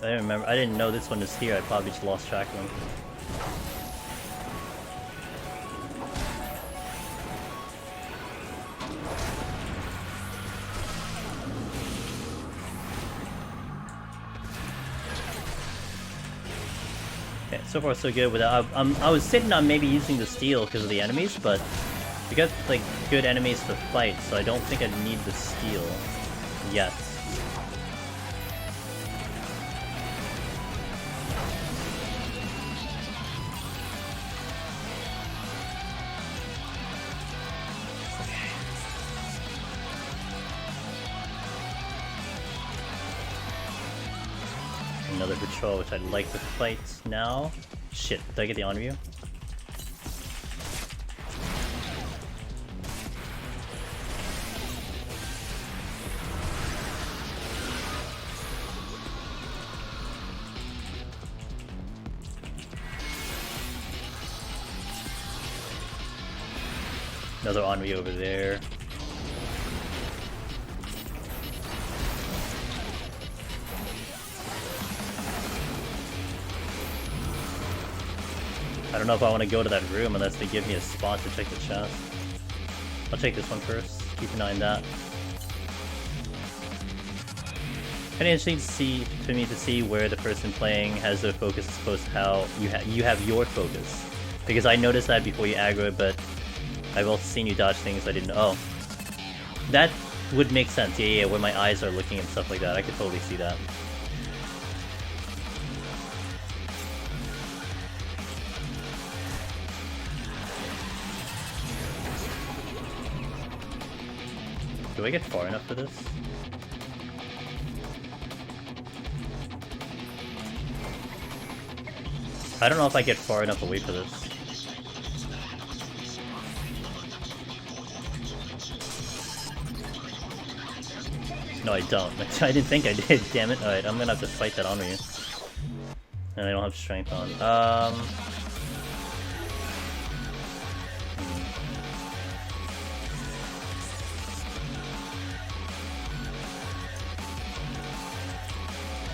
I didn't remember. I didn't know this one was here. I probably just lost track of him. Okay, so far so good. Without, I was sitting on maybe using the steel because of the enemies, but we got like good enemies to fight, so I don't think I need the steel yet. Another patrol, which I'd like to fight now. Shit, did I get the on view? Another on view over there. I don't know if I want to go to that room unless they give me a spot to check the chest. I'll check this one first. Keep an eye on that. Kind of interesting to see, for me to see where the person playing has their focus as opposed to how you have your focus. Because I noticed that before you aggro it, but I've also seen you dodge things I didn't know. Oh, that would make sense. Yeah, where my eyes are looking and stuff like that. I could totally see that. Do I get far enough for this? I don't know if I get far enough away for this. No, I don't. I didn't think I did, damn it. Alright, I'm gonna have to fight that on you. And I don't have strength on.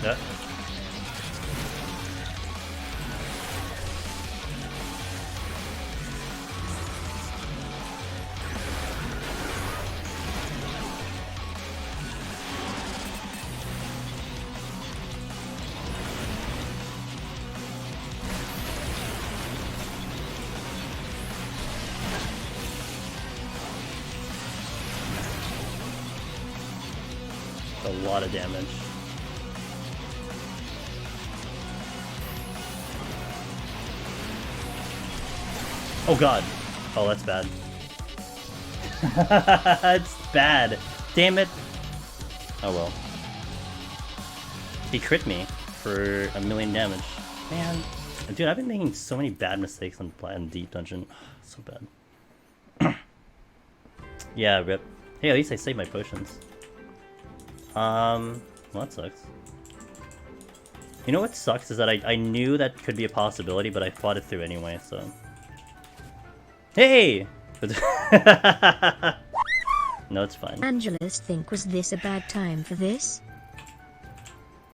Yeah. a lot of damage. Oh god. Oh, that's bad. It's bad. Damn it. Oh well. He crit me for 1,000,000 damage. Man. Dude, I've been making so many bad mistakes on Platinum Deep Dungeon. So bad. Yeah, rip. Hey, at least I saved my potions. Well, that sucks. You know what sucks is that I knew that could be a possibility, but I fought it through anyway, so... Hey! No, it's fine. Angelus think was this a bad time for this?